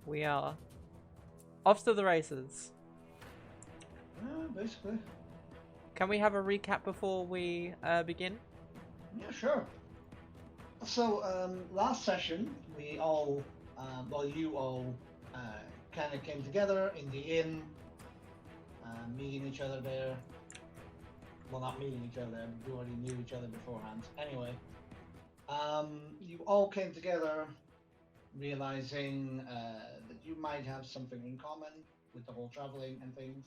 We are off to the races. Basically. Can we have a recap before we begin? Yeah, sure. So, last session, we all, you all, kind of came together in the inn, meeting each other there. Well, not meeting each other, you already knew each other beforehand. Anyway, you all came together realizing that you might have something in common with the whole traveling and things.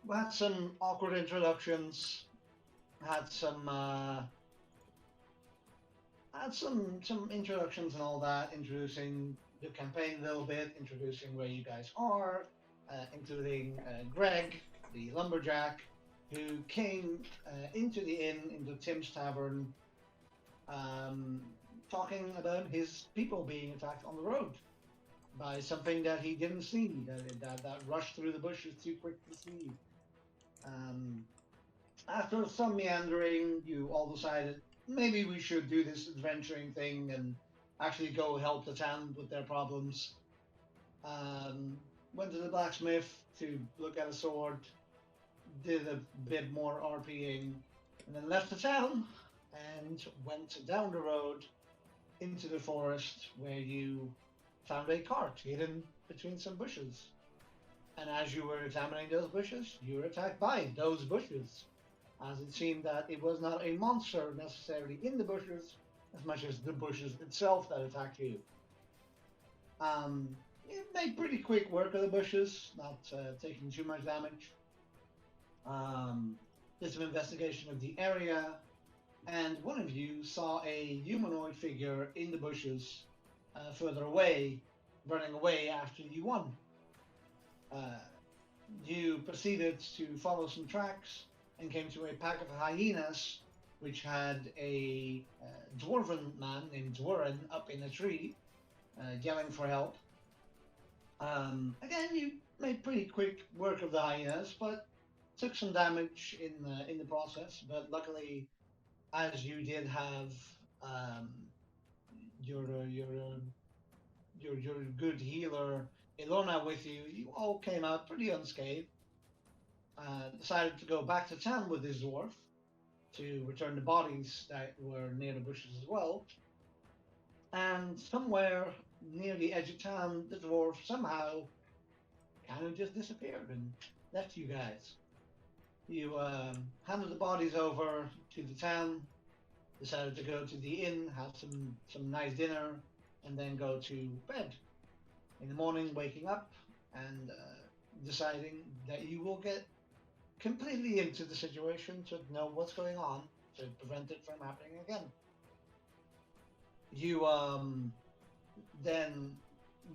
We had some awkward introductions, had some introductions and all that, introducing the campaign a little bit, introducing where you guys are, including Greg, the lumberjack, who came into the inn, into Tim's tavern, um, talking about his people being attacked on the road by something that he didn't see, that rushed through the bushes too quick to see. Um, After some meandering, you all decided maybe we should do this adventuring thing and actually go help the town with their problems. Um, Went to the blacksmith to look at a sword, did a bit more RPing, and then left the town and went down the road into the forest where you found a cart hidden between some bushes. And as you were examining those bushes, you were attacked by those bushes, as it seemed that it was not a monster necessarily in the bushes as much as the bushes itself that attacked you. You made pretty quick work of the bushes, not taking too much damage. Did some investigation of the area, and one of you saw a humanoid figure in the bushes further away, running away after you won. Uh, you proceeded to follow some tracks and came to a pack of hyenas, which had a dwarven man named Dwarren up in a tree, yelling for help. Again, you made pretty quick work of the hyenas, but took some damage in the process. But luckily, as you did have um, your uh, your uh, your good healer Ilona with you, you all came out pretty unscathed. Decided to go back to town with his dwarf to return the bodies that were near the bushes as well. And somewhere near the edge of town, the dwarf somehow kind of just disappeared and left you guys. You handed the bodies over to the town, decided to go to the inn, have some nice dinner, and then go to bed. In the morning, waking up and deciding that you will get completely into the situation to know what's going on to prevent it from happening again. You then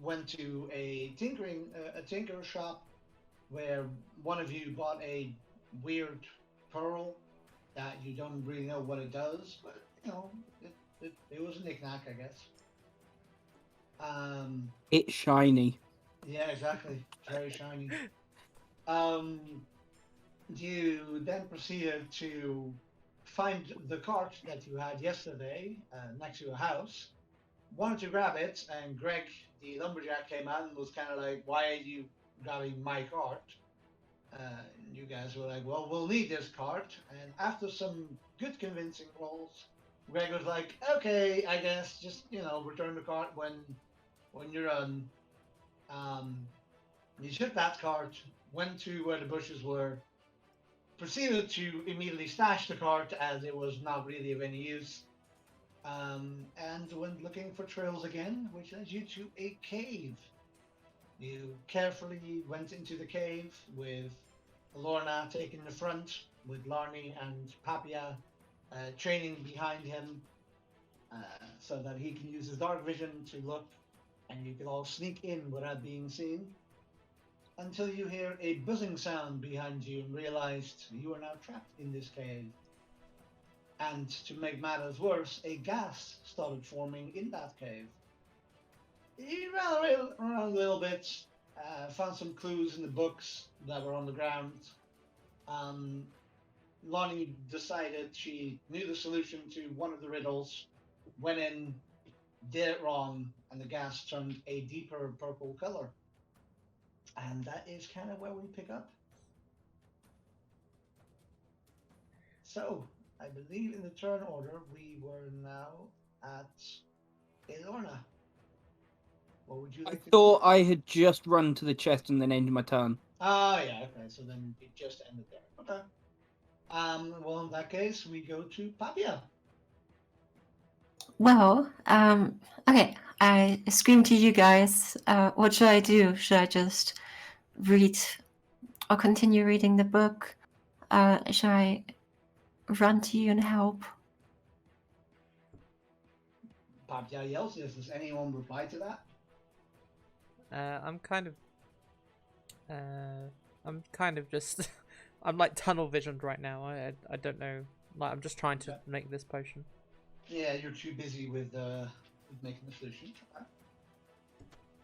went to a tinker shop where one of you bought a weird pearl that you don't really know what it does, but you know it was a knickknack, I guess. Um, It's shiny. yeah, exactly, very shiny. Um, you then proceeded to find the cart that you had yesterday next to your house. Wanted to grab it, and Greg, the lumberjack, came out and was kind of like, "Why are you grabbing my cart?" And you guys were like, "Well, we'll need this cart." And after some good convincing rolls, Greg was like, "Okay, I guess just return the cart when you're done." Um, he took that cart, went to where the bushes were, proceeded to immediately stash the cart as it was not really of any use, and went looking for trails again, which led you to a cave. You carefully went into the cave with Lorna taking the front, with Larny and Papia training behind him uh, so that he can use his dark vision to look and you can all sneak in without being seen until you hear a buzzing sound behind you and realized you are now trapped in this cave. And to make matters worse, a gas started forming in that cave. He ran around a little bit, found some clues in the books that were on the ground. Um, Lonnie decided she knew the solution to one of the riddles, went in, did it wrong, and the gas turned a deeper purple color. And that is kind of where we pick up. So, I believe in the turn order, we were now at Elorna. What would you I like to thought do? I had just run to the chest and then ended my turn. Ah, yeah, okay, so then it just ended there. Okay. Well, in that case, we go to Papia. Well, okay. I scream to you guys. What should I do? Should I just read or continue reading the book? Should I run to you and help? Papia yells, yes. Does anyone reply to that? I'm kind of just, I'm like tunnel visioned right now. I don't know. Like I'm just trying to Okay. make this potion. Yeah, you're too busy with making the solution.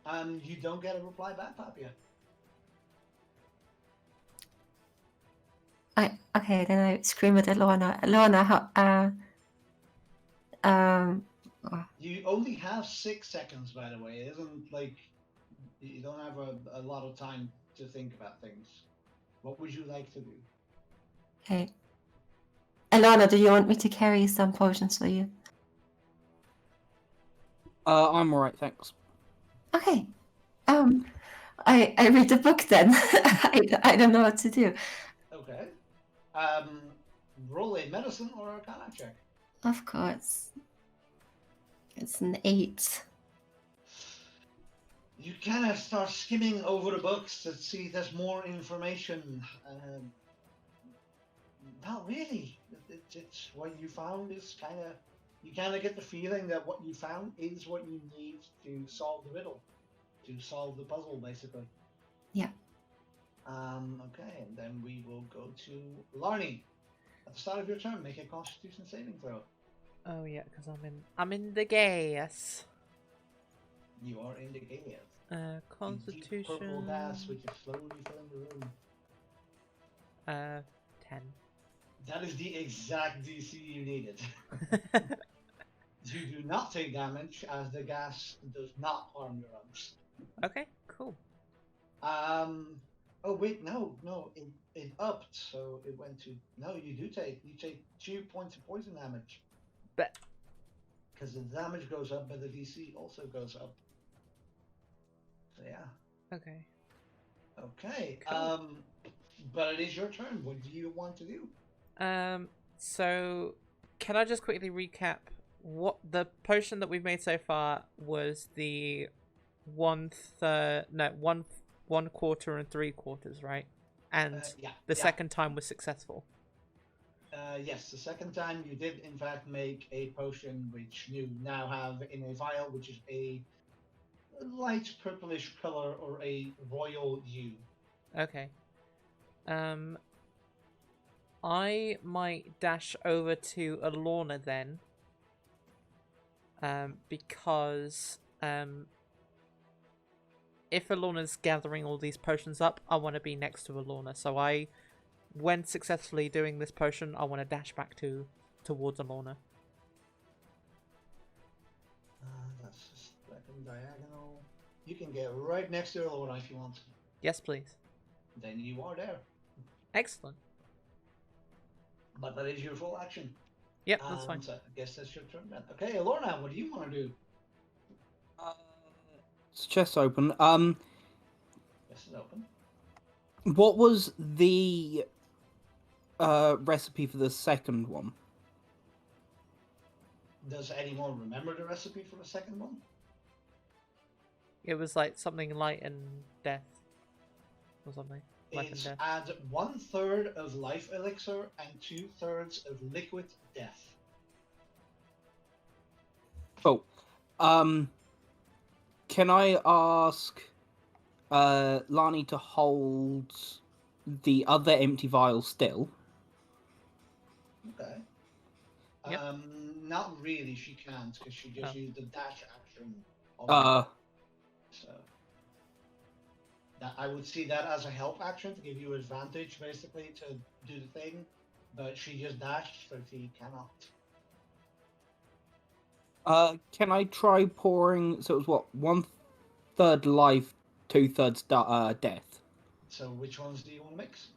Okay. You don't get a reply back, Papia. Okay, then I scream at Lorna. Lorna, You only have 6 seconds, by the way. It isn't like you don't have a lot of time to think about things. What would you like to do? okay. Lorna, do you want me to carry some potions for you? I'm alright, thanks. Okay. I read the book then. I don't know what to do. Okay. Roll a medicine or arcana check. Of course. It's an 8. You kind of start skimming over the books to see if there's more information. Not really. It's what you found is kind of. You kind of get the feeling that what you found is what you need to solve the riddle, to solve the puzzle, basically. Yeah. Okay, and then we will go to Larnie. At the start of your turn, make a Constitution saving throw. Oh yeah, because I'm in the gas. You are in the gas. The deep purple gas, which is slowly filling the room. 10. That is the exact DC you needed. You do not take damage, as the gas does not harm your lungs. Okay, cool. Oh wait, no, it upped, so it went to. No, you take 2 points of poison damage. Bet. Because the damage goes up, but the DC also goes up. So yeah. Okay. Okay. Cool. But it is your turn. What do you want to do? So can I just quickly recap what the potion that we've made so far was? The 1/3, no, 1/4 and 3/4, right? And Yeah. the second time was successful. Yes, the second time you did in fact make a potion which you now have in a vial, which is a light purplish color or a royal hue. Okay. I might dash over to Alorna then. Because if Alorna's gathering all these potions up, I want to be next to Alorna. So when successfully doing this potion, I want to dash back towards Alorna. That's just second diagonal. You can get right next to Alorna if you want. Yes, please. Then you are there. Excellent. But that is your full action. Yep, that's fine. So I guess that's your turn then. Okay, Alorna, what do you want to do? It's chest open. Yes, it's open. What was the recipe for the second one? Does anyone remember the recipe for the second one? It was like something light and death. Or something. Life and It's death. add 1/3 of life elixir and 2/3 of liquid death. Cool. Can I ask Lani to hold the other empty vial still? Okay. Yep. Not really. She can't because she just used the dash action. So that I would see that as a help action to give you advantage, basically, to do the thing. But she just dashed, so she cannot. Can I try pouring? So it was what, 1/3 life, 2/3 death. So which ones do you want to mix?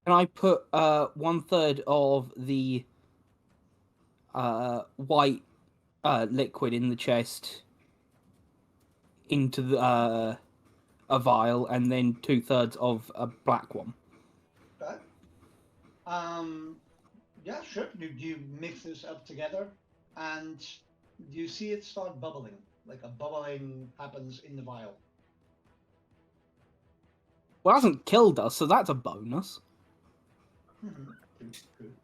Can I put 1/3 of the white liquid in the chest into a vial, and then 2/3 of a black one? Okay. Yeah, sure. You mix this up together, and you see it start bubbling. Like a bubbling happens in the vial. Well, it hasn't killed us, so that's a bonus. Good.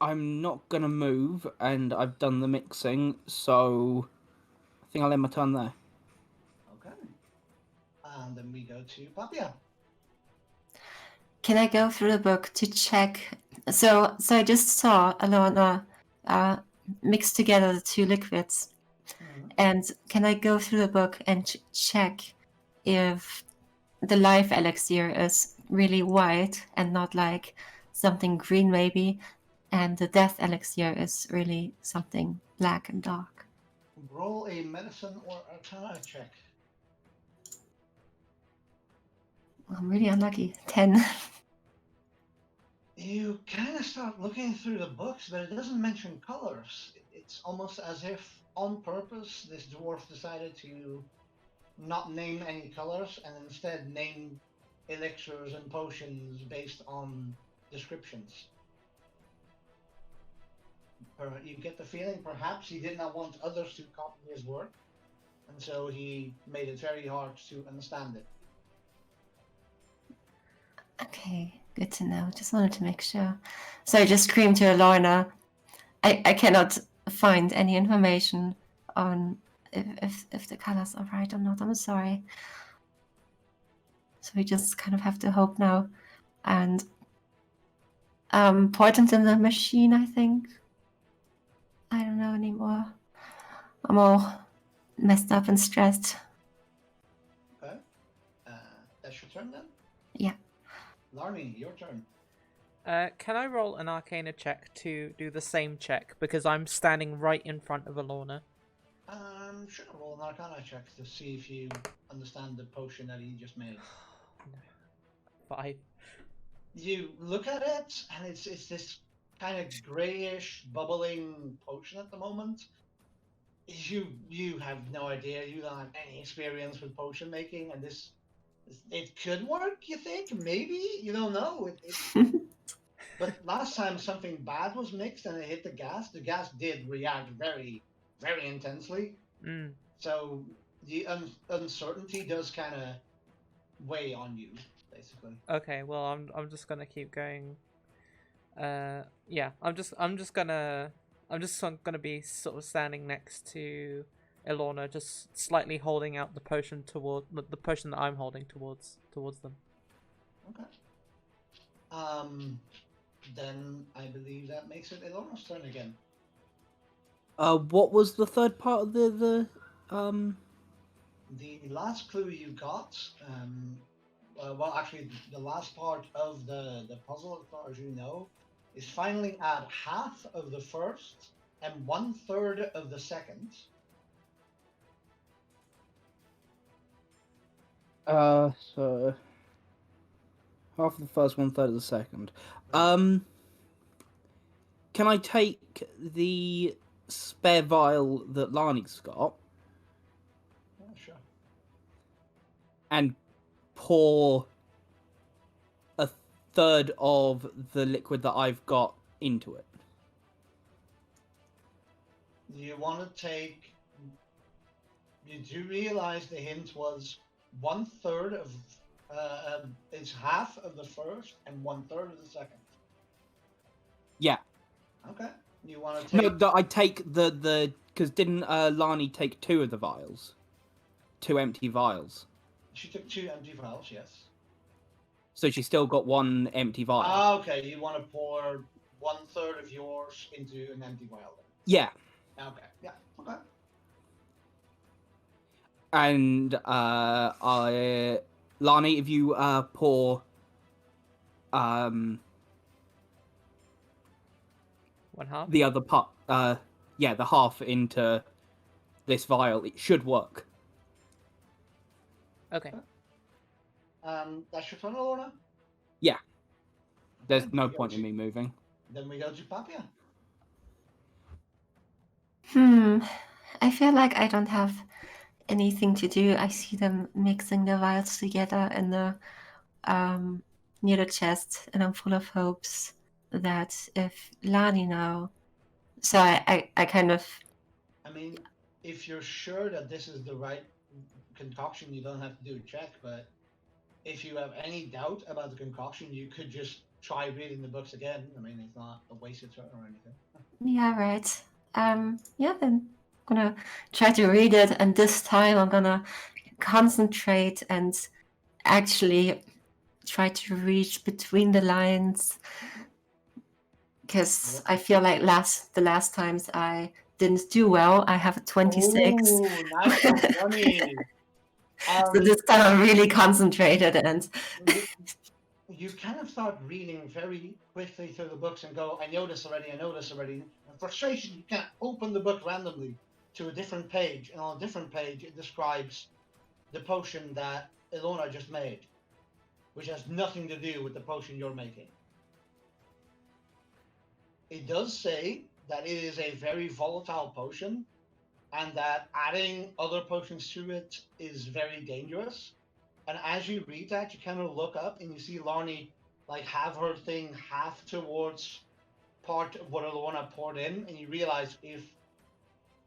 I'm not gonna move, and I've done the mixing, so I think I'll end my turn there. Okay. And then we go to Papia. Can I go through the book to check? So I just saw Alona mix together the two liquids. And can I go through the book and check if the life elixir is really white and not like something green maybe, and the death elixir is really something black and dark? Roll a medicine or arcana check. I'm really unlucky. 10. You kind of start looking through the books, but it doesn't mention colors. It's almost as if, on purpose, this dwarf decided to not name any colors and instead name elixirs and potions based on descriptions. You get the feeling perhaps he did not want others to copy his work, and so he made it very hard to understand it. Okay, good to know. Just wanted to make sure. So I just screamed to Alorna, I cannot find any information on if the colors are right or not. I'm sorry. So we just kind of have to hope now. And poison's in the machine, I think. I don't know anymore. I'm all messed up and stressed. Okay. That's your turn then? Yeah. Larny, your turn. Can I roll an Arcana check to do the same check? Because I'm standing right in front of Alorna. Sure. Roll an Arcana check to see if you understand the potion that he just made. 5. You look at it, and it's this kind of grayish, bubbling potion at the moment. You have no idea. You don't have any experience with potion making, and it could work. You think maybe you don't know. But last time something bad was mixed and it hit the gas did react very, very intensely. So the uncertainty does kind of weigh on you, basically. Okay, well I'm just gonna keep going. Yeah, I'm just gonna be sort of standing next to Ilorna, just slightly holding out the potion the potion that I'm holding towards them. Okay. Then I believe that makes it Ilorna's turn again. What was the third part of the The last clue you got, well, actually, the last part of the puzzle, as far as you know, is finally add half of the first and 1/3 of the second. So half of the first, 1/3 of the second. Can I take the spare vial that Lani's got? Yeah, sure. And pour 1/3 of the liquid that I've got into it. You want to take. You do realize the hint was 1/3 of. It's half of the first and 1/3 of the second. Yeah. Okay. You want to take. No, I take the because didn't Lani take 2 of the vials? 2 empty vials. She took 2 empty vials, yes. So she still got 1 empty vial. Okay, you want to pour 1/3 of yours into an empty vial then? Yeah. Okay, yeah, okay. And Lani, if you pour One half. the other part, the half into this vial, it should work. Okay. That's your turn, Alona? Yeah. There's Okay, no we go point in to- me moving. Then we go to Papia. I feel like I don't have anything to do. I see them mixing the vials together in the near the chest, and I'm full of hopes that if Lani now, so I kind of I mean, if you're sure that this is the right concoction, you don't have to do a check, but if you have any doubt about the concoction, you could just try reading the books again. I mean, it's not a wasted turn or anything. yeah, right. Yeah, then I'm gonna try to read it, and this time I'm gonna concentrate and actually try to read between the lines, because I feel like the last times I didn't do well. I have a 26. Ooh, natural 20. So this time I'm really concentrated, and You kind of start reading very quickly through the books and go, I know this already, I know this already. And frustration, you can't open the book randomly to a different page, and on a different page it describes the potion that Ilona just made, which has nothing to do with the potion you're making. It does say that it is a very volatile potion, and that adding other potions to it is very dangerous. And as you read that, you kind of look up and you see Larnie like have her thing half towards part of what Alona poured in, and you realize if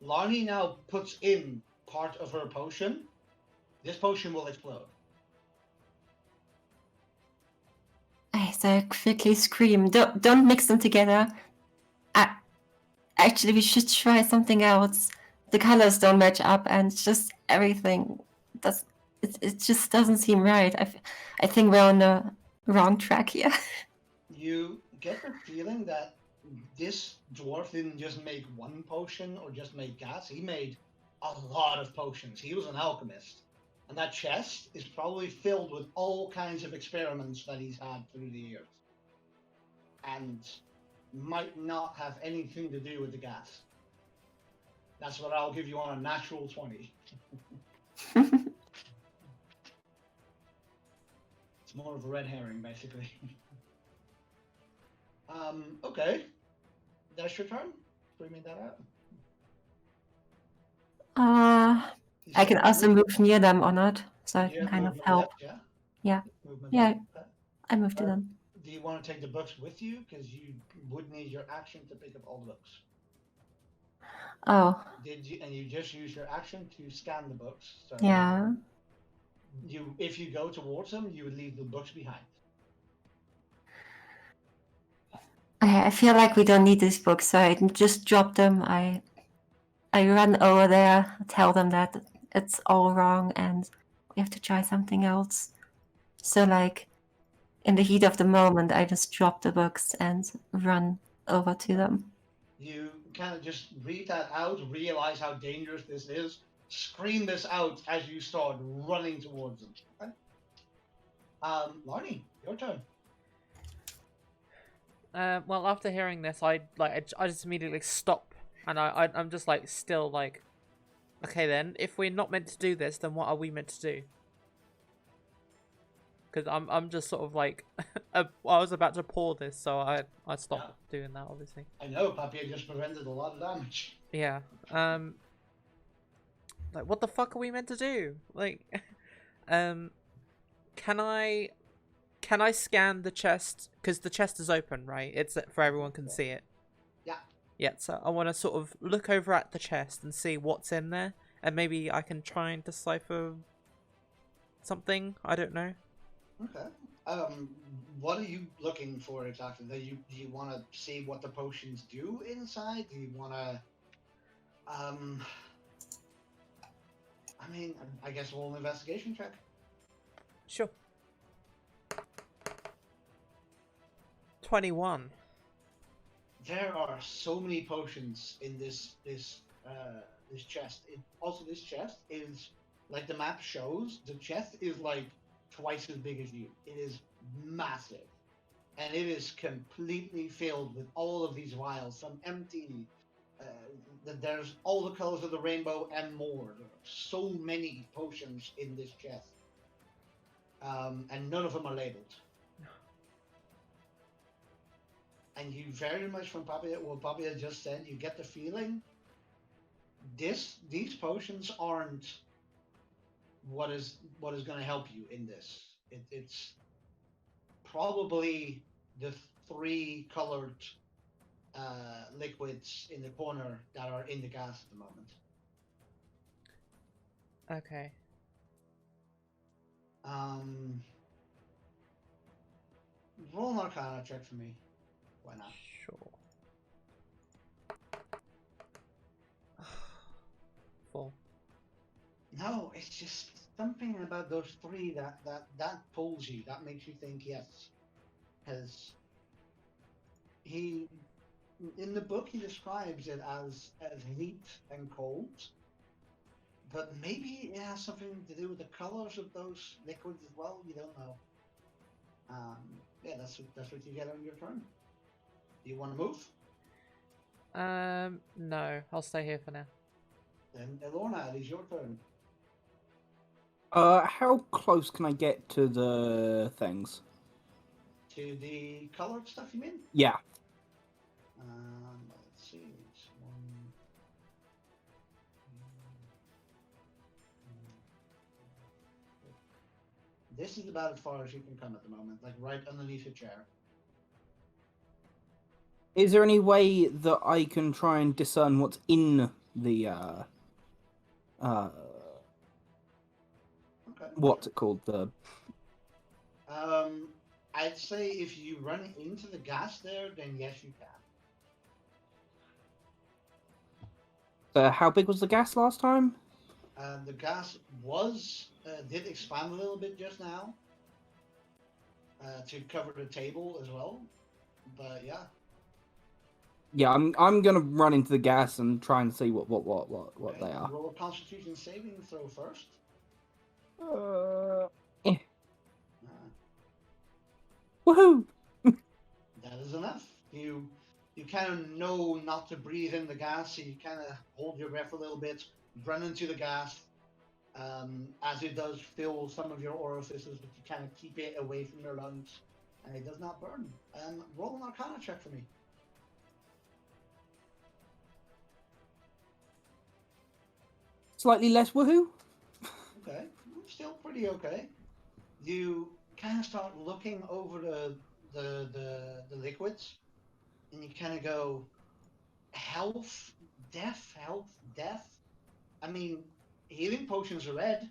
Larnie now puts in part of her potion, this potion will explode. so I quickly scream, don't mix them together. Actually, we should try something else. The colors don't match up, and just everything does. It just doesn't seem right. I think we're on the wrong track here. You get the feeling that this dwarf didn't just make one potion or just make gas. He made a lot of potions. He was an alchemist. And that chest is probably filled with all kinds of experiments that he's had through the years. And might not have anything to do with the gas. That's what I'll give you on a natural 20. It's more of a red herring, basically. Okay. That's your turn? Bring me that out. I can also move near them or not, so I You can have kind of movement help. left, yeah? Yeah. Movement Yeah. left, okay. I moved to them. Do you want to take the books with you? Because you would need your action to pick up all the books. Oh, And you just use your action to scan the books. So yeah. if you go towards them, you would leave the books behind. Okay, I feel like we don't need these books, so I can just drop them. I run over there, tell them that it's all wrong and we have to try something else. So like in the heat of the moment, I just drop the books and run over to them. You kind of just read that out, realize how dangerous this is, scream this out as you start running towards them. Okay? Larnie, your turn. Well, after hearing this, I just immediately stop, and I'm just like still like, okay then, if we're not meant to do this, then what are we meant to do? Because I'm just sort of like, I was about to pour this, so I stopped doing that, obviously. I know, Papier just prevented a lot of damage. Yeah. Like, what the fuck are we meant to do? Like, can I scan the chest? Because the chest is open, right? It's for everyone can see it. Yeah. Yeah, so I want to sort of look over at the chest and see what's in there, and maybe I can try and decipher something. I don't know. Okay. What are you looking for exactly? Do you want to see what the potions do inside? Do you want to, I mean, I guess we'll an investigation check. Sure. 21. There are so many potions in this chest. This chest is, like the map shows, the chest is like twice as big as you. It is massive. and it is completely filled with all of these vials, some empty. There's all the colors of the rainbow and more. There are so many potions in this chest, and none of them are labeled. And you very much from what Papia just said, you get the feeling these potions aren't what is going to help you in this. It's probably the 3 colored liquids in the corner that are in the gas at the moment. Okay. Roll an Arcana check for me. Why not? Sure. 4. No, it's just something about those 3 that pulls you. That makes you think yes, because he in the book he describes it as heat and cold, but maybe it has something to do with the colors of those liquids as well. You don't know. Yeah, that's what you get on your turn. Do you want to move? No, I'll stay here for now. Then Elorna, it is your turn. How close can I get to the things? To the colored stuff, you mean? Yeah. Let's see. It's 1. This is about as far as you can come at the moment, like right underneath your chair. Is there any way that I can try and discern what's in the Okay. what's it called? The I'd say if you run into the gas there, then yes, you can. how big was the gas last time? The gas did expand a little bit just now to cover the table as well, but yeah. Yeah, I'm gonna run into the gas and try and see what Okay. they are. Roll a Constitution saving throw first. Yeah. Uh, Woohoo! that is enough. You kind of know not to breathe in the gas, so you kind of hold your breath a little bit, run into the gas, as it does fill some of your orifices, but you kind of keep it away from your lungs, and it does not burn. Roll an Arcana check for me. Slightly less woohoo. Okay, still pretty okay. You kind of start looking over the liquids, and you kind of go, health, death, health, death. I mean, healing potions are red.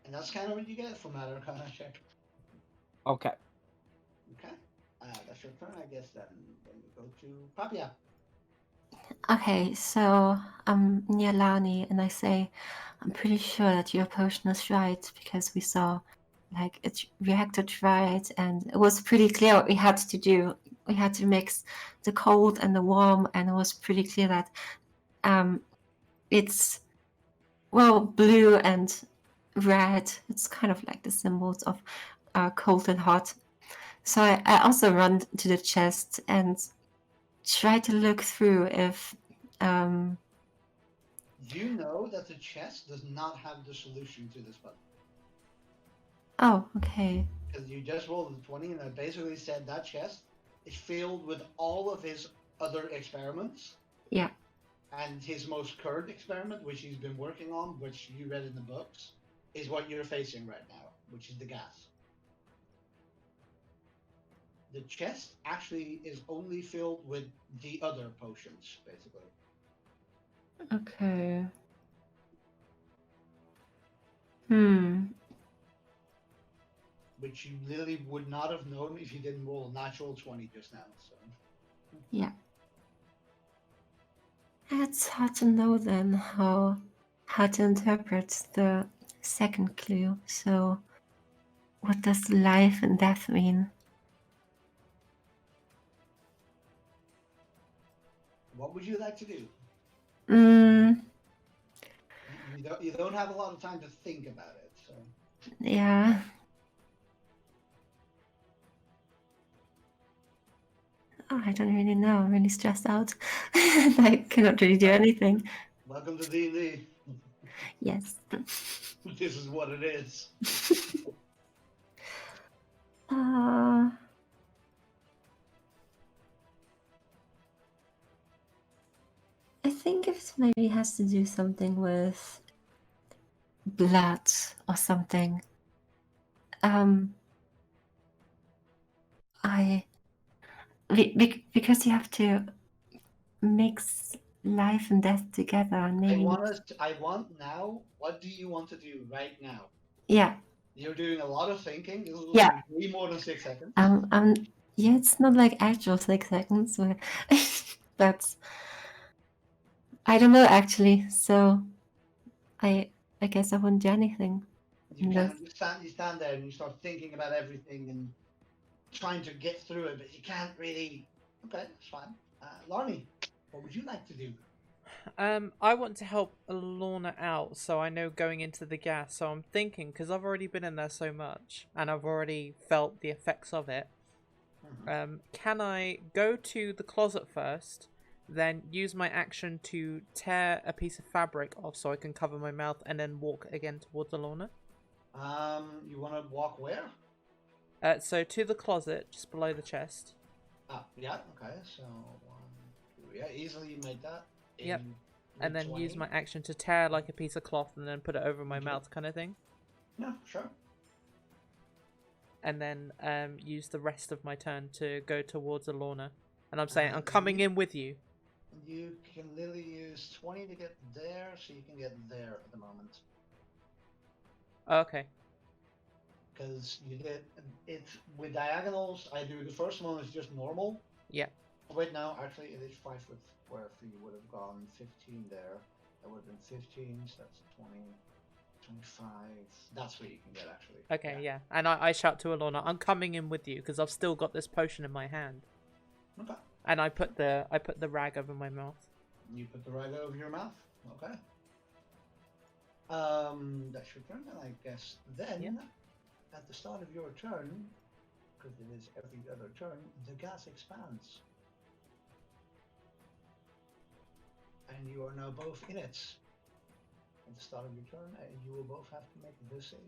And that's kind of what you get from that Arcana check. Okay. Okay, that's your turn, I guess. Then we go to Papia. Okay, so I'm near Lani and I say, I'm pretty sure that your potion is right because we saw like it reacted right and it was pretty clear what we had to do. We had to mix the cold and the warm, and it was pretty clear that it's blue and red. It's kind of like the symbols of cold and hot. So I also run to the chest and try to look through if You know that the chest does not have the solution to this button. Oh, okay. Because you just rolled a 20, and I basically said that chest is filled with all of his other experiments. Yeah. And his most current experiment, which he's been working on, which you read in the books, is what you're facing right now, which is the gas. The chest actually is only filled with the other potions, basically. Okay. Which you literally would not have known if you didn't roll a natural 20 just now. So. Yeah. It's hard to know then how to interpret the second clue. So, what does life and death mean? What would you like to do? Mm, You You don't have a lot of time to think about it. So Yeah. Oh, I don't really know. I'm really stressed out. I cannot really do anything. welcome to D&D. Yes. This is what it is. Uh, I think it maybe has to do something with blood or something. Because you have to mix life and death together, and maybe I want now. What do you want to do right now? yeah. You're doing a lot of thinking. This will Yeah. take way more than 6 seconds. Yeah, it's not like actual 6 seconds, but I don't know actually. So I guess I wouldn't do anything. You No. you stand there and you start thinking about everything and trying to get through it, but you can't really. Okay, that's fine. Larnie, what would you like to do? I want to help Lorna out, so I know going into the gas. So I'm thinking, because I've already been in there so much, and I've already felt the effects of it. Can I go to the closet first, then use my action to tear a piece of fabric off so I can cover my mouth, and then walk again towards Lorna? You want to walk where? So to the closet, just below the chest. Ah, yeah, okay. So 1, 2, yeah, easily you made that. Yep. in And then 20. use my action to tear like a piece of cloth and then put it over my mouth, kind of thing. Yeah, sure. And then use the rest of my turn to go towards Lorna. And I'm saying, I'm coming in with you. You can literally use 20 to get there, so you can get there at the moment. Okay. Because you did it with diagonals. I do the first one is just normal. Yeah. Oh, wait, no, actually it is 5 foot square, so you would have gone 15 there. That would have been 15, so that's 20, 25. That's what you can get actually. Okay, yeah. And I shout to Lorna, I'm coming in with you because I've still got this potion in my hand. Okay. And I put the rag over my mouth. You put the rag over your mouth. Okay. That's your turn, and I guess then at the start of your turn, because it is every other turn, the gas expands. And you are now both in it. At the start of your turn, and you will both have to make this save.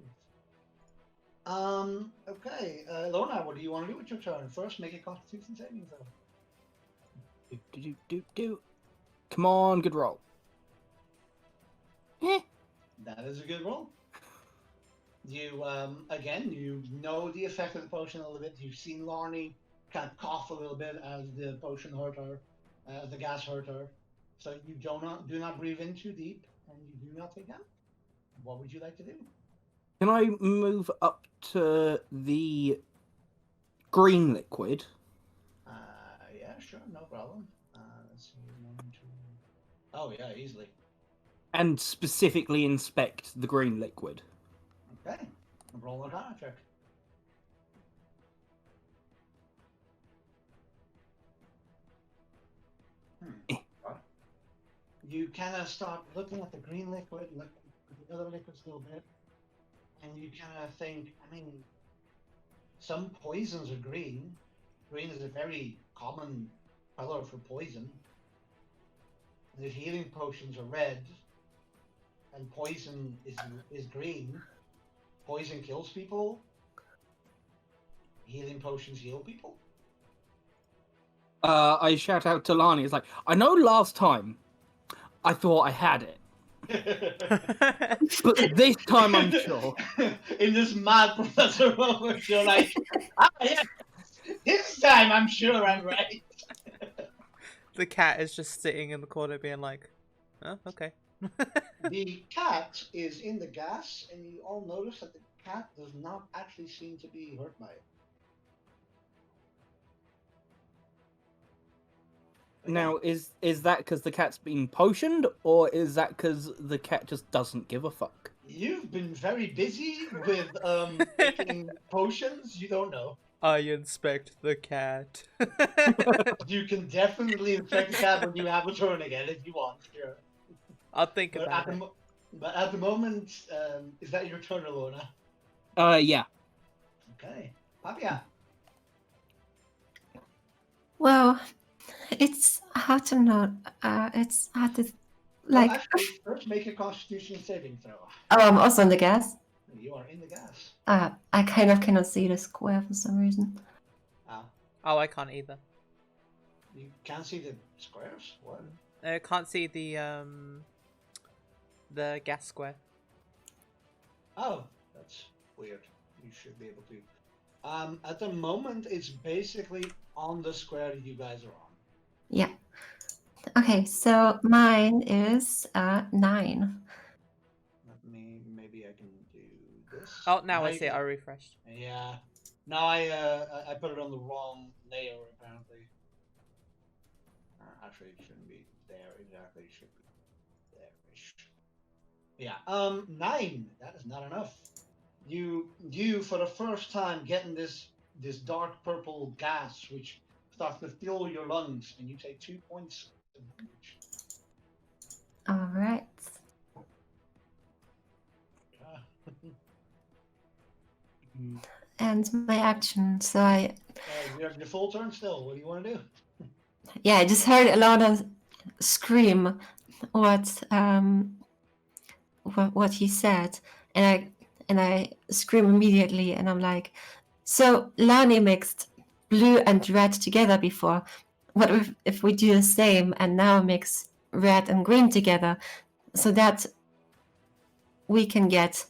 Okay, Lorna, what do you want to do with your turn? First, make a Constitution saving throw. Come on, good roll. That is a good roll. You, again, you know the effect of the potion a little bit. You've seen Larnie kind of cough a little bit as the potion hurt her, as the gas hurt her. So you do not breathe in too deep, and you do not take damage. What would you like to do? Can I move up to the green liquid? Yeah, sure, no problem. Let's see, 1, 2. Oh yeah, easily. And specifically inspect the green liquid. Okay, roll a Arcana check. You kind of start looking at the green liquid, look at the other liquids a little bit, and you kind of think, I mean, some poisons are green. Green is a very common color for poison. The healing potions are red, and poison is green. Poison kills people. Healing potions heal people. I shout out to Lani. It's like, I know last time I thought I had it, but this time I'm sure. In this mad professor moment, you're like, yeah, this time I'm sure I'm right. The cat is just sitting in the corner being like, oh, okay. The cat is in the gas, and you all notice that the cat does not actually seem to be hurt by it. Now, is that because the cat's been potioned, or is that because the cat just doesn't give a fuck? You've been very busy with making potions. You don't know. I inspect the cat. You can definitely inspect the cat when you have a turn again if you want. Sure. I'll think But about it. But at the moment, is that your turn, Alona? Yeah. Okay. Papia. Well, it's hard to know. It's hard to Well, like. actually, first make a Constitution saving throw. Oh, I'm also on the gas. You are in the gas. I kind of cannot see the square for some reason. Oh, I can't either. You can't see the squares? What? I can't see the gas square. Oh, that's weird. You should be able to. At the moment, it's basically on the square you guys are on. Yeah. Okay, so mine is 9. Maybe I can do this. Oh, now I see it. I refreshed. Yeah. Now I put it on the wrong layer apparently. Actually, it shouldn't be there exactly. It should be there-ish. Yeah. 9. That is not enough. You for the first time getting this dark purple gas which starts to fill your lungs, and you take 2 points of damage. All right. And my action. So You have your full turn still. What do you want to do? yeah, I just heard Alana scream what he said, and I scream immediately, and I'm like, so Lani mixed blue and red together before. What if we do the same and now mix red and green together, so that we can get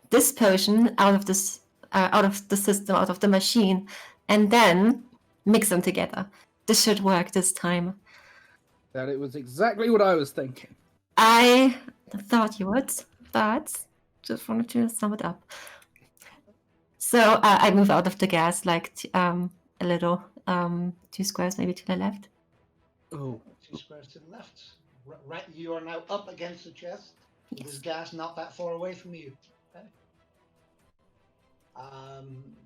this potion out of this out of the system, out of the machine, and then mix them together. This should work this time. That it was exactly what I was thinking. I thought you would, but just wanted to sum it up. So I move out of the gas like a little, 2 squares maybe to the left. Oh. 2 squares to the left. Right, you are now up against the chest. Yes. This gas not that far away from you. Okay.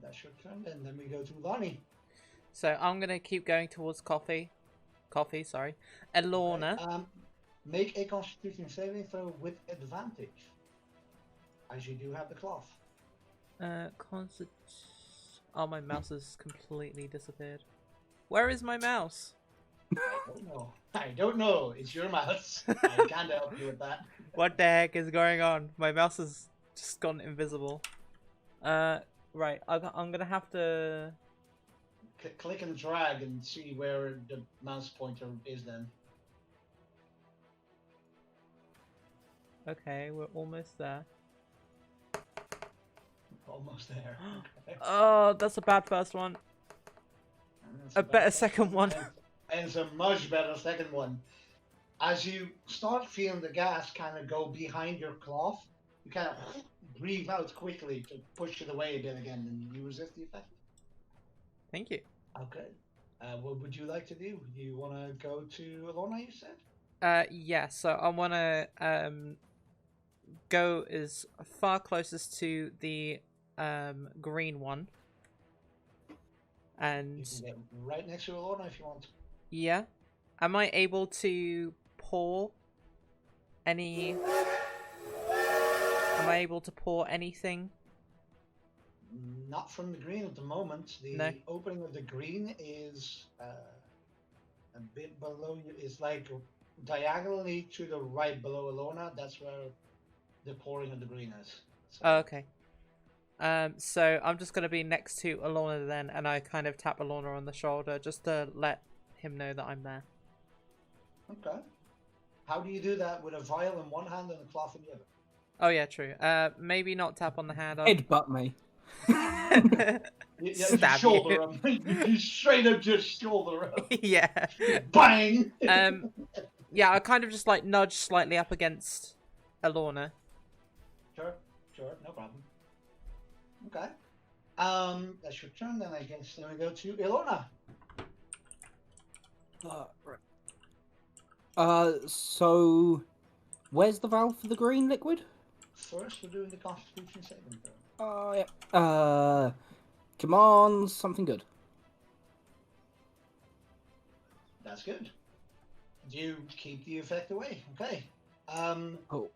That's your turn, and then we go to Lonnie. So I'm gonna keep going towards Coffee, sorry. Elorna. Okay. Make a Constitution saving throw with advantage, as you do have the cloth. Oh, my mouse has completely disappeared. Where is my mouse? I don't know. It's your mouse. I can't help you with that. What the heck is going on? My mouse has just gone invisible. Right. I'm gonna have to... Click and drag and see where the mouse pointer is then. Okay, we're almost there. Almost there. Okay. Oh, that's a bad first one. A better second one. And it's a much better second one. As you start feeling the gas kind of go behind your cloth, you kind of breathe out quickly to push it away a bit again, and you resist the effect. Thank you. Okay. What would you like to do? You want to go to Alona, you said? Yeah, so I want to go as far closest to the green one. And You can get right next to Alona if you want. yeah. Am I able to pour any... Am I able to pour anything? Not from the green at the moment. The opening of the green is a bit below you. It's like diagonally to the right below Alona. That's where the pouring of the green is. So. Oh, okay. So I'm just gonna be next to Alorna then, and I kind of tap Alorna on the shoulder just to let him know that I'm there. Okay. How do you do that with a vial in one hand and a cloth in the other? Oh yeah, true. Maybe not tap on the hand. Headbutt me. Stab shoulder you. him. You straight up just shoulder him. Yeah. Bang! Yeah, I kind of just like nudge slightly up against Alorna. Sure, no problem. Okay. That's your turn then, I guess. Then we go to Ilona. Right. So where's the valve for the green liquid? First, we're doing the Constitution saving throw. Oh yeah. Come on, something good. That's good. You keep the effect away. Okay. Oh.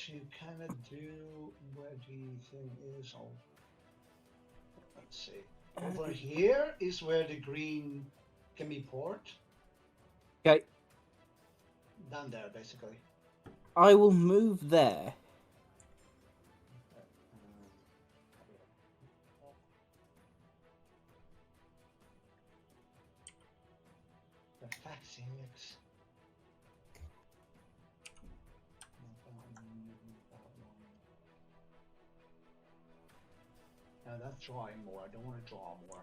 to kind of do where the thing is. Let's see. Over here is where the green can be poured. Okay, Down there, basically. I will move there. The faxix. No, that's drawing more. I don't want to draw more.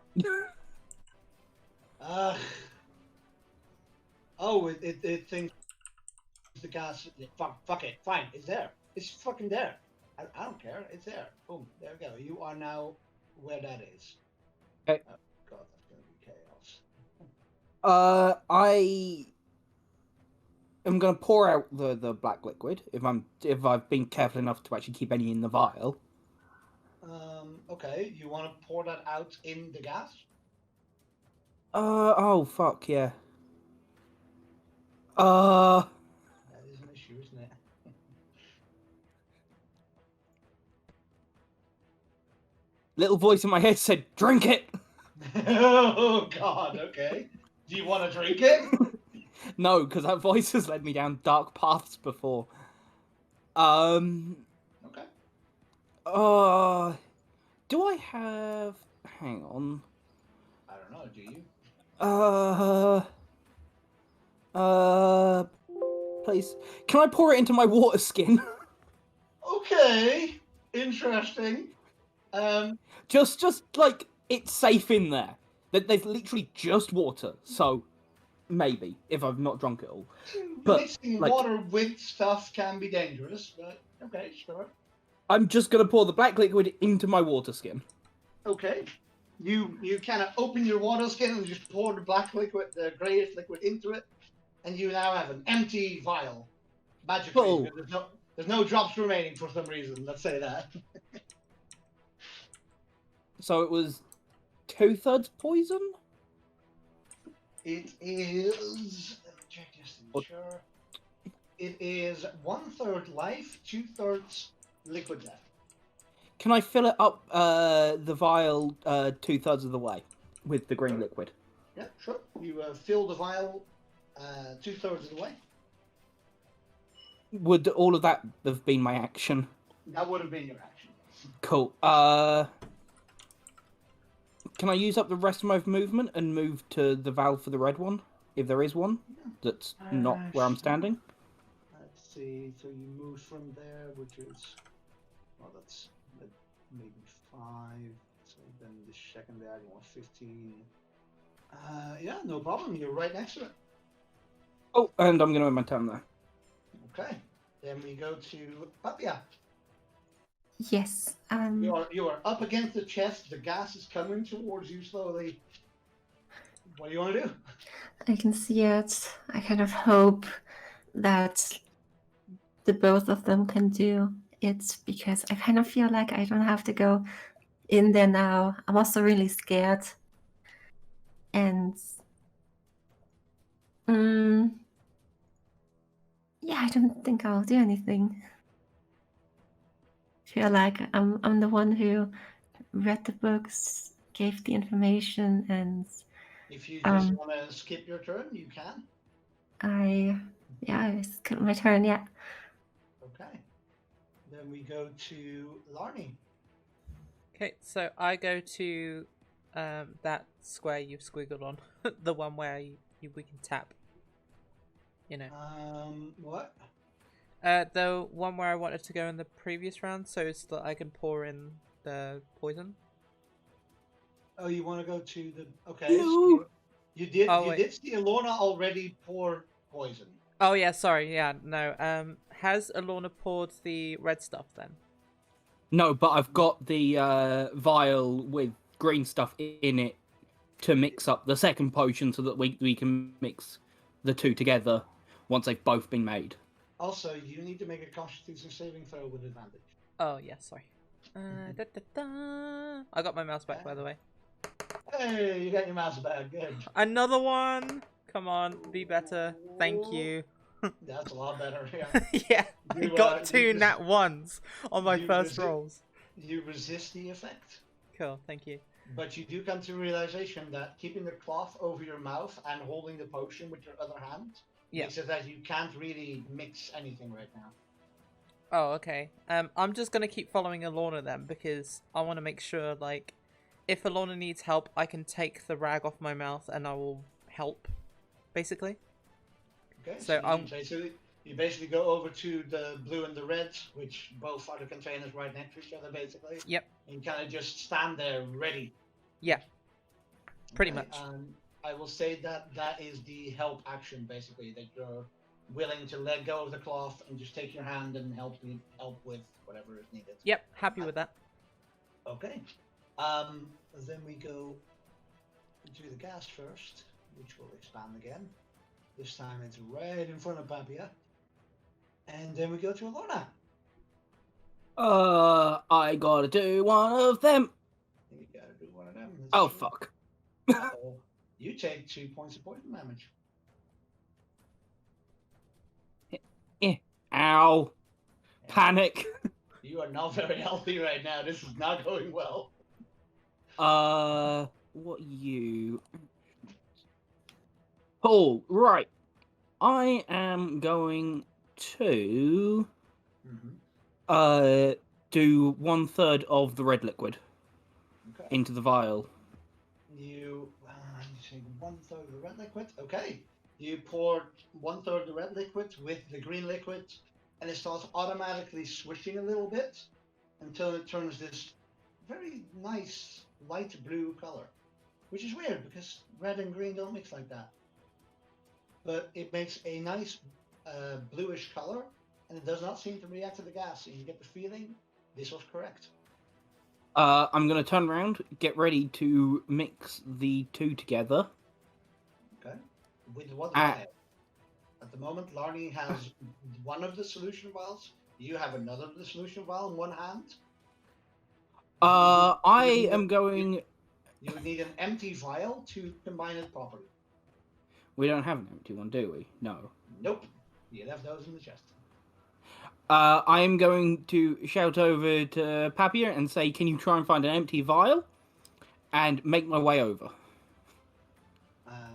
Oh, it thinks the gas. Fuck it. Fine, it's there. It's fucking there. I don't care. It's there. Boom. There we go. You are now where that is. Okay. Oh god, that's gonna be chaos. I am gonna pour out the black liquid if I've been careful enough to actually keep any in the vial. Okay. You want to pour that out in the gas? Oh fuck yeah. That is an issue, isn't it? Little voice in my head said, "Drink it." Oh god. Okay. Do you want to drink it? No, because that voice has led me down dark paths before. Okay. Do I have? Hang on. I don't know. Do you? Please. Can I pour it into my water skin? Okay. Interesting. Just like it's safe in there. There's literally just water, so maybe if I've not drunk it all. But, Mixing like- water with stuff can be dangerous, but okay, sure. I'm just gonna pour the black liquid into my water skin. Okay. You kind of open your water skin and just pour the black liquid, the grayish liquid into it, and you now have an empty vial. Magically, Oh. because there's no drops remaining for some reason. Let's say that. So it was 2/3 poison? It is. Let me check this to be sure. It is 1/3 life, 2/3 liquid death. Can I fill it up the vial 2/3 of the way with the green liquid? Yeah, sure. You fill the vial 2/3 of the way. Would all of that have been my action? That would have been your action. Cool. Can I use up the rest of my movement and move to the valve for the red one, if there is one that's not where I'm standing? Let's see. So you move from there, which is, well, that's maybe 5. So then the second there, you want 15. Yeah, no problem. You're right next to it. Oh, and I'm going to end my turn there. Okay. Then we go to Papia. Yes. You are up against the chest. The gas is coming towards you slowly. What do you want to do? I can see it. I kind of hope that the both of them can do it because I kind of feel like I don't have to go in there now. I'm also really scared. And yeah, I don't think I'll do anything. I feel like I'm the one who read the books, gave the information, and If you just want to skip your turn, you can. I skipped my turn. Yeah. Okay. Then we go to Larny. Okay, so I go to that square you've squiggled on, the one where we can tap. You know. What? The one where I wanted to go in the previous round, so it's that I can pour in the poison. Oh, you want to go to the? Okay. No. So you did. Oh, you wait. did see Alorna already pour poison. Oh yeah, sorry, yeah, no. Has Alorna poured the red stuff then? No, but I've got the vial with green stuff in it to mix up the second potion so that we can mix the two together once they've both been made. Also, you need to make a Constitution saving throw with advantage. Oh yeah, sorry. I got my mouse back, by the way. Hey, you got your mouse back. Good. Another one. Come on, be better. Thank you. That's a lot better. Yeah. Yeah, I You, got you two nat ones on my you first resi- rolls. You resist the effect, Cool, thank you. but you do come to the realization that keeping the cloth over your mouth and holding the potion with your other hand Yeah. makes it that you can't really mix anything right now. Oh, okay. I'm just gonna keep following Alorna then because I want to make sure, like, if Alorna needs help, I can take the rag off my mouth and I will help, basically. Okay, So you basically go over to the blue and the red, which both are the containers right next to each other, basically. Yep. And kind of just stand there ready. Yeah. Pretty Okay, much. I will say that that is the help action, basically, that you're willing to let go of the cloth and just take your hand and help with whatever is needed. Yep, happy with that. Okay. Then we go to the gas first, which will expand again. This time it's right in front of Papia. And then we go to Alorna. I gotta do one of them. You gotta do one of them. Oh, fuck. Uh-oh. You take 2 points of poison damage. Ow. Panic. You are not very healthy right now. This is not going well. What you? Paul, right. I am going to do 1/3 of the red liquid Okay. into the vial. You take 1/3 of the red liquid. Okay. You pour 1/3 of the red liquid with the green liquid, and it starts automatically swishing a little bit until it turns this very nice light blue color, which is weird because red and green don't mix like that. But it makes a nice bluish color, and it does not seem to react to the gas. So you get the feeling this was correct. I'm gonna turn around, get ready to mix the two together. Okay. With what vial? At the moment, Larnie has one of the solution vials. You have another of the solution vial in one hand. I am going. You would need an empty vial to combine it properly. We don't have an empty one, do we? No. Nope. You left those in the chest. I am going to shout over to Papia and say, "Can you try and find an empty vial?" and make my way over.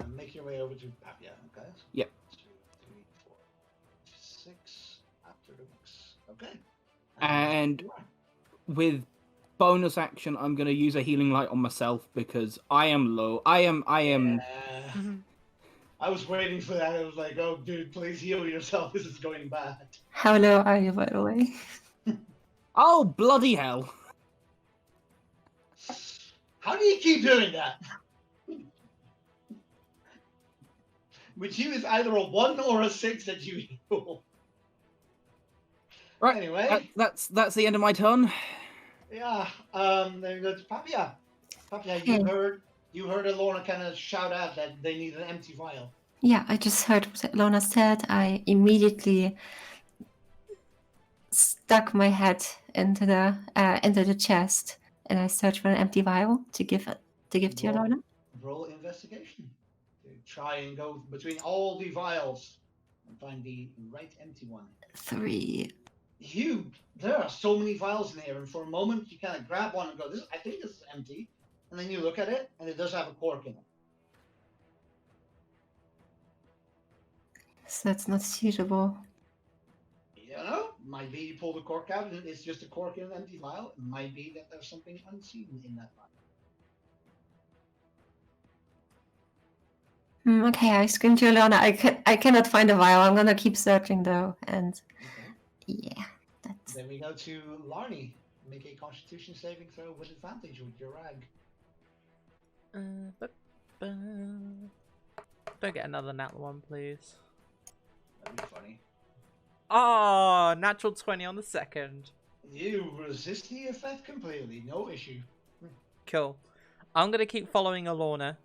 Make your way over to Papia, okay? Yep. 2, 3, 4, 6 after the mix. Okay. And with bonus action, I'm going to use a healing light on myself because I am low. I am. I was waiting for that. I was like, oh, dude, please heal yourself. This is going bad. How low are you, by the way? Oh, bloody hell. How do you keep doing that? With you, it's either a 1 or a 6 that you heal. Right. Anyway. That's the end of my turn. Yeah. Then we go to Papia. Papia, you heard Alorna kind of shout out that they need an empty vial. Yeah, I just heard what Lorna said. I immediately stuck my head into the chest, and I searched for an empty vial to give to Lorna. Roll investigation. Try and go between all the vials and find the right empty one. 3. There are so many vials in here, and for a moment you kind of grab one and go, I think this is empty. And then you look at it, and it does have a cork in it. So that's not suitable. You know, might be you pull the cork out and it's just a cork in an empty vial. It might be that there's something unseen in that vial. Okay, I screamed to Lorna. I cannot find a vial. I'm gonna keep searching though, and yeah. Then we go to Larnie. Make a Constitution saving throw with advantage with your rag. Don't get another nat one, please. That'd be funny. Oh, natural 20 on the second. You resist the effect completely, no issue. Cool. I'm gonna keep following Alorna,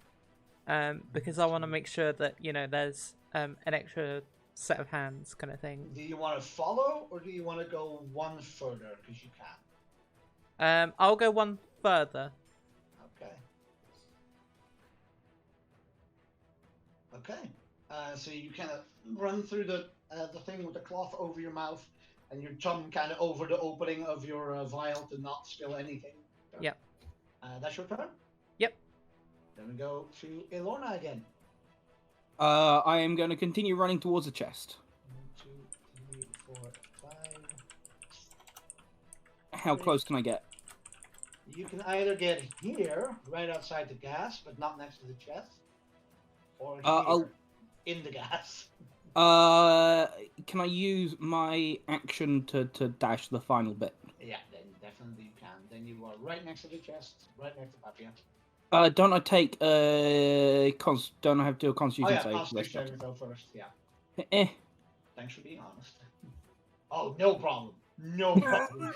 because I want to make sure that there's an extra set of hands, kind of thing. Do you want to follow, or do you want to go one further? Because you can. I'll go one further. Okay. Okay. So you kind of run through the thing with the cloth over your mouth, and your tongue kind of over the opening of your vial to not spill anything. So, Yep. That's your turn. Yep. Then we go to Ilona again. I am going to continue running towards the chest. 1, 2, 3, 4, 5. How close can I get? You can either get here, right outside the gas, but not next to the chest, or here, I'll- in the gas. Can I use my action to dash the final bit? Yeah, then definitely you can. Then you are right next to the chest, right next to Papia. Don't I take don't I have to do a Oh constitution yeah, save? Constitution saving throw first, yeah. Eh. Thanks for being honest. Oh, no problem. No problem.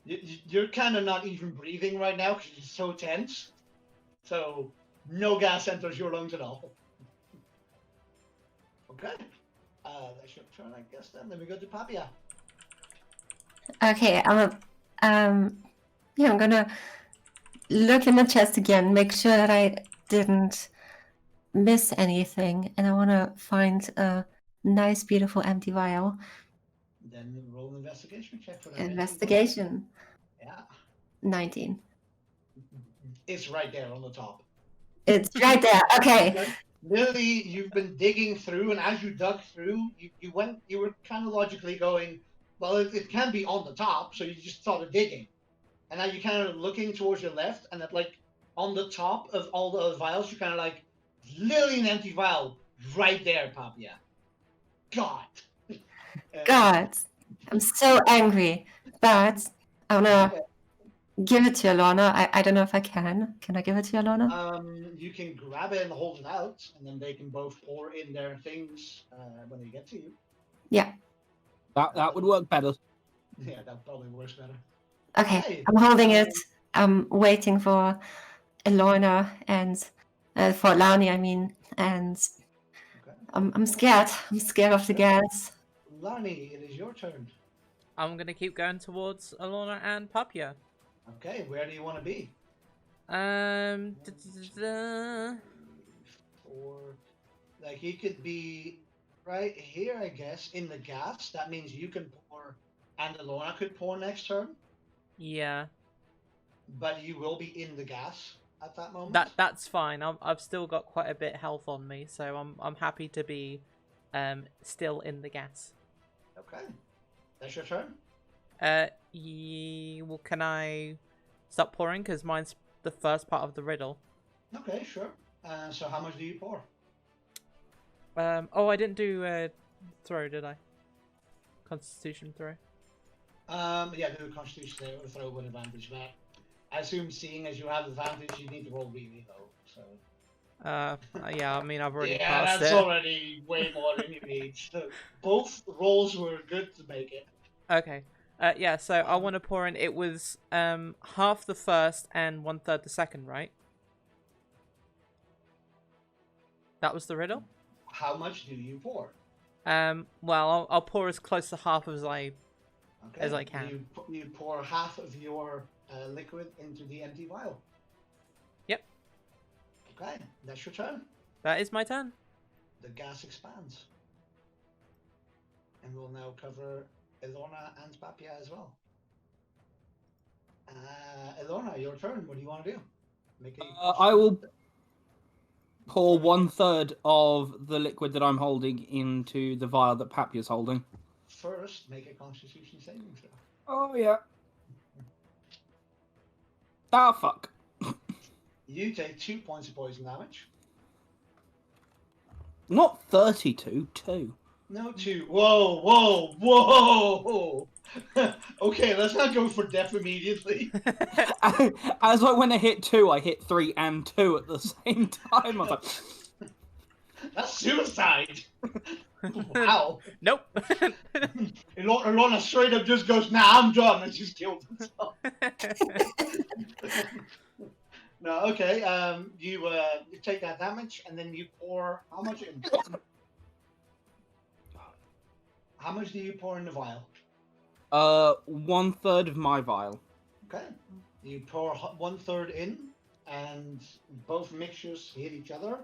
You're kind of not even breathing right now because you're so tense. So, no gas enters your lungs at all. Okay. That's your turn, I guess, then. Then we go to Papia. Okay, I'm gonna look in the chest again, make sure that I didn't miss anything, and I want to find a nice, beautiful empty vial. Then roll an investigation check for that. Investigation. Yeah. 19. It's right there on the top. It's right there. Okay. Literally, you've been digging through, and as you dug through, you were kind of logically going, well, it can be on the top, so you just started digging. And now you're kind of looking towards your left, and at like on the top of all the vials, you're kind of like, literally an empty vial right there, Papia. God. God, I'm so angry, but I wanna give it to Alana. I don't know if I can. Can I give it to Alana? You can grab it and hold it out, and then they can both pour in their things when they get to you. Yeah. That would work better. Yeah, that probably works better. Okay, Hey, I'm holding it. I'm waiting for Elorna and for Lani, I mean, and Okay. I'm scared. I'm scared of the gas. Lani, it is your turn. I'm gonna keep going towards Alana and Papia. Okay, where do you want to be? Or like he could be right here, I guess, in the gas. That means you can pour, and Alona could pour next turn. Yeah. But you will be in the gas at that moment. That's fine. I've still got quite a bit health on me, so I'm happy to be still in the gas. Okay, that's your turn. Well, can I stop pouring? Because mine's the first part of the riddle. Okay, sure. So how much do you pour? Oh, I didn't do throw, did I? Constitution throw. Yeah, do a constitution throw with advantage, Matt. I assume, seeing as you have advantage, you need to roll really low. So. Yeah, I mean, I've already Yeah, passed that's it. already way more than you need. So both rolls were good to make it. Okay. Yeah, so I want to pour in. It was half the first and 1/3 the second, right? That was the riddle. How much do you pour? Well, I'll pour as close to half as I Okay. can. You pour half of your liquid into the empty vial. Yep. Okay, that's your turn. That is my turn. The gas expands. And we'll now cover Ilona and Papia as well. Ilona, your turn. What do you want to do? I will pour 1/3 of the liquid that I'm holding into the vial that Papia's holding. First, make a Constitution saving throw. Oh, yeah. Ah, fuck. You take 2 points of poison damage. Not 32, 2. No, 2. Whoa, whoa, whoa! Okay, let's not go for death immediately. As I when I hit 2, I hit 3 and 2 at the same time. I was like, That's suicide! Wow. Nope. Ilona straight up just goes, nah, I'm done, and she's killed herself. No, okay, you take that damage, and then you pour, how much in? How much do you pour in the vial? 1/3 of my vial. Okay. You pour 1/3 in, and both mixtures hit each other.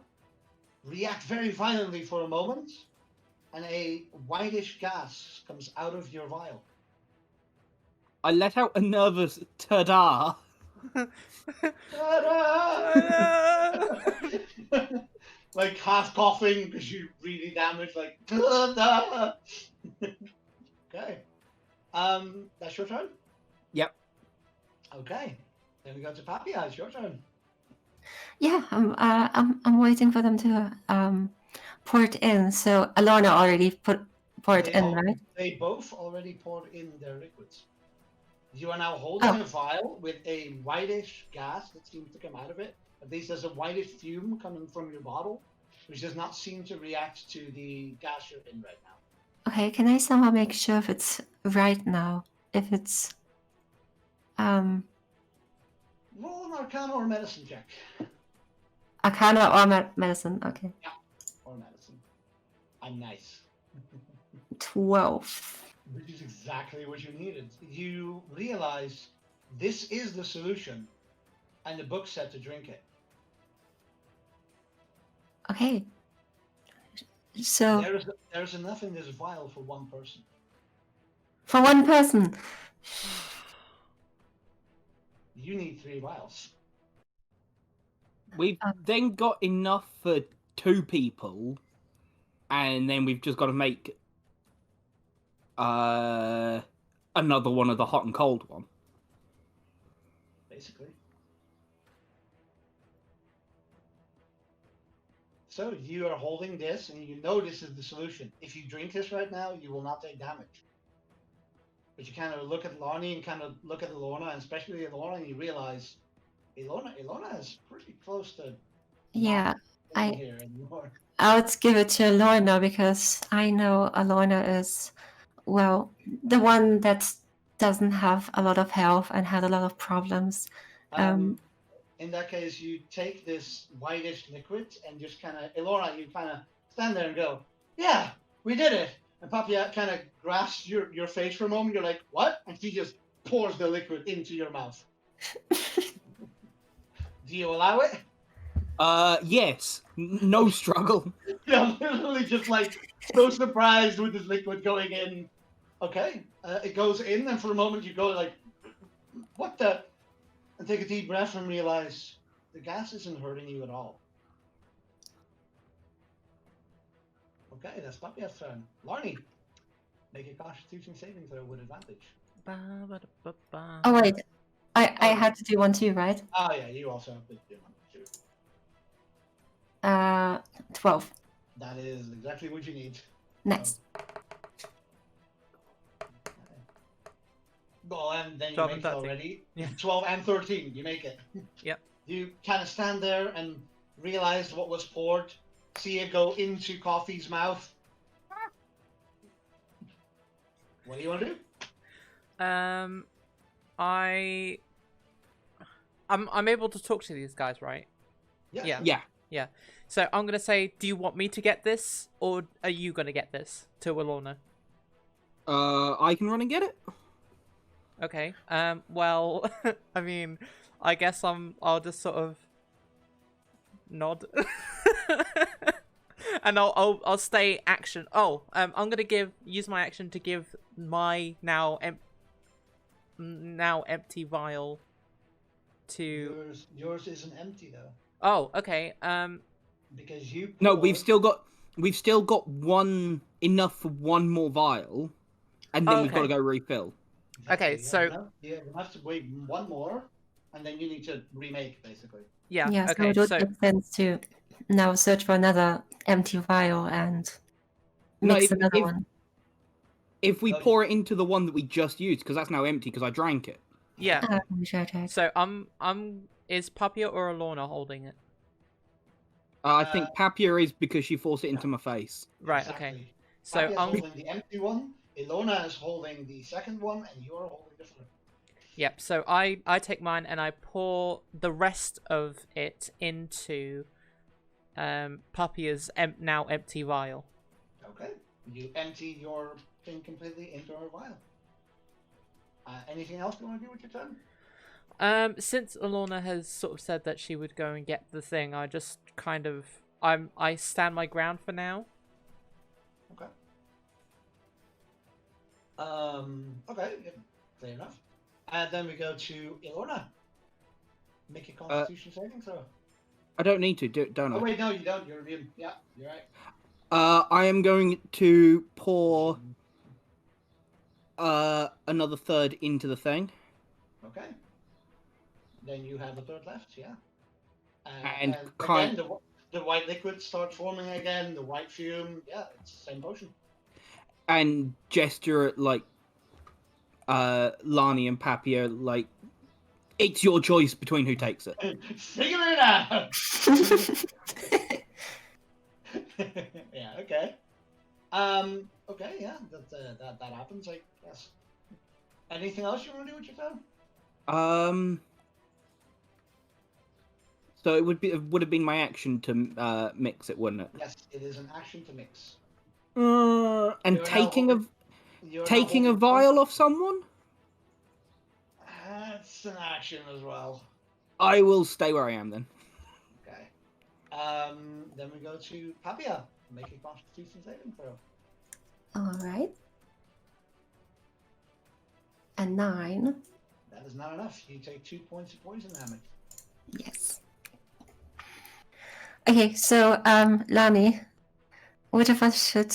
react very violently for a moment, and a whitish gas comes out of your vial. I let out a nervous ta-da. Ta-da! Like half coughing because you really damaged. Like ta-da! Okay. That's your turn. Yep. Okay. Then we go to Papia. It's your turn. Yeah, I'm waiting for them to pour it in. So Alana already poured They, in, right? they both already poured in their liquids. You are now holding Oh. a vial with a whitish gas that seems to come out of it. At least there's a whitish fume coming from your bottle, which does not seem to react to the gas you're in right now. Okay, can I somehow make sure if it's right now? If it's Roll an Arcana or Medicine check. Arcana or medicine? Okay, Or Medicine. I'm nice. 12. Which is exactly what you needed. You realize this is the solution, and the book said to drink it. Okay. So There's enough in this vial for one person. for one person. You need 3 vials. We've then got enough for 2 people, and then we've just got to make another one of the hot and cold one. Basically. So you are holding this, and you know this is the solution. If you drink this right now, you will not take damage. But you kind of look at Lonnie and kind of look at Ilona, and especially Ilona, and you realize Ilona is pretty close to Yeah, not being here anymore. I would give it to Alana because I know Alana is, well, the one that doesn't have a lot of health and had a lot of problems. In that case, you take this whitish liquid and just kind of, Ilona, you kind of stand there and go, "Yeah, we did it." And Papia kind of grasps your face for a moment. You're like, "What?" And she just pours the liquid into your mouth. Do you allow it? Yes. No struggle. You're literally just like so surprised with this liquid going in. Okay, it goes in, and for a moment you go like, "What the?" And take a deep breath and realize the gas isn't hurting you at all. Okay, that's Papia's turn. Larnie, make a Constitution saving throw with advantage. Oh wait, I had to do one too, right? Oh yeah, you also have to do one too. 12. That is exactly what you need. Nice. Well, and then you 12 make and it 13. already. Yeah. 12 and 13, you make it. Yep. You kind of stand there and realize what was poured. See it go into Coffee's mouth. What do you want to do? I'm able to talk to these guys, right? Yes. Yeah. Yeah. So I'm gonna say, do you want me to get this, or are you gonna get this to Alana? I can run and get it. Okay. Well, I mean, I guess I'll just sort of nod, and I'll stay action. Oh, I'm gonna use my action to give my now empty vial to. Yours isn't empty though. Oh, okay. Because you. No, poured- we've still got one enough for one more vial, and then we've got to Okay. go refill. Okay, you so- you have to wait one more, and then you need to remake basically. Yeah. Yeah, so Okay. it would So make sense to now search for another empty vial and No, mix another one. If we Okay. pour it into the one that we just used, because that's now empty because I drank it. yeah. Sure. So is Papia or Alana holding it? I think Papia is because she forced it into my face. Right. Exactly. Okay. So Papia's holding the empty one. Ilona is holding the second one, and you are holding the third. Yep, so I take mine and I pour the rest of it into Papia's now empty vial. Okay. You empty your thing completely into her vial. Anything else you want to do with your turn? Since Alana has sort of said that she would go and get the thing, I just kind of I stand my ground for now. Okay. Okay, yeah, fair enough. And then we go to Ilona. Make a Constitution saving throw. I don't need to, don't Oh I? wait, no, you don't. You're immune. Yeah, you're right. I am going to pour another third into the thing. Okay. Then you have a third left. Yeah. And again, the white liquid starts forming again. The white fume. Yeah, it's the same potion. And gesture at like Lani and Papia, like it's your choice between who takes it. Figure it out. Yeah. Okay. Okay. Yeah. That happens. I guess. Anything else you want to do with your turn? So it would have been my action to mix it, wouldn't it? Yes, it is an action to mix. And taking a vial off someone? That's an action as well. I will stay where I am then. Okay. Then we go to Papia. Make a Constitution saving throw. All right. A 9. That is not enough. You take 2 points of poison damage. Yes. Okay, so Lani, which of us should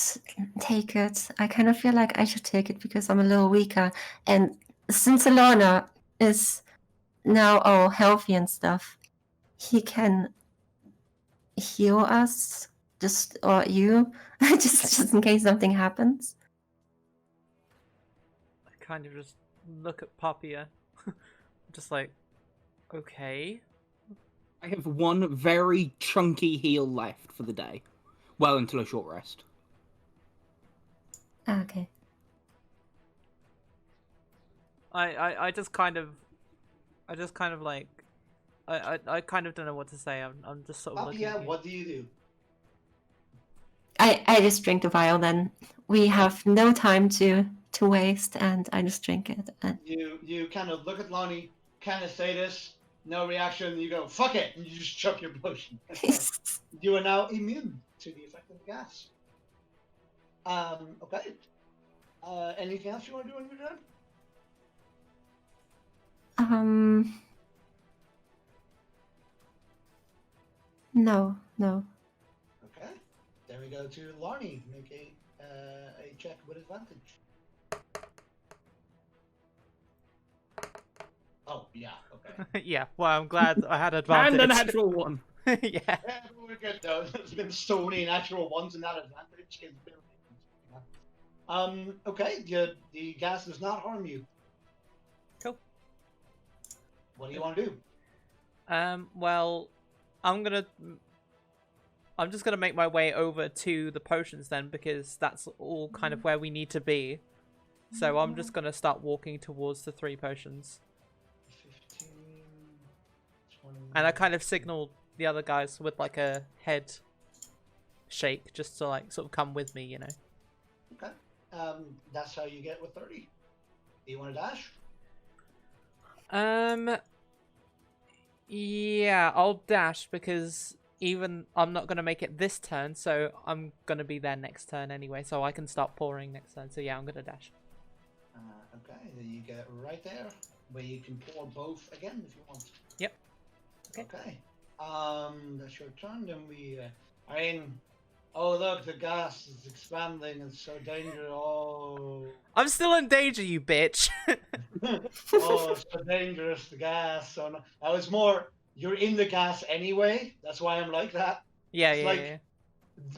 take it? I kind of feel like I should take it because I'm a little weaker, and since Alana is now all healthy and stuff, he can heal us, or you, just in case something happens. I kind of just look at Papia, just like, okay. I have one very chunky heal left for the day. Well, until a short rest. Okay. I just kind of like, I kind of don't know what to say. I'm just sort of looking. Papia, what do you do? I just drink the vial then. We have no time to waste, and I just drink it. And... You kind of look at Lonnie, kind of say this, no reaction, you go, fuck it, and you just chuck your potion. You are now immune to the effect of the gas. Okay. Anything else you want to do on your turn? No. Okay. Then we go to Larnie. Make a check with advantage. Oh, yeah, okay. Yeah, well, I'm glad I had advantage. And a natural one. Yeah. Yeah, we're good though. There's been so many natural ones in that advantage. Okay, the gas does not harm you. Cool. What do you want to do? Well, I'm just gonna make my way over to the potions then, because that's all kind of where we need to be. So I'm just gonna start walking towards the 3 potions. 15, 20... And I kind of signal the other guys with like a head shake, just to like sort of come with me, you know. Okay. That's how you get with 30. Do you want to dash? Yeah, I'll dash because even I'm not gonna make it this turn, so I'm gonna be there next turn anyway, so I can start pouring next turn. So yeah, I'm gonna dash. Okay, then you get right there, where you can pour both again if you want. Yep. Okay. That's your turn. Then we, I mean, oh look, the gas is expanding. It's so dangerous. Oh. I'm still in danger, you bitch. Oh, it's so dangerous, the gas. So no, I was more, you're in the gas anyway. That's why I'm like that. Yeah, It's yeah, like, yeah.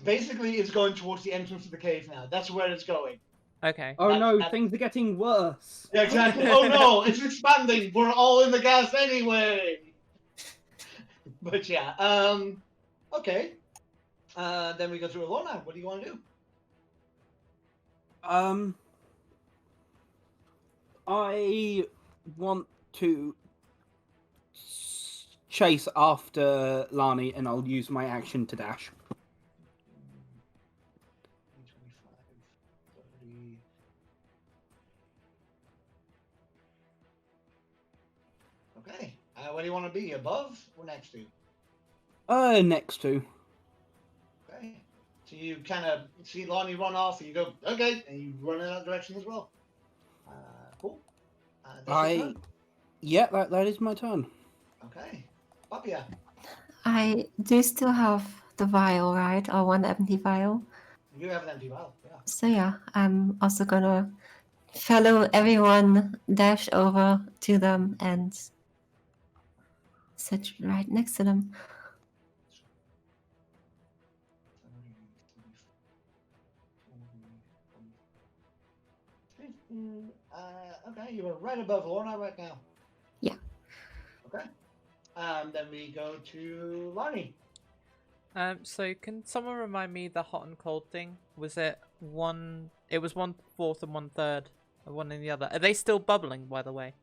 Basically, it's going towards the entrance of the cave now. That's where it's going. Okay. Oh no, that- things are getting worse. Yeah, exactly. Oh no, it's expanding. We're all in the gas anyway. But yeah, okay. Then we go to Alona. What do you want to do? I want to chase after Lani, and I'll use my action to dash. 25, 30. Okay. What do you want to be? Above or next to? Next to. Okay. So you kind of see Lonnie run off, and you go, okay, and you run in that direction as well. Cool. That's your turn. Yeah, that is my turn. Okay. Papia. I do still have the vial, right? Or one empty vial. You have an empty vial. Yeah. So yeah, I'm also gonna follow everyone, dash over to them, and sit right next to them. 15. Okay, you are right above Lorna right now. Yeah. Okay. Then we go to Lonnie. So can someone remind me the hot and cold thing? Was it one? It was 1/4 and 1/3, one in the other. Are they still bubbling, by the way?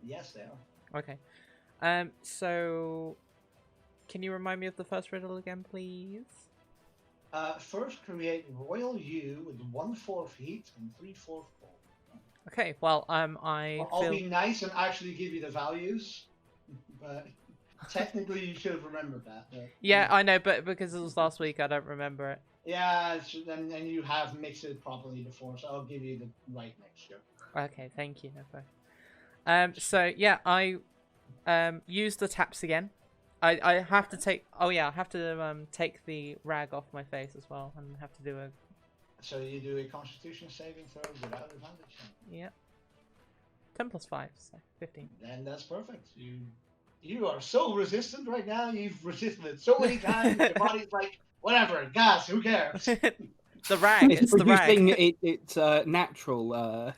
Yes, they are. Okay. So can you remind me of the first riddle again, please? First, create royal U with 1/4 heat and 3/4 cold. Okay. Well, I'll be nice and actually give you the values, but technically you should have remembered that. But, Yeah, I know, but because it was last week, I don't remember it. Yeah, and you have mixed it properly before, so I'll give you the right mixture. Okay, thank you, Nepo. So yeah, I use the taps again. I have to take. Oh yeah, I have to take the rag off my face as well, and have to do a. So you do a Constitution saving throw without advantage. Yeah. 10 + 5, so 15. Then that's perfect. You are so resistant right now. You've resisted it so many times. Your body's like, whatever, gas. Who cares? The rag. It's the producing rag. its natural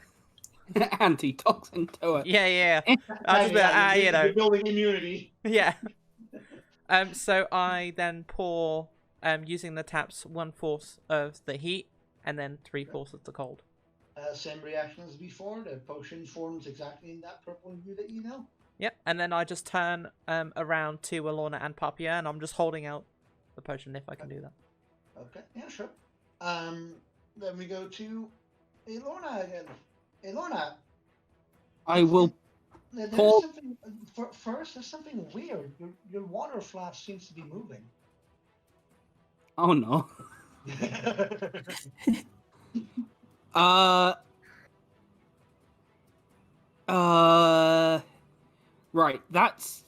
antitoxin to it. Yeah. I'll just be like, you know. You're building immunity. Yeah. So I then pour, using the taps, 1/4 of the heat, and then 3/4 of the cold. Same reaction as before. The potion forms exactly in that purple hue that you know. Yep, and then I just turn around to Alorna and Papia, and I'm just holding out the potion if I can do that. Okay, yeah, sure. Then we go to Elorna again. Elorna. I will. There's Paul- something. First, there's something weird. Your water flask seems to be moving. Oh no. Right. That's.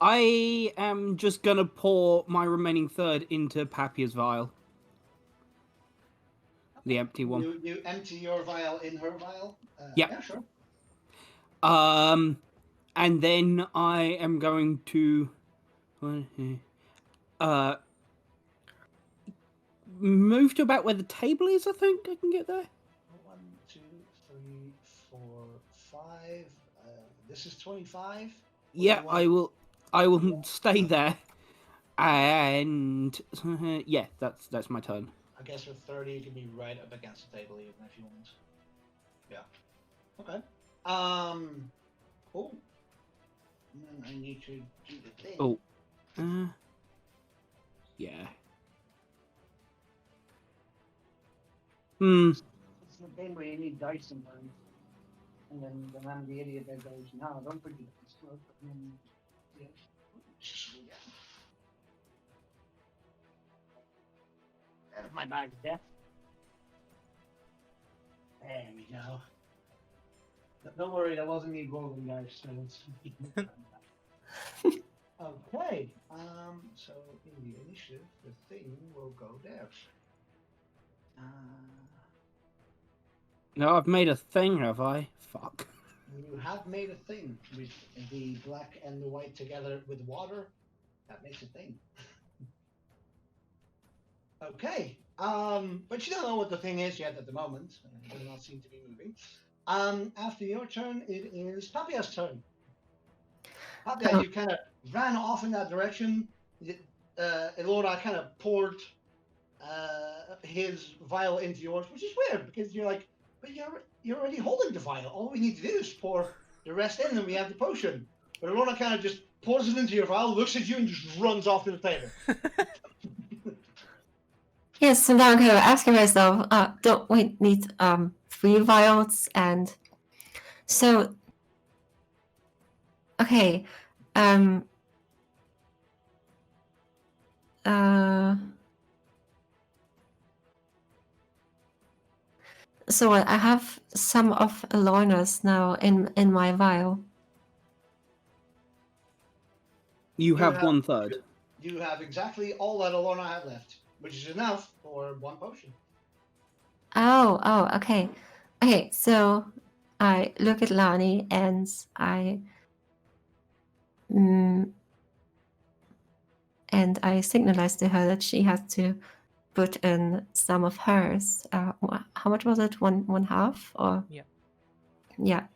I am just gonna pour my remaining third into Papia's vial. The empty one. You empty your vial in her vial? Yeah. Yeah, sure. And then I am going to move to about where the table is. I think I can get there. 1, 2, 3, 4, 5. This is 25. Yeah, I will stay there. And yeah, that's my turn. I guess with 30, you can be right up against the table even if you want. Yeah. Okay. Cool. I need to do the thing. Oh. Yeah. It's the game where you need dice sometimes. And then I'm the idiot that goes, no, don't put the dice. And then, yeah. There's my bag of death. There we go. Don't worry, that wasn't me rolling, guys. So okay. So in the initiative, the thing will go there. No, I've made a thing, have I? Fuck. You have made a thing with the black and the white together with water. That makes a thing. Okay. But you don't know what the thing is yet at the moment. It does not seem to be moving. After your turn, it is Papia's turn. Papia, you kind of ran off in that direction. Elora kind of poured his vial into yours, which is weird because you're like, but you're already holding the vial. All we need to do is pour the rest in, and we have the potion. But Elora kind of just pours it into your vial, looks at you, and just runs off to the table. Yes, and now I'm kind of asking myself, don't we need 3 vials, and so okay. So I have some of Alorna's now in my vial. You have 1/3. You have exactly all that Alorna had left, which is enough for 1 potion. Oh, okay. Okay, so I look at Lani and I signalize to her that she has to put in some of hers. How much was it? One half, or yeah,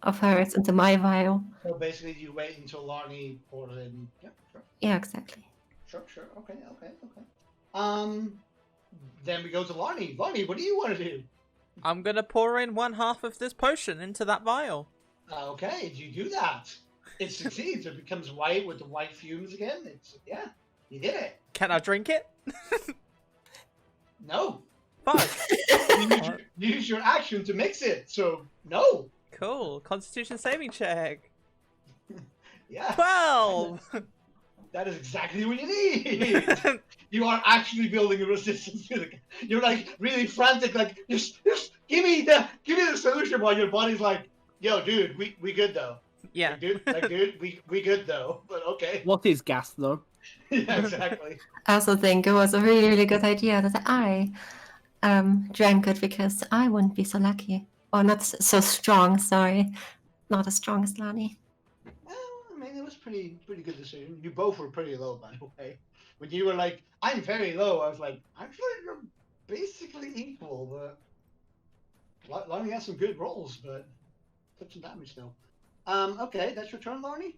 of hers into my vial. So basically, you wait until Larnie pours in. Yeah, sure. Yeah, exactly. Sure. Okay. Then we go to Larnie. Larnie, what do you want to do? I'm gonna pour in 1/2 of this potion into that vial. Okay, you do that. It succeeds. It becomes white with the white fumes again. You did it. Can I drink it? No. Fuck. Use your action to mix it. So no. Cool. Constitution saving check. Yeah. 12. That is exactly what you need. You are actually building a resistance to the. You're like really frantic, like just give me the solution, while your body's like, yo, dude, we good though. Yeah. Dude, we good though. But okay. What is gas, though? Yeah, exactly. I also think it was a really, really good idea that I drank it, because I wouldn't be so lucky. Or not so strong, sorry. Not as strong as Lani. Well, I mean, it was pretty good decision. You both were pretty low, by the way. When you were like, I'm very low, I was like, actually, you're basically equal. But Larnie has some good rolls, but took some damage though. Okay, that's your turn, Larnie.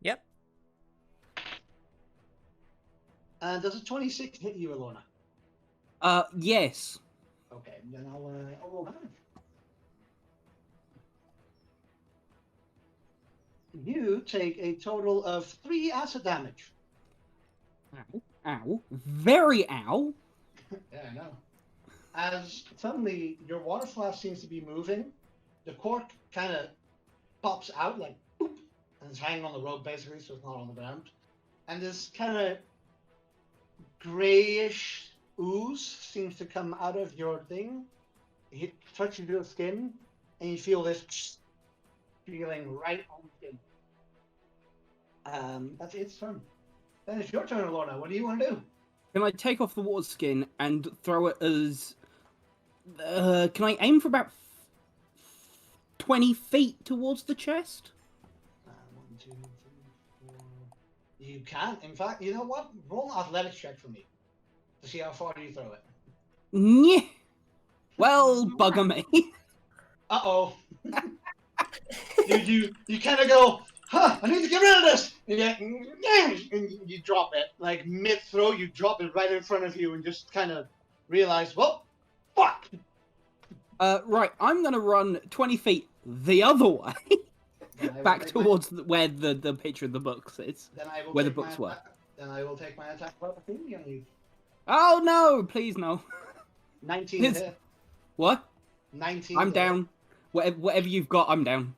Yep. Does a 26 hit you, Alorna? Yes. Okay, then I'll roll damage. You take a total of 3 acid damage. Ow. Very ow. Yeah, I know. As suddenly your water flask seems to be moving, the cork kind of pops out like boop, and it's hanging on the rope basically, so it's not on the ground. And this kind of grayish ooze seems to come out of your thing. It touches your skin, and you feel this feeling right on the skin. That's its turn. Then it's your turn, Lorna. What do you want to do? Can I take off the water skin and throw it as... can I aim for about 20 feet towards the chest? 1, 2, 3, 4. You can. In fact, you know what? Roll an athletics check for me to see how far you throw it. Yeah. Well, bugger me. Uh-oh. you kind of go, huh, I need to get rid of this. And you drop it. Like mid-throw, you drop it right in front of you and just kind of realize, well, fuck. Right, I'm going to run 20 feet the other way. Back towards where the picture of the books is. Where the books were. Then I will take my attack of opportunity on you. Oh, no! Please, no. 19 hit. What? 19 I'm hit. down. Whatever you've got, I'm down.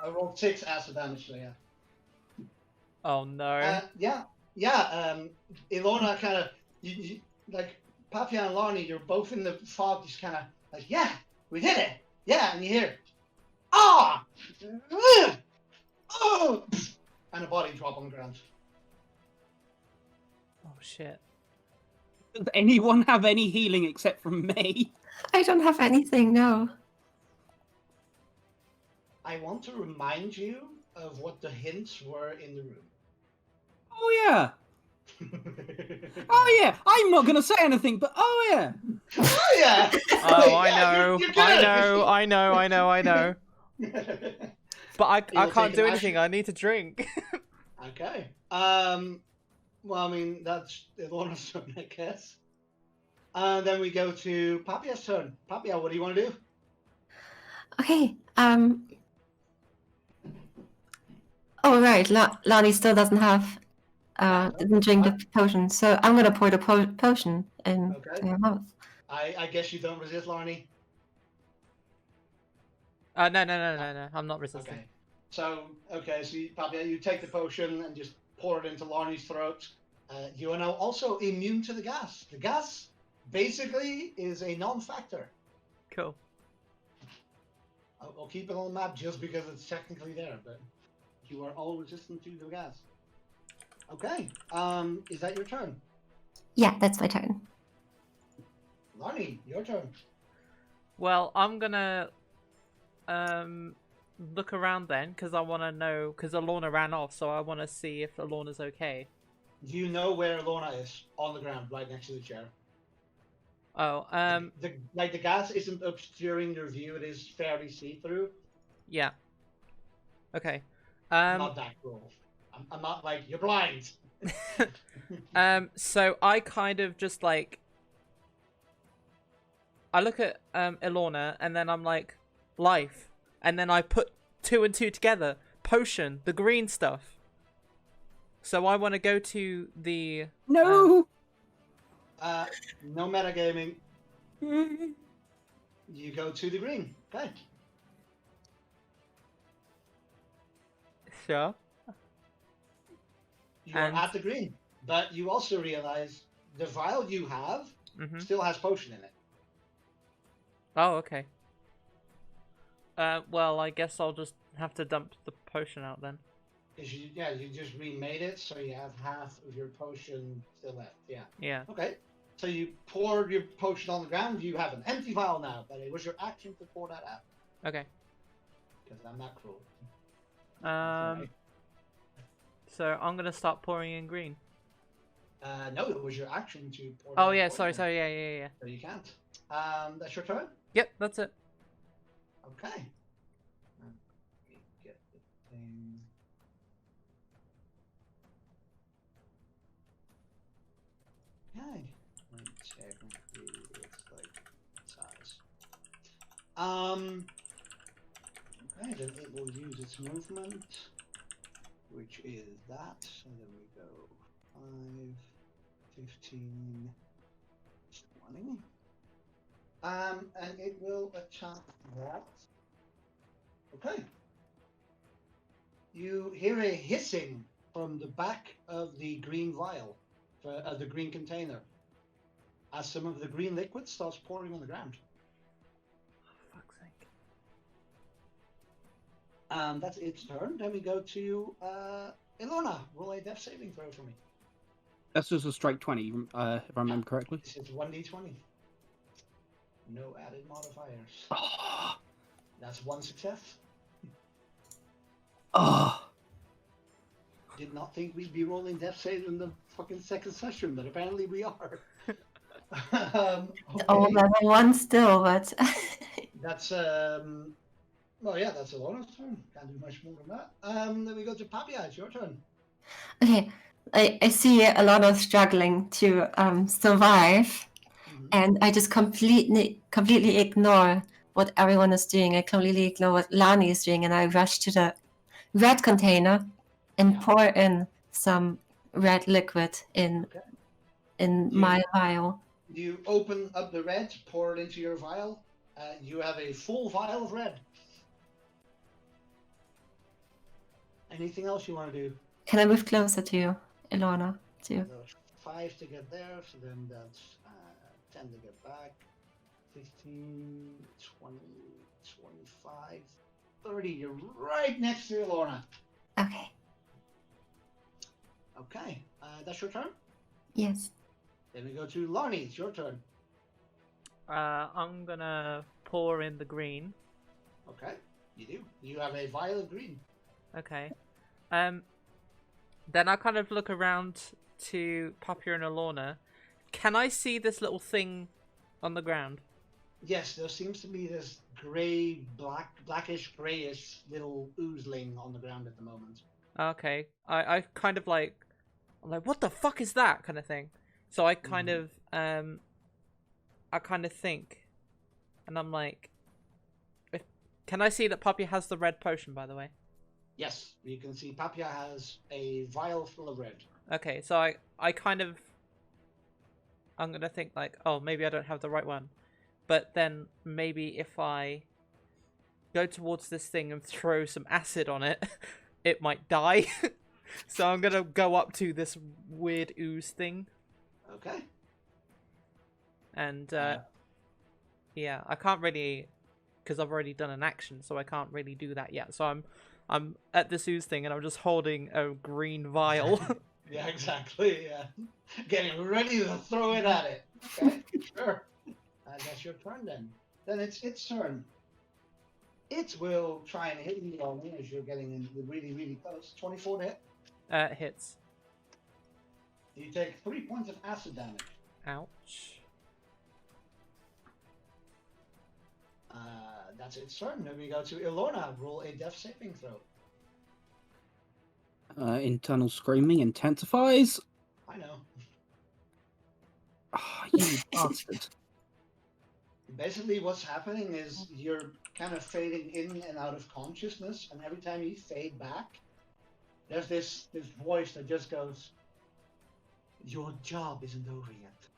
I rolled 6 acid damage, so yeah. Oh no. Ilona kind of, you, like, Papia and Larnie, you're both in the fog, just kind of like, yeah, we did it. Yeah, and you hear, ah! Oh! And a body drop on the ground. Oh shit. Does anyone have any healing except from me? I don't have anything, no. I want to remind you of what the hints were in the room. Oh, yeah. Oh, yeah. I'm not going to say anything, but oh, yeah. Oh, yeah. Oh, I know. You're I know. But I You'll can't take do an anything. action. I need to drink. Okay. Well, I mean, that's Ilona's turn, I guess. Then we go to Papia's turn. Papia, what do you want to do? Okay, oh, right, Lani still doesn't have, didn't drink the potion, so I'm gonna pour the potion in Okay. her mouth. I guess you don't resist, Larnie. No. I'm not resisting. Okay. So Papia, you take the potion and just pour it into Larny's throat. You are now also immune to the gas. The gas basically is a non-factor. Cool. I'll keep it on the map just because it's technically there, but you are all resistant to the gas. Okay. Is that your turn? Yeah, that's my turn. Larny, your turn. Well, I'm gonna look around then, because I want to know, because Alorna ran off, so I want to see if Alorna's okay. Do you know where Lorna is? On the ground, right next to the chair. Oh, the gas isn't obscuring your view; it is fairly see-through. yeah. Okay. I'm not that cruel. I'm not like you're blind. So I kind of just like, I look at Ilorna and then I'm like, life, and then I put 2 and 2 together. Potion, the green stuff. So I want to go to the No. No metagaming. You go to the green. Okay. Sure. You are at the green, but you also realize the vial you have still has potion in it. Oh, okay. Well, I guess I'll just have to dump the potion out then. You just remade it, so you have half of your potion still left. Yeah. Yeah. Okay. So you poured your potion on the ground. You have an empty vial now, but it was your action to pour that out. Okay. Because I'm not cruel. So I'm gonna start pouring in green. No, it was your action to pour. Oh yeah, sorry, yeah. So you can't. That's your turn. Yep, that's it. Okay. Let me get the thing. Okay. Technically, it's like size. Okay, then it will use its movement, which is that. So then we go 5, 15, 20. And it will attack that. Okay. You hear a hissing from the back of the green vial, of the green container, as some of the green liquid starts pouring on the ground. Oh, fuck's sake. That's its turn. Then we go to Ilona. Roll a death saving throw for me. That's just a straight 20, if I remember correctly. It's 1d20. No added modifiers. Oh. That's 1 success. Oh. Did not think we'd be rolling death saves in the fucking second session, but apparently we are. Okay. Oh, level 1 still, but That's well, yeah, that's Ilona's turn. Can't do much more than that. Then we go to Papia. It's your turn. okay. I see a lot of struggling to survive, and I just completely ignore what everyone is doing. I completely ignore what Lani is doing, and I rush to the red container and pour in some red liquid in my vial. You open up the red, pour it into your vial. You have a full vial of red. Anything else you want to do? Can I move closer to you, Ilona? There's 5 to get there, so then that's 10 to get back. 15, 20, 25, 30. You're right next to Ilona. Okay. Okay, that's your turn? Yes. Then we go to Larny. It's your turn. I'm gonna pour in the green. Okay, you do. You have a vial of green. Okay. Then I kind of look around to Papia and Alorna. Can I see this little thing on the ground? Yes, there seems to be this gray, blackish, grayish little oozling on the ground at the moment. Okay. I kind of like, I'm like, what the fuck is that kind of thing? So I kind of, I kind of think, and I'm like, can I see that Papia has the red potion, by the way? Yes, you can see Papia has a vial full of red. Okay, so I kind of, I'm gonna think like, oh, maybe I don't have the right one, but then maybe if I go towards this thing and throw some acid on it, it might die. So I'm gonna go up to this weird ooze thing. Okay. And yeah, I can't really, because I've already done an action, so I can't really do that yet. So I'm at this ooze thing, and I'm just holding a green vial. Yeah, exactly. Yeah, getting ready to throw it at it. Okay, sure. That's your turn then. Then it's its turn. It will try and hit you on me as you're getting in really, really close. 24 to hit. Hits. You take 3 points of acid damage. Ouch. That's its turn. Then we go to Ilona. Roll a death saving throw. Internal screaming intensifies. I know. Ah, you bastard. Basically, what's happening is you're kind of fading in and out of consciousness, and every time you fade back, there's this voice that just goes, "Your job isn't over yet.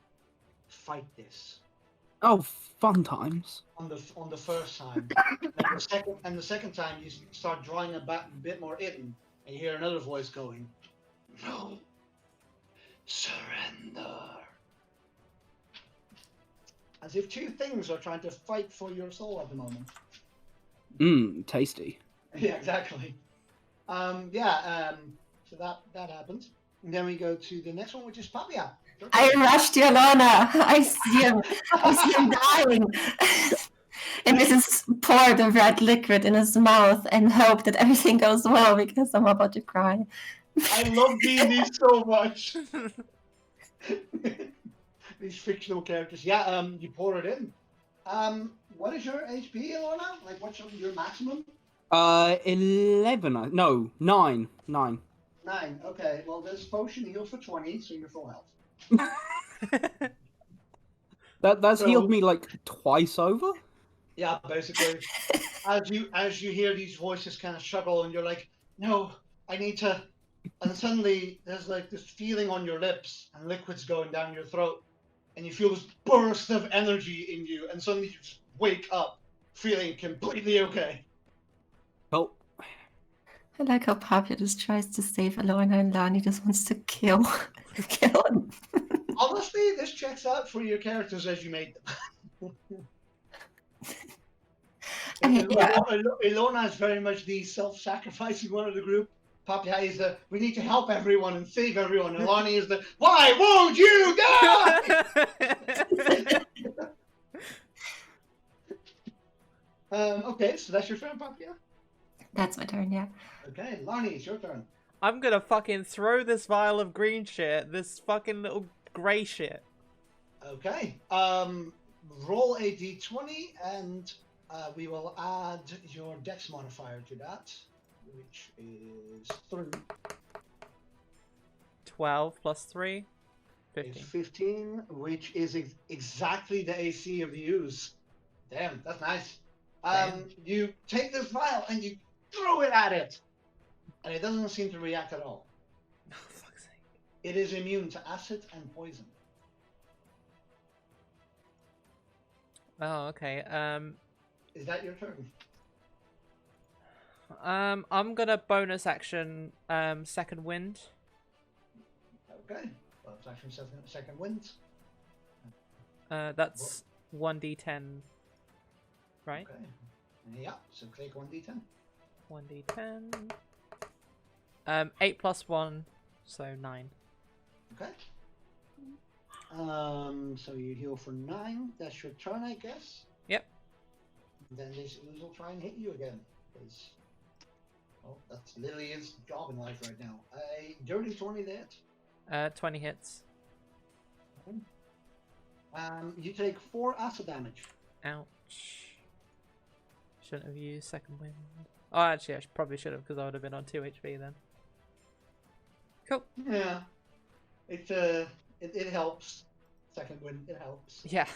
Fight this." Oh, fun times. On the first time, and the second time you start drawing a bit more in, and you hear another voice going, "No, surrender." As if two things are trying to fight for your soul at the moment. Mmm, tasty. Yeah, exactly. So that happens. And then we go to the next one, which is Papia. I rush to Alana. I see him dying. And Mrs. pour the red liquid in his mouth and hope that everything goes well because I'm about to cry. I love D&D so much. These fictional characters. Yeah, you pour it in. What is your HP, Ilona? Like, what's your maximum? 11. No, 9. 9. 9. Okay, well, this potion heals for 20, so you're full health. That's healed me like twice over. Yeah, basically. as you hear these voices kind of struggle, and you're like, "No, I need to." And suddenly there's like this feeling on your lips, and liquid's going down your throat, and you feel this burst of energy in you, and suddenly you just wake up, feeling completely okay. Oh. I like how Papia just tries to save Alana and Lani just wants to kill him. Honestly, this checks out for your characters as you made them. Ilona is very much the self-sacrificing one of the group. Papia is the, we need to help everyone and save everyone. And Lonnie is the, why won't you die? Okay, so that's your turn, Papia? That's my turn, yeah. Okay, Lonnie, it's your turn. I'm gonna fucking throw this vial of green shit, this fucking little grey shit. Okay, roll a d20 and we will add your dex modifier to that, which is 3. 12 plus 3? 15. Is 15, which is exactly the AC of the ooze. Damn, that's nice. You take this vial and you throw it at it, and it doesn't seem to react at all. Oh, fuck's sake. It is immune to acid and poison. Oh, okay. Is that your turn? I'm gonna bonus action second wind. Okay. Well, it's actually second wind. That's 1d10, right? Okay. Yeah, so click 1d10. 1d10. 8 plus 1, so 9. Okay. So you heal for 9. That's your turn, I guess. Yep. Then this ooze will try and hit you again. Because, well, that's literally his job in life right now. A dirty 20 to hit. 20 hits. You take 4 acid damage. Ouch. Shouldn't have used second wind. Oh, actually, I probably should have, because I would have been on 2 HP then. Cool. Yeah. It helps. Second wind, it helps. Yeah.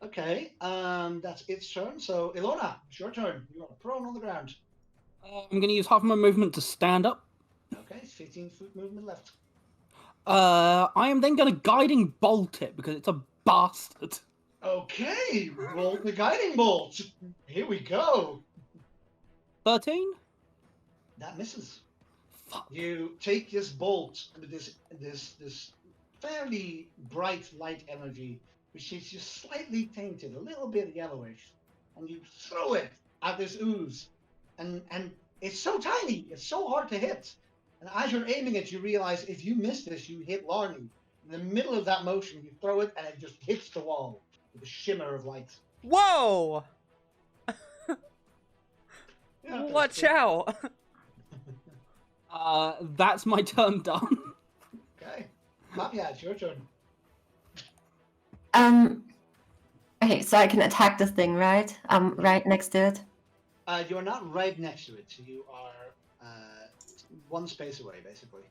Okay, that's its turn. So, Ilona, it's your turn. You are prone on the ground. I'm going to use half of my movement to stand up. Okay, 15-foot movement left. I am then going to guiding bolt it because it's a bastard. Okay, roll the guiding bolt. Here we go. 13? That misses. Fuck. You take this bolt with this fairly bright light energy, which is just slightly tainted, a little bit yellowish, and you throw it at this ooze, and it's so tiny, it's so hard to hit. And as you're aiming it, you realize if you miss this, you hit Larny. In the middle of that motion, you throw it, and it just hits the wall with a shimmer of light. Whoa! Yeah, Watch out! That's my turn done. Okay, Mapia, it's your turn. Okay, so I can attack this thing, right? I'm right next to it. You're not right next to it. You are one space away, basically.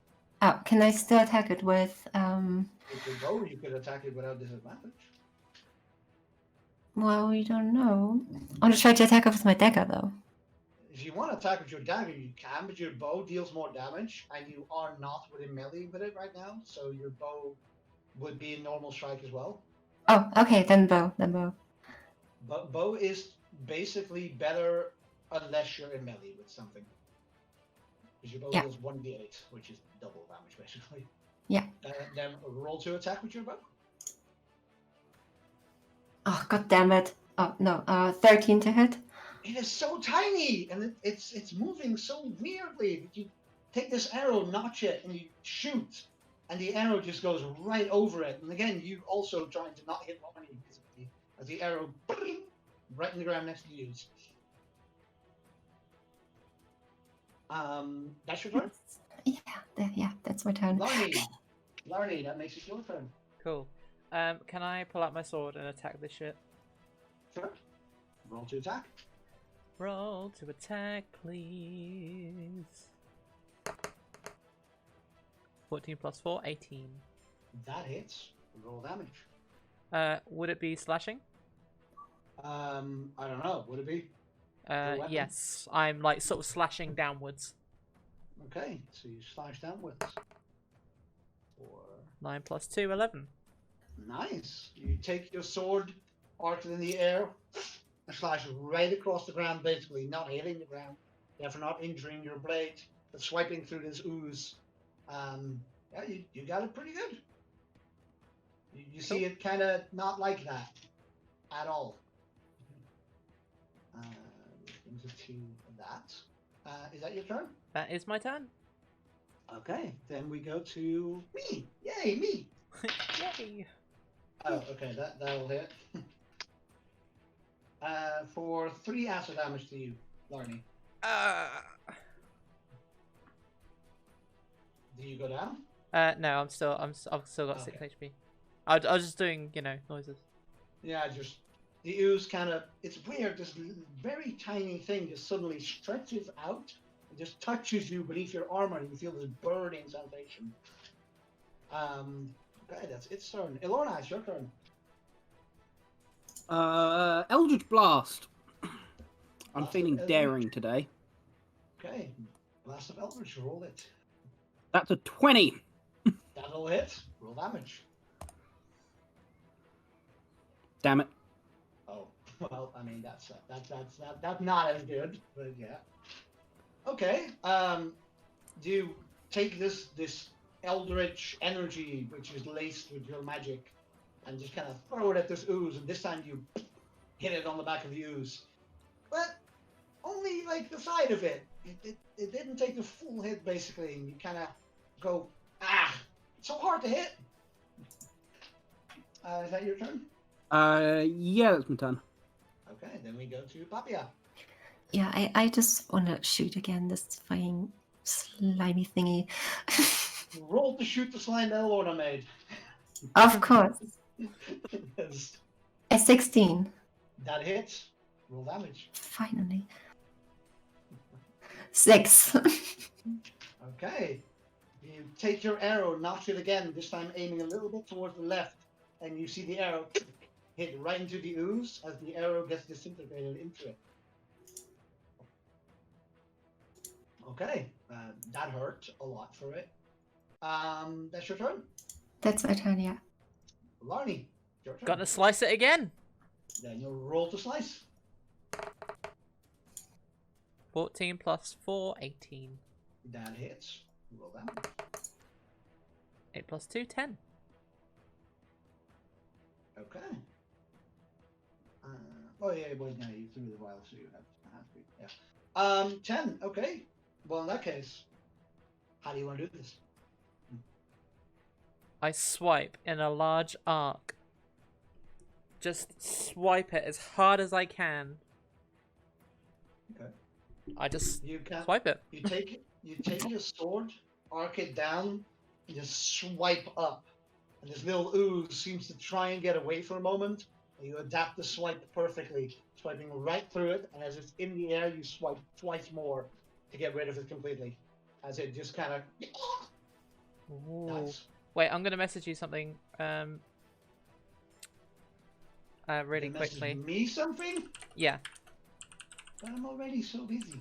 Oh, can I still attack it with With your bow, you could attack it without disadvantage. well, we don't know. I'm gonna try to attack it with my dagger though. If you want to attack with your dagger, you can, but your bow deals more damage, and you are not within melee with it right now, so your bow would be a normal strike as well. Oh, okay, then bow, But bow is basically better unless you're in melee with something. Because your bow Yeah. deals 1d8, which is double damage, basically. Yeah. Then roll to attack with your bow. Oh, god damn it. Oh, no, 13 to hit. It is so tiny, and it's moving so weirdly. That you take this arrow, notch it, and you shoot, and the arrow just goes right over it. And again, you also trying to not hit Lonnie as the arrow right in the ground next to you. That's your turn. Yeah, that's my turn. Larny, that makes it your turn. Cool. Can I pull out my sword and attack this shit? Sure. Roll to attack. Roll to attack, please. 14 plus 4, 18. That hits. Roll damage. Would it be slashing? I don't know. Would it be? weapon? Yes. I'm like sort of slashing downwards. Okay, so you slash downwards. 9 plus 2, 11. Nice. You take your sword, arc it in the air, and slash right across the ground, basically, not hitting the ground, therefore not injuring your blade, but swiping through this ooze. Yeah, you got it pretty good. You see it kind of not like that at all. Brings it to that. Is that your turn? That is my turn. Okay, then we go to me. Yay, me! Yay! Oh, okay, that'll hit. For 3 acid damage to you, Larny. Do you go down? No, I've still got 6 Okay. HP. I was just doing, noises. Yeah, just the ooze kind of. It's weird. This very tiny thing just suddenly stretches out and just touches you beneath your armor, and you feel this burning sensation. Okay, that's its turn. Ilorna, it's your turn. Eldritch Blast. I'm Blast of feeling Eldritch. daring today. Okay, Blast of Eldritch, roll it. That's a 20. That'll hit. Roll damage. Damn it. Oh, well, I mean that's not as good, but yeah. Okay. Do you take this eldritch energy, which is laced with your magic, and just kind of throw it at this ooze, and this time you hit it on the back of the ooze, but only like the side of it. It didn't take the full hit basically, and you kind of go it's so hard to hit. Is that your turn? Yeah, that's my turn. Okay, then we go to Papia. Yeah, I just want to shoot again this fucking slimy thingy. Roll to shoot the slime that Lorna made. Of course. Yes. A 16. That hits. Roll damage. Finally. 6. Okay. You take your arrow, notch it again, this time aiming a little bit towards the left, and you see the arrow hit right into the ooze as the arrow gets disintegrated into it. Okay, that hurt a lot for it. That's your turn. That's my turn, yeah. Larny. Your turn. Gonna slice it again. Then you'll roll to slice. 14 plus 4, 18. That hits. Roll damage. 8 plus 2, 10. Okay. Oh yeah, well, yeah, you threw the vial, so you have to. Yeah. 10. Okay. Well, in that case, how do you want to do this? I swipe in a large arc. Just swipe it as hard as I can. Okay. I just You can. swipe it. You take your sword, arc it down, and just swipe up. And this little ooze seems to try and get away for a moment. And you adapt the swipe perfectly, swiping right through it. And as it's in the air, you swipe twice more to get rid of it completely. As it just kind of. Nice. Wait, I'm gonna message you something. Really You message quickly. me something? Yeah. But I'm already so busy.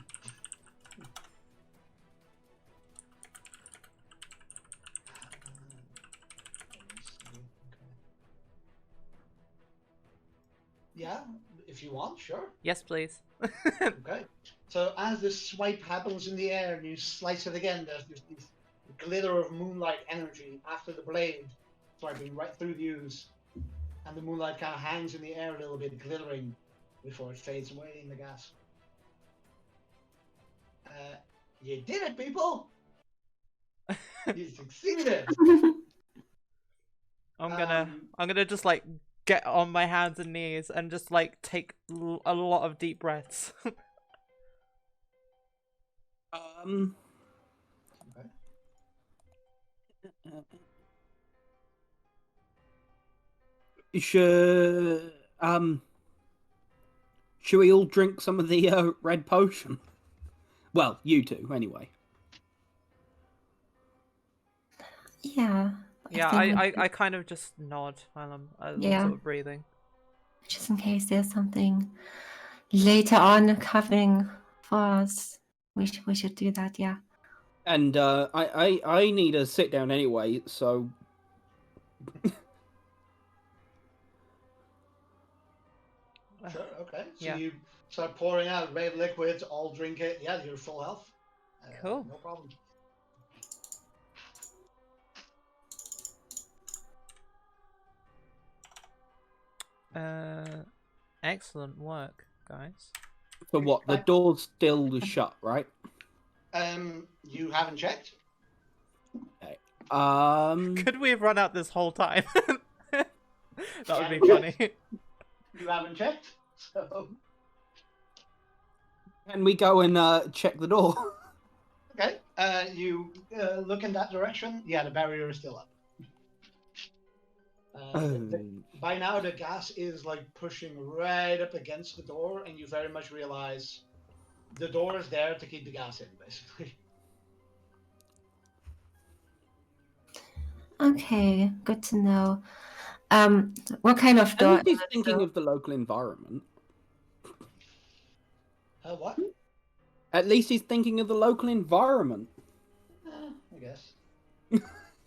Yeah, if you want, sure. Yes, please. Okay. So as this swipe happens in the air and you slice it again, there's this glitter of moonlight energy after the blade swiping right through the ooze. And the moonlight kind of hangs in the air a little bit, glittering, before it fades away in the gas. You did it, people! You succeeded! I'm gonna just like get on my hands and knees and just like take a lot of deep breaths. Okay. Should we all drink some of the red potion? Well, you two, anyway. Yeah. Yeah, I kind of just nod while I'm Yeah. sort of breathing. Just in case there's something later on coming for us, we should do that. Yeah. And I need a sit down anyway, so Sure, okay. So Yeah. you start pouring out red liquid, all drink it. Yeah, you're full health. Cool. No problem. Excellent work, guys. for what? The door's still shut, right? You haven't checked? Okay. Could we have run out this whole time? That would be Yeah. funny. You haven't checked? So, Can we go and check the door? okay. You look in that direction. Yeah, the barrier is still up. By now, the gas is like pushing right up against the door, and you very much realize the door is there to keep the gas in, basically. Okay, good to know. What kind of door? And he's thinking of the local environment. What? At least he's thinking of the local environment. I guess.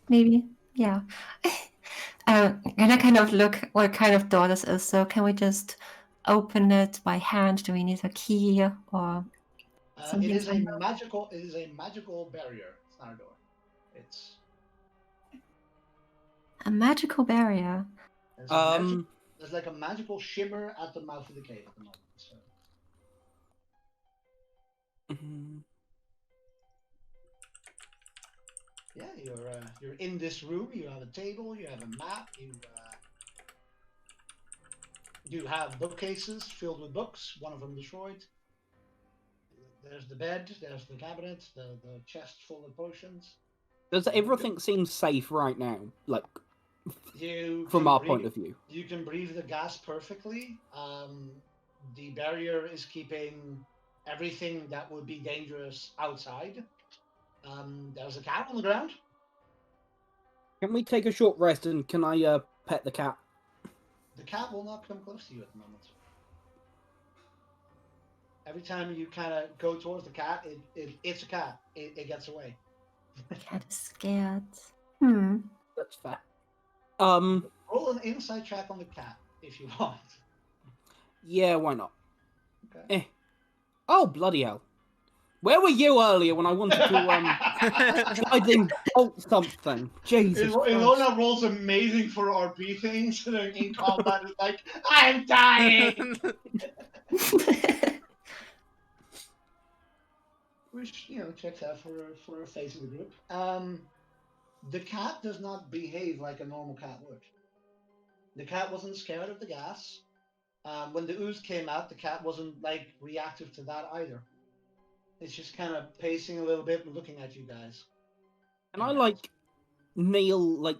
Maybe, yeah. And I kind of look what kind of door this is. So can we just open it by hand? Do we need a key or It something? is a magical. It is a magical barrier. It's not a door. It's A magical barrier. there's like a magical shimmer at the mouth of the cave at the moment. So. Yeah, you're in this room. You have a table. You have a map. You have bookcases filled with books. One of them destroyed. There's the bed. There's the cabinet. The chest full of potions. Does everything seem safe right now? Like, You from can our breathe- point of view. You can breathe the gas perfectly. The barrier is keeping everything that would be dangerous outside. There's a cat on the ground. Can we take a short rest and can I pet the cat? The cat will not come close to you at the moment. Every time you kind of go towards the cat, it's a cat. It gets away. Cat is scared. That's fair. Roll Roll an insight check on the cat if you want. Yeah, why not? Okay. Oh, bloody hell. Where were you earlier when I wanted to sliding bolt something? Jesus Christ. Ilona rolls amazing for RP things, and then in combat is like, I'm dying! Which, checks out for a face of the group. The cat does not behave like a normal cat would. The cat wasn't scared of the gas. When the ooze came out, the cat wasn't reactive to that either. It's just kind of pacing a little bit and looking at you guys. And I kneel,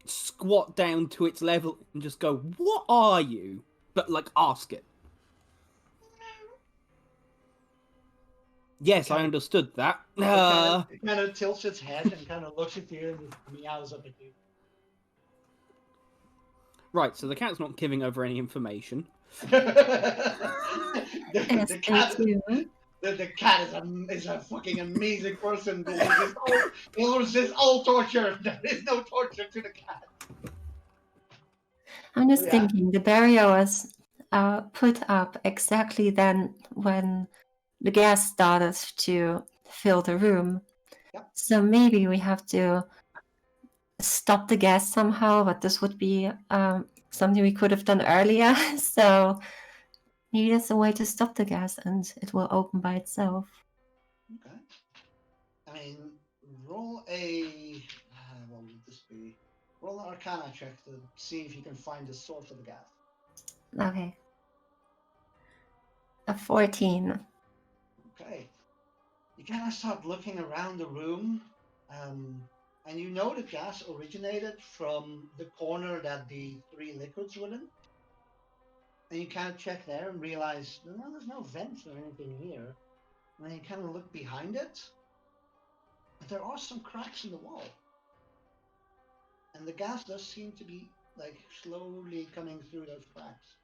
squat down to its level and just go, "What are you?" But ask it. Yes, I understood that. It kind of tilts its head and kind of looks at you and just meows up at you. Right, so the cat's not giving over any information. the cat is a fucking amazing person. It resist all torture. There is no torture to the cat. I'm just thinking the barrier was put up exactly then when the gas started to fill the room. Yep. So maybe we have to stop the gas somehow, but this would be something we could have done earlier. So maybe there's a way to stop the gas and it will open by itself. Okay. I mean, roll a... what would this be? Roll an Arcana check to see if you can find the source of the gas. Okay. A 14. Okay. You kind of start looking around the room, and you know the gas originated from the corner that the 3 liquids were in. And you kind of check there and realize, no, there's no vents or anything here. And then you kind of look behind it, but there are some cracks in the wall. And the gas does seem to be, slowly coming through those cracks.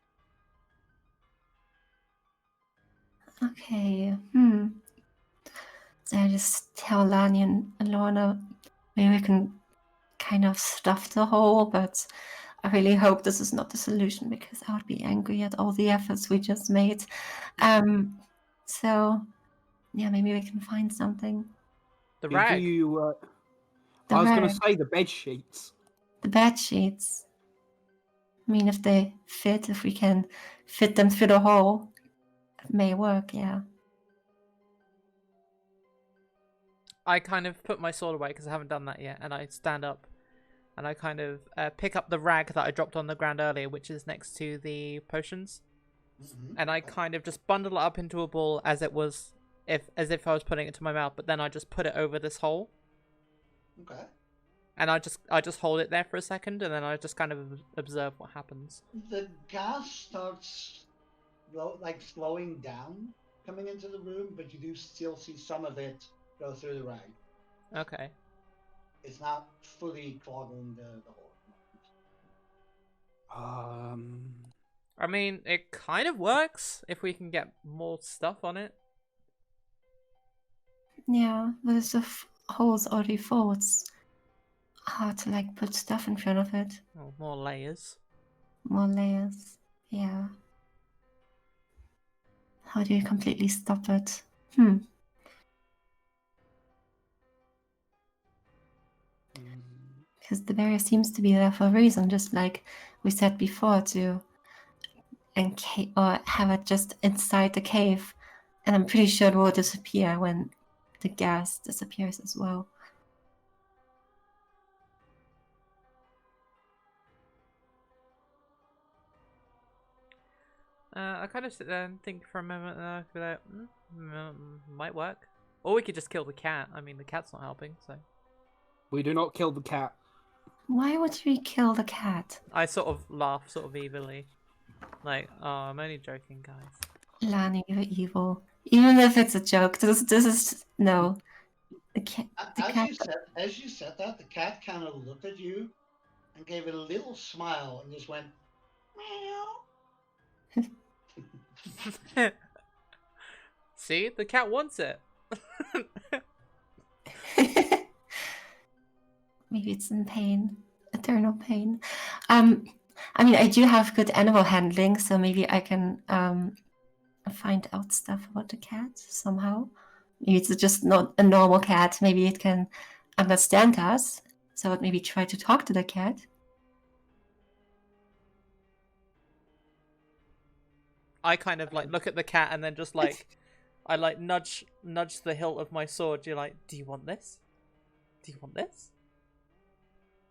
Okay. So I just tell Lani and Lorna maybe we can kind of stuff the hole, but I really hope this is not the solution because I would be angry at all the efforts we just made. So yeah, maybe we can find something. The rag. The I was going rag. to say the bed sheets. The bed sheets. I mean, if they fit, if we can fit them through the hole, it may work, yeah. I kind of put my sword away because I haven't done that yet, and I stand up and I kind of pick up the rag that I dropped on the ground earlier, which is next to the potions, and I kind of just bundle it up into a ball as if I was putting it to my mouth, but then I just put it over this hole. Okay. And I just hold it there for a second, and then I just kind of observe what happens. The gas starts slowing down coming into the room, but you do still see some of it go through the rag. Okay. It's not fully clogging the hole. I mean, it kind of works if we can get more stuff on it. Yeah, but if the hole's already full, it's hard to put stuff in front of it. Oh, more layers. More layers. Yeah. How do you completely stop it? Because the barrier seems to be there for a reason, just like we said before, to or have it just inside the cave, and I'm pretty sure it will disappear when the gas disappears as well. I kind of sit there and think for a moment, and I feel like, might work. Or we could just kill the cat. I mean, the cat's not helping, so. We do not kill the cat. Why would we kill the cat? I sort of laugh, sort of evilly. Oh, I'm only joking, guys. Lani, you're evil. Even if it's a joke, this is no. The cat. As you said that, the cat kind of looked at you and gave it a little smile and just went meow. See, the cat wants it. Maybe it's in pain. It Eternal pain. I mean, I do have good animal handling, so maybe I can find out stuff about the cat somehow. Maybe it's just not a normal cat. Maybe it can understand us. So I'd maybe try to talk to the cat. I kind of like look at the cat and then just like I like nudge the hilt of my sword. You're like, do you want this? Do you want this?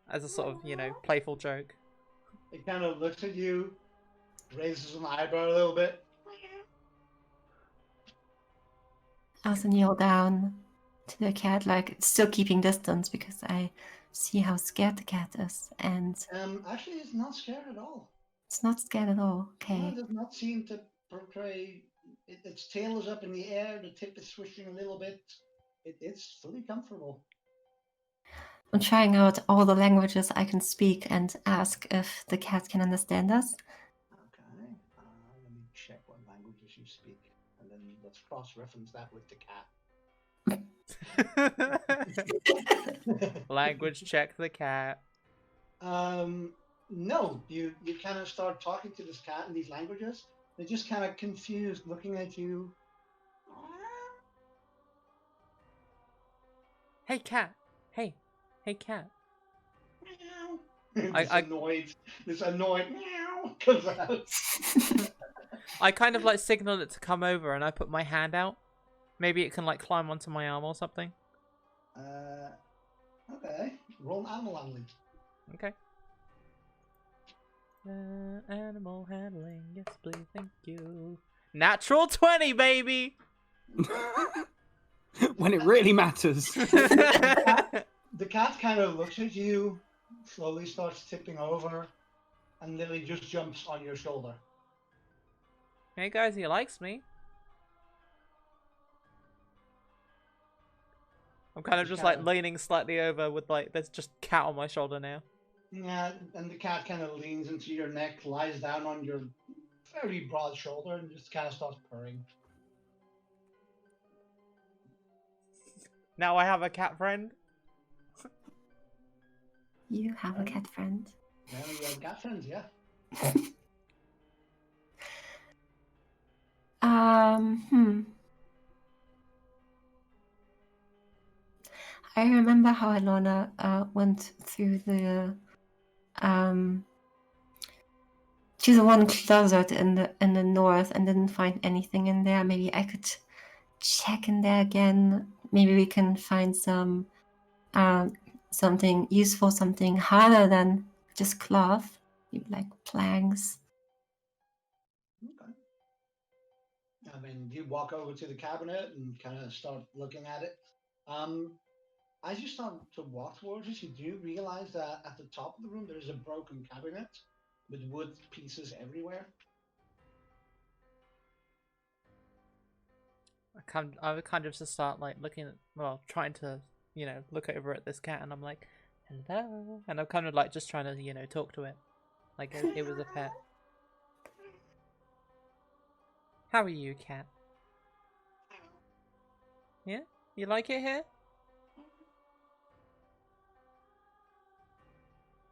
As a sort of, you know, playful joke. It kind of looks at you, raises an eyebrow a little bit. I also kneel down to the cat, like still keeping distance because I see how scared the cat is, and Actually, it's not scared at all. it's not scared at all. No, Okay. it does not seem to portray. Its tail is up in the air. The tip is swishing a little bit. It's fully comfortable. I'm trying out all the languages I can speak and ask if the cat can understand us. Okay. Let me check what languages you speak, and then let's cross-reference that with the cat. Language check the cat. No, you kind of start talking to this cat in these languages. They're just kind of confused, looking at you. Hey cat. Hey cat. This annoyed meow comes out. I kind of like signal it to come over, and I put my hand out. Maybe it can like climb onto my arm or something. Okay. Roll animal handling. Okay. Animal handling, yes please, thank you. Natural 20, baby! When it really matters. The cat kind of looks at you, slowly starts tipping over, and Lily just jumps on your shoulder. Hey guys, he likes me. I'm kind of just like leaning slightly over with like, there's just cat on my shoulder now. Yeah, and the cat kind of leans into your neck, lies down on your very broad shoulder, and just kind of starts purring. Now I have a cat friend. You have a cat friend. Now you have cat friends, yeah. I remember how Alona went through the to the one closet in the north and didn't find anything in there. Maybe I could check in there again. Maybe we can find some something useful, something harder than just cloth, maybe like planks. Okay. I mean, you walk over to the cabinet and kind of start looking at it. As you start to walk towards it, you do realize that at the top of the room there is a broken cabinet with wood pieces everywhere. I would kind of just start like looking at, well, trying to, you know, look over at this cat, and I'm like, hello, and I'm kind of like just trying to, you know, talk to it, like it was a pet. How are you, cat? Yeah, you like it here?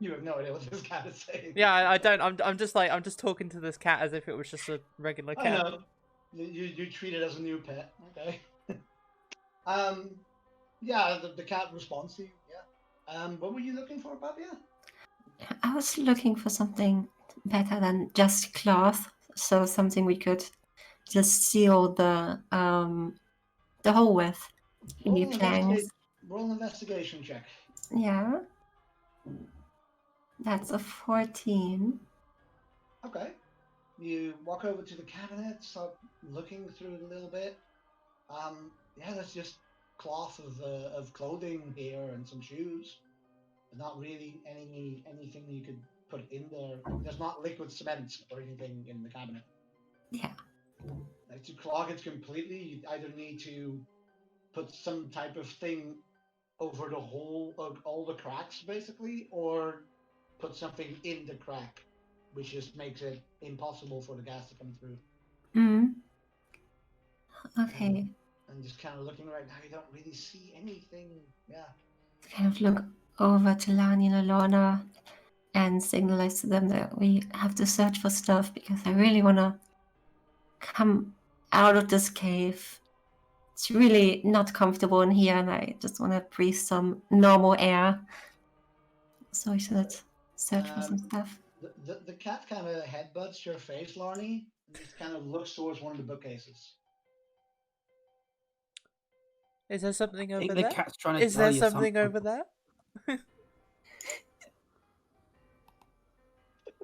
You have no idea what this cat is saying. Yeah, I don't. I'm just like, I'm just talking to this cat as if it was just a regular cat. I know. You treat it as a new pet. Okay. Yeah, the cat responds to you. Yeah. What were you looking for, Babia? I was looking for something better than just cloth, so something we could just seal the hole with. Maybe planks. Roll an investigation check. Yeah. That's a 14. Okay. You walk over to the cabinet, start looking through it a little bit. Yeah, there's just cloth of clothing here and some shoes. There's not really anything you could put in there. There's not liquid cement or anything in the cabinet. Yeah. Like, to clog it completely, you either need to put some type of thing over the whole of all the cracks, basically, or put something in the crack, which just makes it impossible for the gas to come through. Okay. And just kind of looking right now, you don't really see anything. Yeah. Kind of look over to Lani and Alona. and signalize to them that we have to search for stuff because I really want to come out of this cave. It's really not comfortable in here, and I just want to breathe some normal air. So I should search for some stuff. The cat kind of headbutts your face, Larny, and just kind of looks towards one of the bookcases. Is there something I over think there? the cat's trying to Is tell there you something something. over there?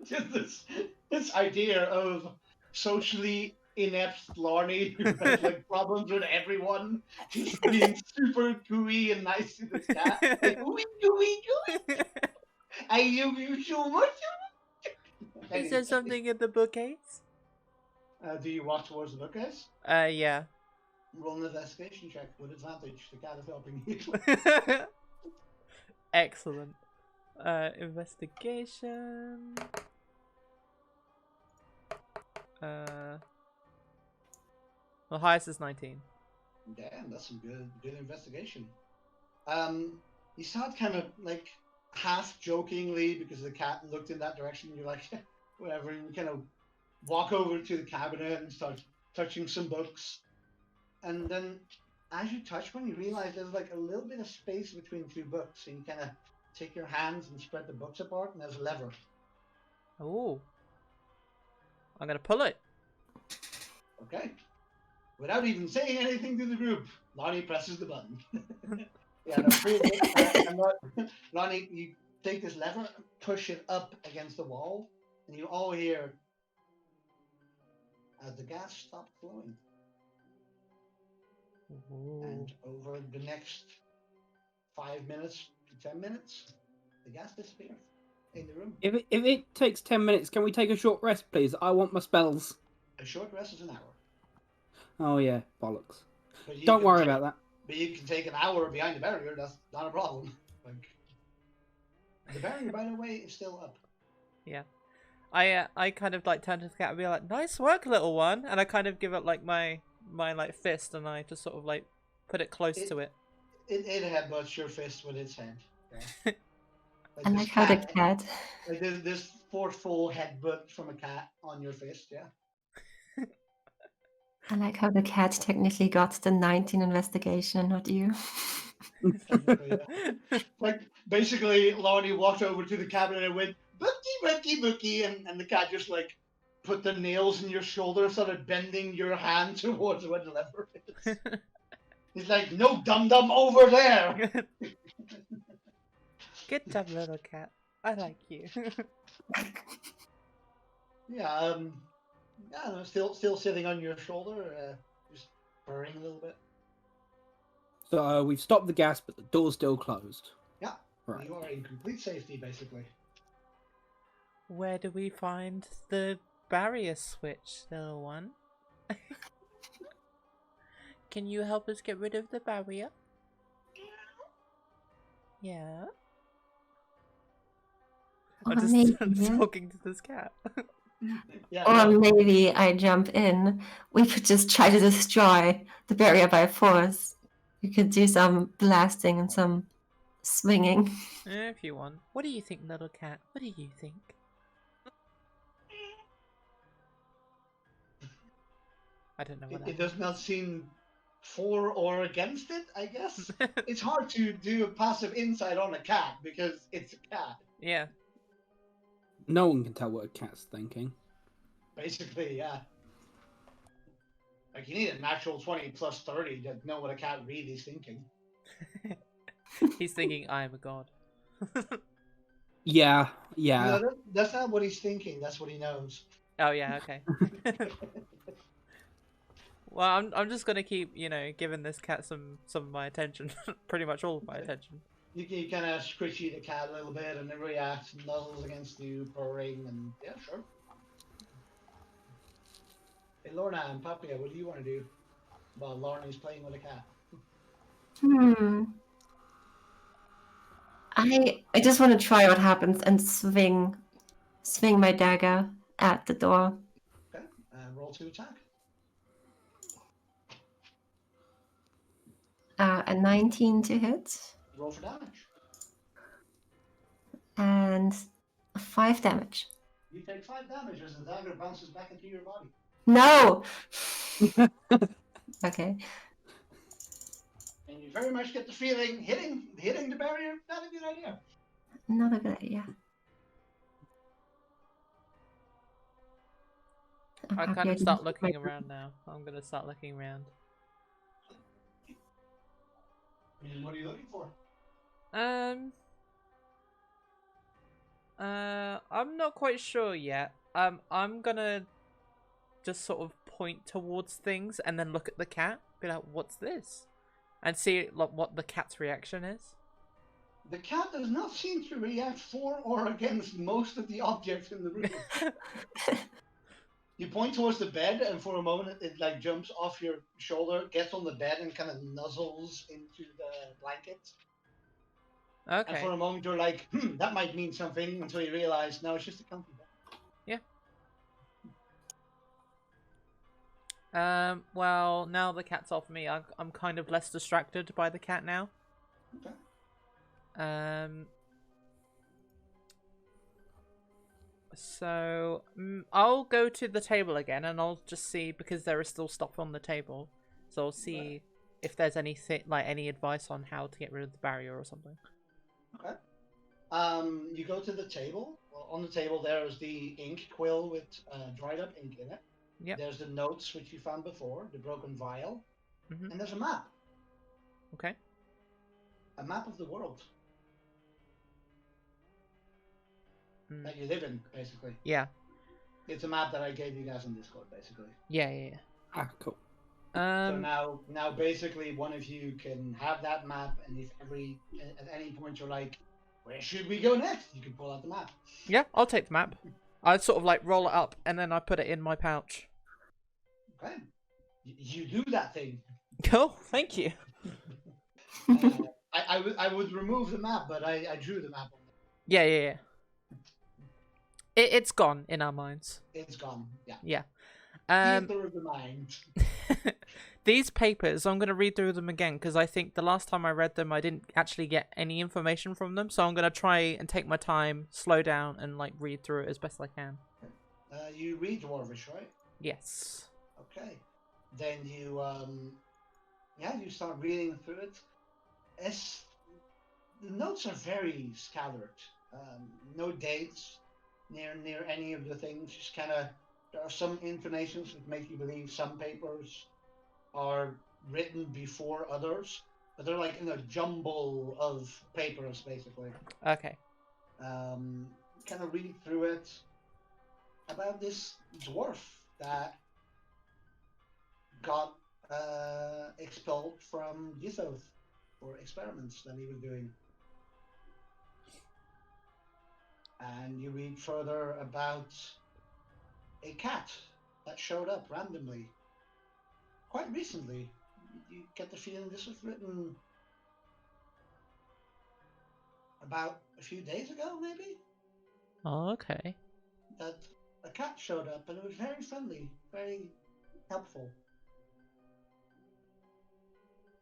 Just this idea of socially inept Larny who has like problems with everyone, just being super gooey and nice to this cat. Like, ooey, gooey, gooey. I love you so much. Is there something in the bookcase? Do you walk towards the bookcase? Yeah. Roll an investigation check with advantage. The cat is helping you. Excellent. Investigation. The highest is 19. Damn, that's some good investigation. You start kind of like half jokingly because the cat looked in that direction. You're like, whatever. And you kind of walk over to the cabinet and start touching some books. And then, as you touch one, you realize there's like a little bit of space between two books. And you kind of take your hands and spread the books apart, and there's a lever. Oh. I'm gonna pull it. Okay. Without even saying anything to the group, Lonnie presses the button. Yeah, no, Lonnie, you take this lever and push it up against the wall, and you all hear as the gas stops flowing. Ooh. And over the next 5 minutes to 10 minutes, the gas disappears in the room. If it takes 10 minutes, can we take a short rest, please? I want my spells. A short rest is an hour. Oh, yeah, bollocks. But you Don't can worry take- about that. But you can take an hour behind the barrier, that's not a problem. Like, the barrier, by the way, is still up. Yeah. I kind of like turn to the cat and be like, "Nice work, little one," and I kind of give it like my like fist, and I just sort of like put it close to it. It headbutts your fist with its hand. Yeah. I this like how the cat- cat. Like this forceful headbutt from a cat on your fist, yeah. I like how the cat technically got the 19 investigation, not you. Technically, yeah. Like basically, Lonnie walked over to the cabinet and went bookie, bookie, bookie, and the cat just like put the nails in your shoulder, started bending your hand towards where the lever is. He's like, "No, dum dum, over there." Good job, little cat. I like you. Yeah, yeah, no, still sitting on your shoulder, just purring a little bit. So we've stopped the gas, but the door's still closed. Yeah, Right. you are in complete safety, basically. Where do we find the barrier switch, little one? Can you help us get rid of the barrier? Yeah. I'm just maybe. talking to this cat. Yeah, Or no, maybe I jump in. We could just try to destroy the barrier by force. We could do some blasting and some swinging. If you want. What do you think, little cat? What do you think? I don't know what it does not seem for or against it, I guess. It's hard to do a passive insight on a cat because it's a cat. Yeah. No one can tell what a cat's thinking. Basically, yeah. Like you need a natural 20 plus 30 to know what a cat really is thinking. He's thinking, I am a god. Yeah. No, that's not what he's thinking. That's what he knows. Oh yeah, okay. Well, I'm just gonna keep, giving this cat some of my attention. Pretty much all of my attention. You kind of squishy the cat a little bit, and it reacts, and nuzzles against you, purring, and yeah, sure. Hey, Lorna and Papia, what do you want to do? While Lorna's playing with a cat. I just want to try what happens and swing my dagger at the door. Okay, roll to attack. A 19 to hit Roll for damage. and 5 damage. You take 5 damage as the dagger bounces back into your body. No! Okay. And you very much get the feeling hitting the barrier, not a good idea. Not a good idea. I'm I happy kind of didn't start take looking my- around now. I'm gonna start looking around. And what are you looking for? I'm not quite sure yet. I'm gonna just sort of point towards things and then look at the cat, be like, "What's this?" and see like what the cat's reaction is. The cat does not seem to react for or against most of the objects in the room. You point towards the bed, and for a moment it like jumps off your shoulder, gets on the bed, and kind of nuzzles into the blanket. And Okay. for a moment you're like, that might mean something, until you realize, no, it's just a comfy bed. Well, now the cat's off me, I'm kind of less distracted by the cat now. Okay. So I'll go to the table again, and I'll just see, because there is still stuff on the table. So I'll see if there's anything, like any advice on how to get rid of the barrier or something. Okay. You go to the table. Well, on the table there is the ink quill with dried up ink in it. Yep. There's the notes which you found before, the broken vial, Mhm. and there's a map. Okay. A map of the world Mm. that you live in, basically. Yeah. It's a map that I gave you guys on Discord, basically. Yeah. Ah, cool. So now basically one of you can have that map, and if at any point you're like, where should we go next? You can pull out the map. Yeah, I'll take the map. I sort of like roll it up, and then I put it in my pouch. Okay. You do that thing. Cool, thank you. I would remove the map, but I drew the map on it. Yeah. It's gone in our minds. It's gone. Yeah. Yeah. Theater of the mind. These papers, I'm going to read through them again, because I think the last time I read them, I didn't actually get any information from them. So I'm going to try and take my time, slow down, and like read through it as best I can. You read Dwarvish, right? Yes. Okay. Then you you start reading through it. The notes are very scattered. No dates near any of the things. Just kind of, there are some intonations that make you believe some papers are written before others, but they're like in a jumble of papers, basically. Okay. Kind of read through it about this dwarf that got expelled from Yithoth for experiments that he was doing. And you read further about a cat that showed up randomly quite recently. You get the feeling this was written about a few days ago, maybe? Oh, okay. That a cat showed up, and it was very friendly, very helpful.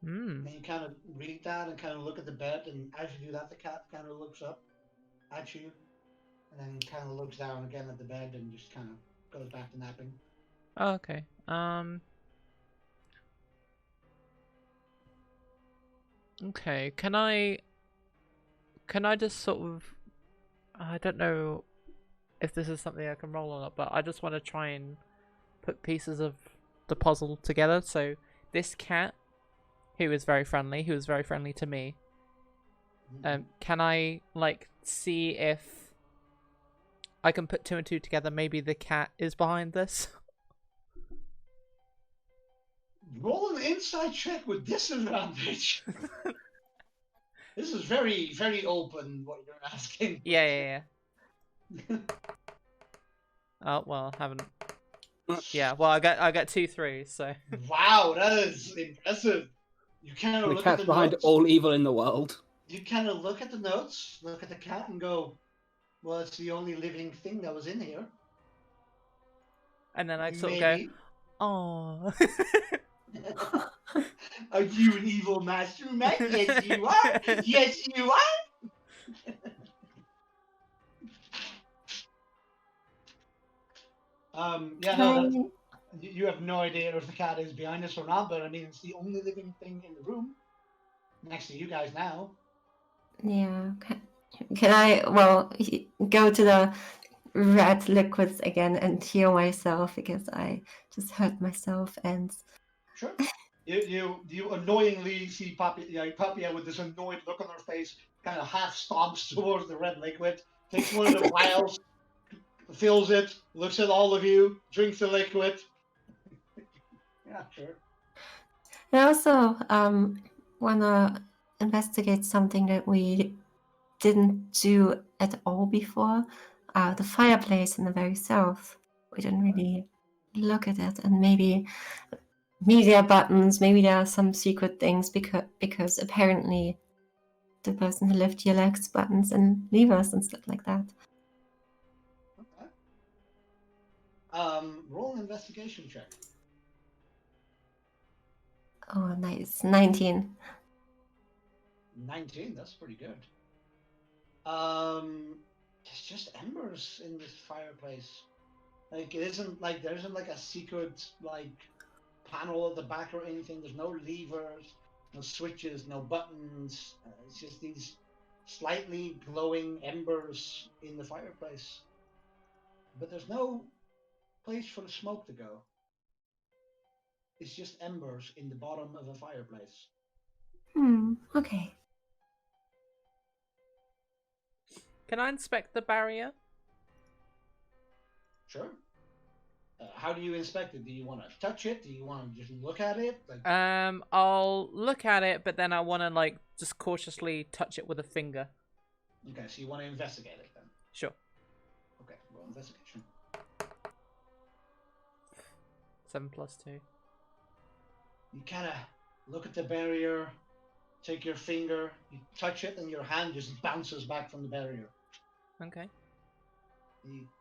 Hmm. And you kind of read that and kind of look at the bed, and as you do that, the cat kind of looks up at you, and then kind of looks down again at the bed and just kind of goes back to napping. Oh, okay. Okay. Can I just sort of, I don't know if this is something I can roll or not, but I just want to try and put pieces of the puzzle together. So this cat, who was very friendly to me, can I like see if I can put 2 and 2 together? Maybe the cat is behind this. Roll an insight check with disadvantage. This is very, very open what you're asking. Yeah. Oh well, I haven't. Yeah, well, I got 2 3s, so. Wow, that is impressive. You kind of The look cat's at the behind notes. all evil in the world. You kind of look at the notes, look at the cat, and go, "Well, it's the only living thing that was in here." And then I sort Maybe. of go, "Oh." Are you an evil master, Matt? Yes, you are. Yes, you are. Yeah, Can no, I? that's, you have no idea if the cat is behind us or not, but I mean, it's the only living thing in the room next to you guys now. Yeah. Can I? Well, go to the red liquids again and heal myself because I just hurt myself and. Sure. You annoyingly see Papia with this annoyed look on her face, kind of half stomps towards the red liquid, takes one of the vials, fills it, looks at all of you, drinks the liquid. Yeah, sure. I also wanna investigate something that we didn't do at all before. The fireplace in the very south. We didn't really look at it, and maybe media buttons. Maybe there are some secret things because apparently the person who lived here likes buttons and levers and stuff like that. Okay. Roll an investigation check. Oh, nice. 19. 19. That's pretty good. There's just embers in this fireplace. Like it isn't like there isn't like a secret like panel at the back or anything. There's no levers, no switches, no buttons. It's just these slightly glowing embers in the fireplace. But there's no place for the smoke to go. It's just embers in the bottom of a fireplace. Okay. Can I inspect the barrier? Sure. How do you inspect it? Do you want to touch it? Do you want to just look at it? Like, I'll look at it, but then I want to like just cautiously touch it with a finger. okay, so you want to investigate it then? Sure. Okay, roll investigation. 7 plus 2. You kind of look at the barrier, take your finger, you touch it, and your hand just bounces back from the barrier. Okay.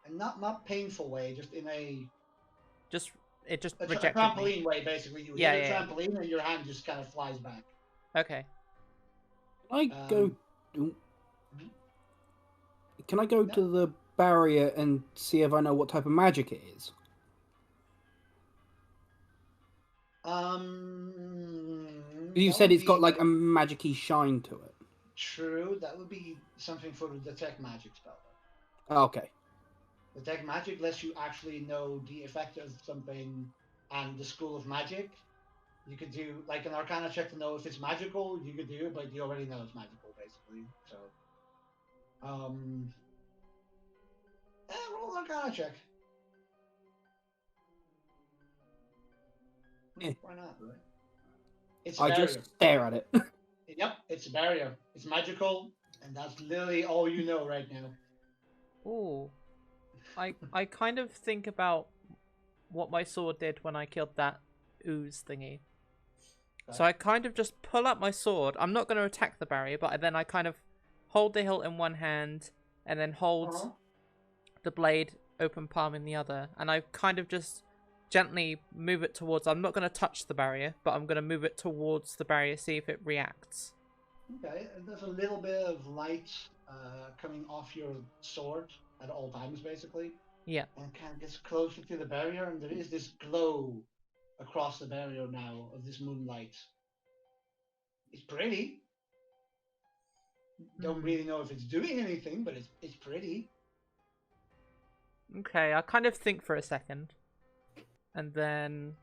And not painful way, just in a It just a rejected trampoline me. way, basically. You Yeah, hit a yeah. trampoline, and your hand just kind of flies back. Okay. Can I go to the barrier and see if I know what type of magic it is? You said it's got like a magic-y shine to it. True, that would be something for the detect magic spell. Okay. Detect magic lets you actually know the effect of something and the school of magic. You could do like an Arcana check to know if it's magical. You could do, but you already know it's magical, basically. So, roll an Arcana check. Yeah. Why not, right? It's I barrier. just stare at it. Yep, it's a barrier. It's magical, and that's literally all you know right now. Ooh. I kind of think about what my sword did when I killed that ooze thingy. Okay. So I kind of just pull up my sword. I'm not going to attack the barrier, but then I kind of hold the hilt in one hand and then hold the blade open palm in the other. And I kind of just gently move it towards... I'm not going to touch the barrier, but I'm going to move it towards the barrier, see if it reacts. Okay, there's a little bit of light coming off your sword at all times, basically. Yeah. And kind of gets closer to the barrier, and there is this glow across the barrier now of this moonlight. It's pretty. Don't really know if it's doing anything, but it's pretty. Okay, I kind of think for a second, and then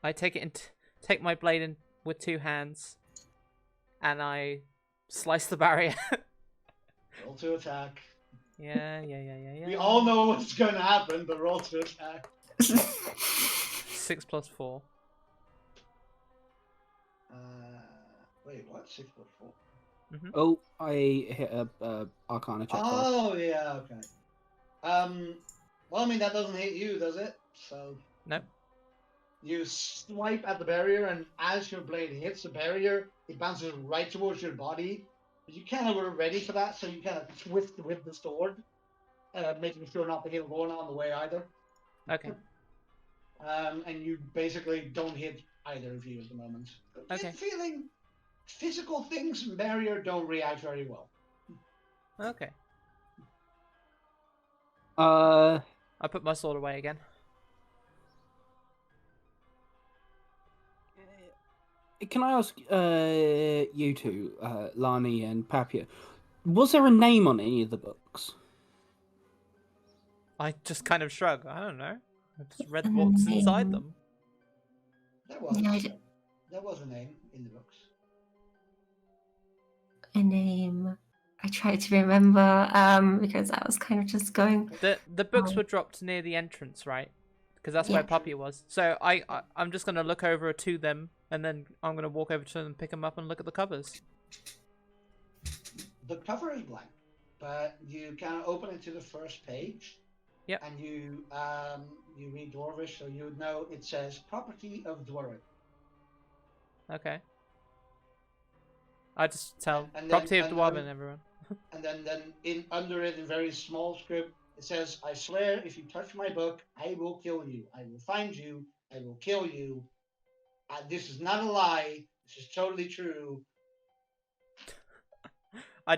I take it and take my blade in with 2 hands, and I slice the barrier. Roll to attack. Yeah. We all know what's going to happen, but roll to attack. 6 plus 4. Wait, what? 6 plus 4? Mm-hmm. Oh, I hit a Arcana check. Oh, yeah, okay. Well, I mean, that doesn't hit you, does it? So... Nope. You swipe at the barrier, and as your blade hits the barrier, it bounces right towards your body. But you kind of were ready for that, so you kind of twist with the sword, making sure not to hit Lorna on the way either. Okay. And you basically don't hit either of you at the moment. Okay. Feeling physical things in barrier don't react very well. Okay. I put my sword away again. Can I ask you two, Lani and Papia, was there a name on any of the books? I just kind of shrug. I don't know. I just read A what's inside name. them. There was. Yeah, There was a name in the books. a name. I tried to remember because I was kind of just going. The books were dropped near the entrance, right? Because that's where Yeah. Puppy was. So I'm just gonna look over to them, and then I'm gonna walk over to them, pick them up, and look at the covers. The cover is blank, but you can open it to the first page. Yep. And you read Dwarvish, so you would know it says "Property of Dwarven." Okay. I just tell And then- property of and Dwarven, then- everyone. And then under it in very small script, it says, "I swear, if you touch my book, I will kill you. I will find you. I will kill you. This is not a lie. This is totally true." I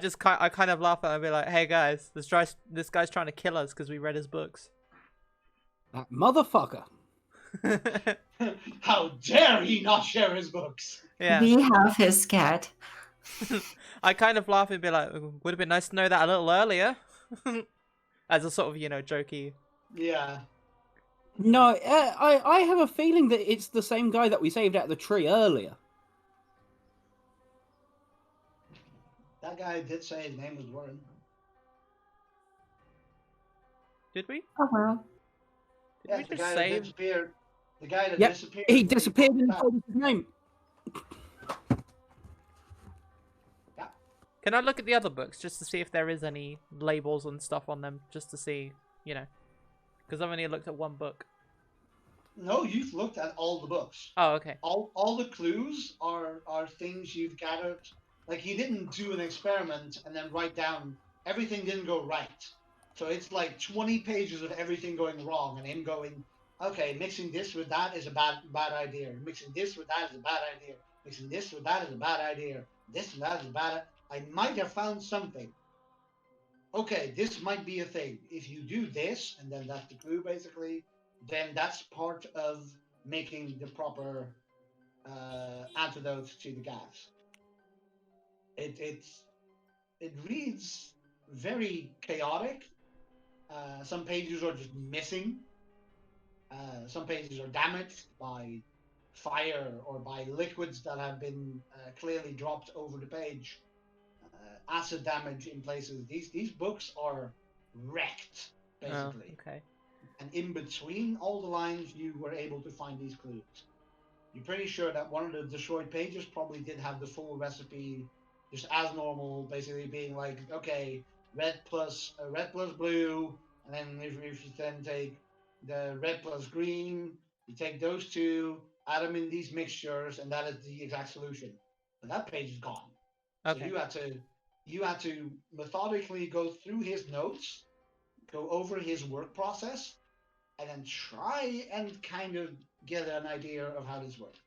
kind of laugh at it and be like, "Hey guys, this guy's trying to kill us because we read his books." That motherfucker. How dare he not share his books? Yeah. We have his cat. I kind of laugh and be like, "Would have been nice to know that a little earlier," as a sort of jokey. Yeah. No, I have a feeling that it's the same guy that we saved out of the tree earlier. That guy did say his name was Warren. Did we? Oh well. Did Yeah, we the just guy that save? disappeared. The guy that Yep, disappeared. he disappeared and told us his name. Can I look at the other books just to see if there is any labels and stuff on them, just to see, because I've only looked at one book. No, you've looked at all the books. Oh, okay. All the clues are things you've gathered. Like, he didn't do an experiment and then write down everything didn't go right. So it's like 20 pages of everything going wrong and him going, okay, mixing this with that is a bad idea. Mixing this with that is a bad idea. Mixing this with that is a bad idea. This and that is a bad. I might have found something. Okay, this might be a thing. If you do this, and then that's the clue basically, then that's part of making the proper antidote to the gas. It reads very chaotic. Some pages are just missing. Some pages are damaged by fire or by liquids that have been clearly dropped over the page. Acid damage in places. These books are wrecked, basically. Oh, okay. And in between all the lines, you were able to find these clues. You're pretty sure that one of the destroyed pages probably did have the full recipe, just as normal, basically being like, okay, red plus blue, and then if you then take the red plus green, you take those two, add them in these mixtures, and that is the exact solution. But that page is gone. Okay. So you had to methodically go through his notes, go over his work process, and then try and kind of get an idea of how this worked.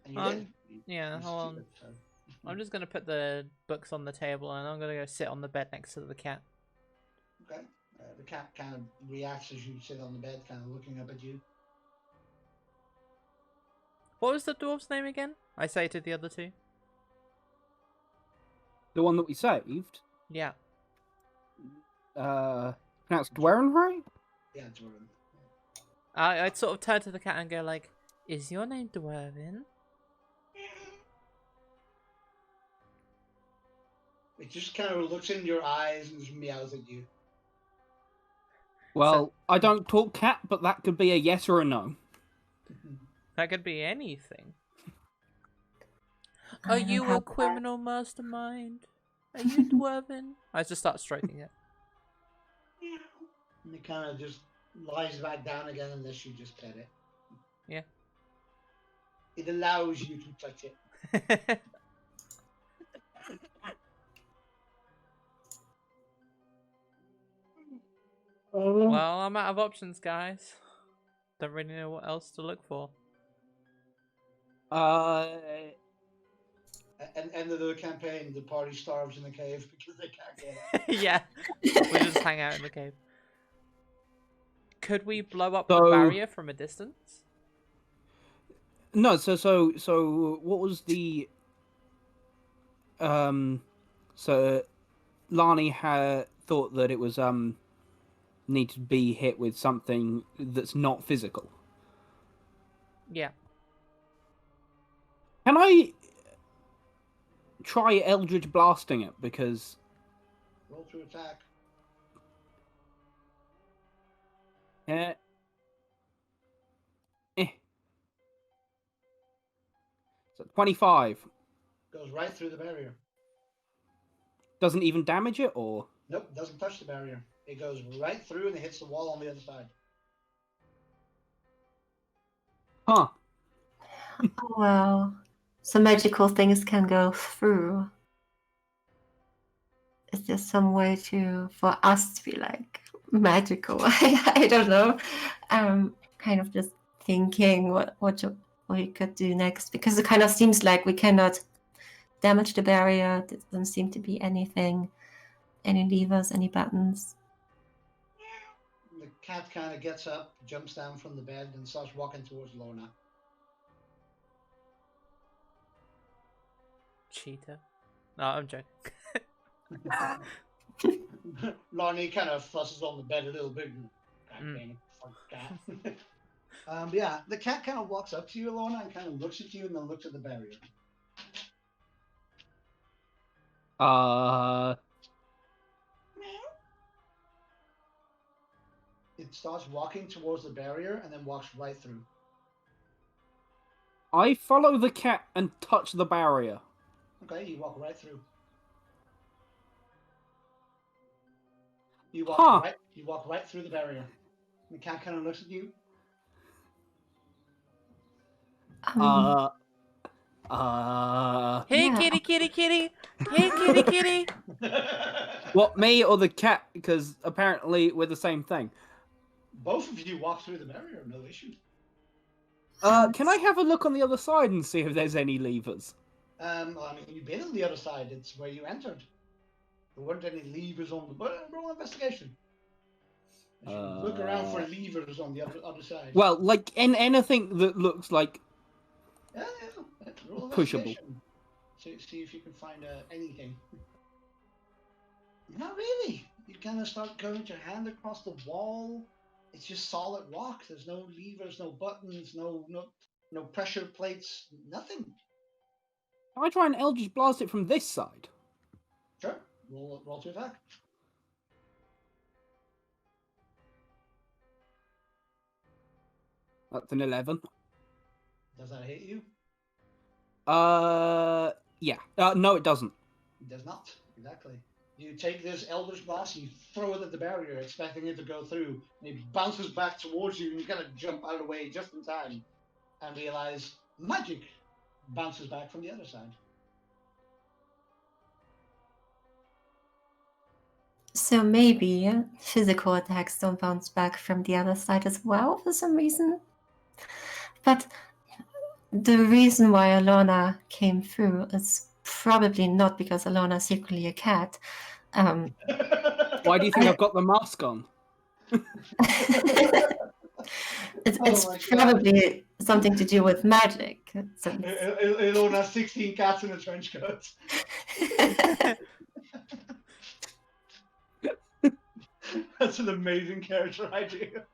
And you did. Yeah, You hold on. stupid, so. I'm just gonna put the books on the table and I'm gonna go sit on the bed next to the cat. Okay. The cat kind of reacts as you sit on the bed, kind of looking up at you. What was the dwarf's name again? I say to the other two. The one that we saved? Yeah. Pronounced Dweren, right? Yeah, Jordan. I'd sort of turn to the cat and go like, "Is your name Dwervin?" It just kind of looks in your eyes and just meows at you. Well, I don't talk cat, but that could be a yes or a no. That could be anything. Are you a criminal mastermind? Are you Dwervin? I just start stroking it. And it kind of just lies back down again unless you just pet it. Yeah. It allows you to touch it. Well, I'm out of options, guys. Don't really know what else to look for. End of the campaign, the party starves in the cave because they can't get out. Yeah. We just hang out in the cave. Could we blow up So- the barrier from a distance? No, so what was the so Lani had thought that it was need to be hit with something that's not physical. Yeah. Can I try Eldritch blasting it? Because Roll to attack. eh. So 25 Goes right through the barrier. doesn't even damage it, or Nope, doesn't touch the barrier. It goes right through and it hits the wall on the other side. huh? Oh, well, so magical things can go through. Is there some way for us to be like magical? I don't know. Kind of just thinking what we could do next, because it kind of seems like we cannot damage the barrier. There doesn't seem to be anything, any levers, any buttons. The cat kind of gets up, jumps down from the bed, and starts walking towards Lorna. Cheater. No, I'm joking. Lorna kind of fusses on the bed a little bit. God damn it, fuck cat. But yeah, the cat kind of walks up to you, Lorna, and kind of looks at you and then looks at the barrier. It starts walking towards the barrier and then walks right through. I follow the cat and touch the barrier. Okay, you walk right through. You walk right through the barrier. The cat kind of looks at you. Hey, Yeah. kitty, kitty, kitty. Hey, kitty, kitty. What, me or the cat? Because apparently we're the same thing. Both of you walk through the barrier, no issue. Can I have a look on the other side and see if there's any levers? I mean, you've been on the other side. It's where you entered. There weren't any levers on the... Roll investigation. You should look around for levers on the other side. Well, like anything that looks like Yeah. Roll pushable. investigation. See if you can find anything. Not really. You kind of start going your hand across the wall. It's just solid rock. There's no levers, no buttons, no pressure plates, nothing. Can I try and Eldritch blast it from this side? Sure. Roll to attack. That's an 11. Does that hit you? Yeah. No, it doesn't. It does not. Exactly. You take this Eldritch Blast, you throw it at the barrier, expecting it to go through, and it bounces back towards you, and you kind of jump out of the way just in time, and realize magic bounces back from the other side. So maybe physical attacks don't bounce back from the other side as well for some reason. But the reason why Alona came through is probably not because Alona is secretly a cat. Why do you think I've got the mask on? It's Oh my God. probably something to do with magic. Ilona has 16 cats in a trench coat. That's an amazing character idea.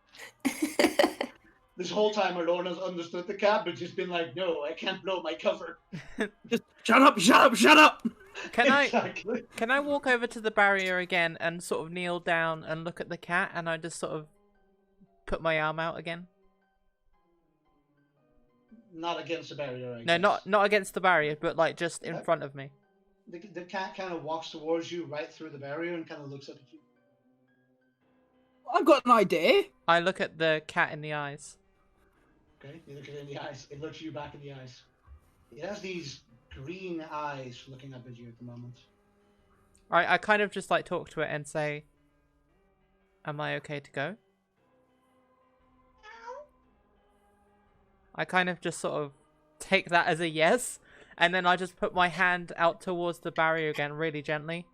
This whole time, Ilona's understood the cat, but just been like, no, I can't blow my cover. Just shut up, shut up, shut up! Exactly. Can I walk over to the barrier again and sort of kneel down and look at the cat, and I just sort of put my arm out again? Not against the barrier, I No, guess. not against the barrier, but like just in Okay. front of me. The cat kind of walks towards you right through the barrier and kind of looks up at you. I've got an idea. I look at the cat in the eyes. Okay, you look it in the eyes. It looks you back in the eyes. It has these green eyes looking up at you at the moment. I kind of just like talk to it and say, "Am I okay to go?" I kind of just sort of take that as a yes, and then I just put my hand out towards the barrier again, really gently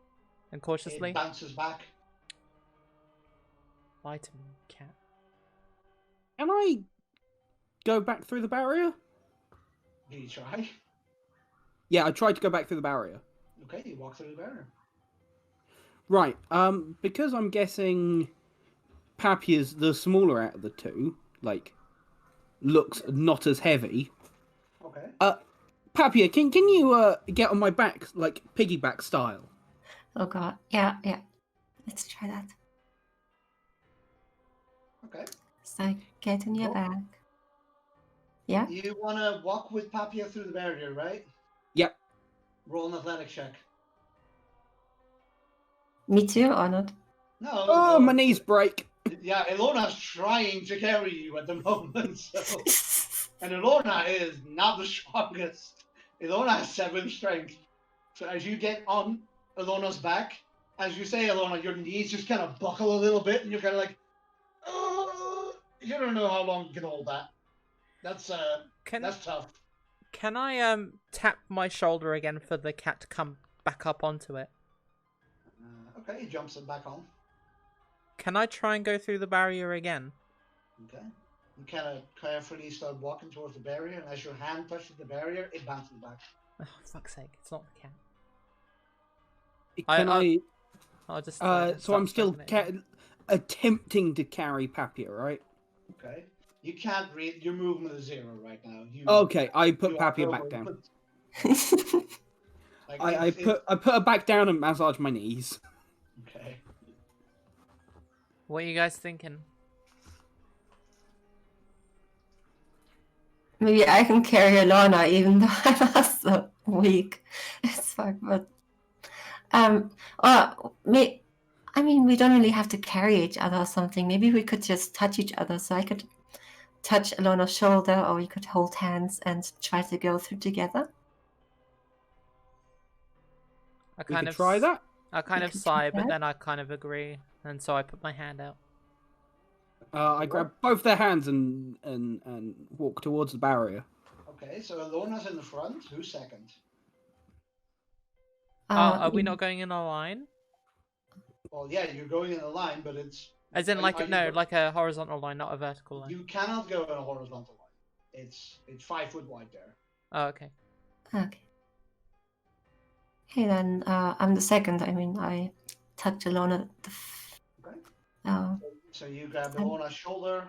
and cautiously. It bounces back. Lie to me, cat. Can I go back through the barrier? Do you try? Yeah, I tried to go back through the barrier. Okay, you walk through the barrier. Right. Because I'm guessing Papia's the smaller out of the two, like, looks not as heavy. Okay. Papia, can you get on my back, like piggyback style? Oh god. Yeah, yeah. Let's try that. Okay. So I get in your Roll. back. Yeah? You want to walk with Papia through the barrier, right? Yep. Roll an athletic check. Me too or not? No. Oh, no. my knees break. Yeah, Ilona's trying to carry you at the moment, so. And Ilona is not the strongest. Ilona has 7 strength. So as you get on Ilona's back, as you say, Ilona, your knees just kind of buckle a little bit, and you're kind of like, oh, you don't know how long you can hold that. That's tough. Can I tap my shoulder again for the cat to come back up onto it? Okay, he jumps it back on. Can I try and go through the barrier again? Okay. You kind of carefully start walking towards the barrier, and as your hand touches the barrier, it bounces back. Oh, fuck's sake! It's not the cat. Can I? I'll just. So I'm still it. attempting to carry Papia, right? Okay. You can't read. Your movement is 0 right now. Okay, I put you Papia are back over- down. Like, I put her back down and massage my knees. Okay. What are you guys thinking? Maybe I can carry Alana even though I'm also weak. It's fine, but I mean, we don't really have to carry each other or something. Maybe we could just touch each other. So I could touch Alana's shoulder, or we could hold hands and try to go through together. I We kind could of try that. I kind We of could sigh, try but that. then I kind of agree, and so I put my hand out. I grab both their hands and walk towards the barrier. Okay, so Ilona's in the front. Who's second? Are we not going in a line? Well, yeah, you're going in a line, but it's. As in, are like you no, go- like a horizontal line, not a vertical line. You cannot go in a horizontal line. It's 5 foot wide there. Oh, okay. Okay. Okay, then I'm the second. I mean, I touch Alana. Okay. Oh, So you grab Ilona's shoulder.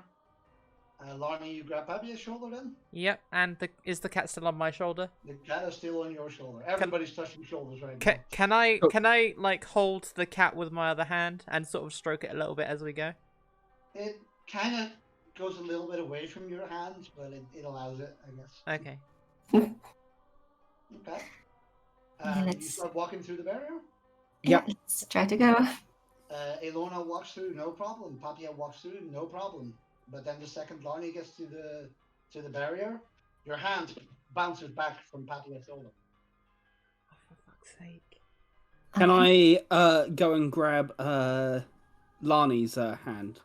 Larny, you grab Papia's shoulder then? Yep. And is the cat still on my shoulder? The cat is still on your shoulder. Everybody's touching shoulders right Can, now. can I like hold the cat with my other hand and sort of stroke it a little bit as we go? It kind of goes a little bit away from your hand, but it allows it, I guess. Okay. Okay. Yeah, You let's- start walking through the barrier? yeah. Let's try to go. Ilona walks through, no problem. Papia walks through, no problem. But then the second Larny gets to the barrier, your hand bounces back from Papia's shoulder. Oh, for fuck's sake. Can I go and grab Lani's hand?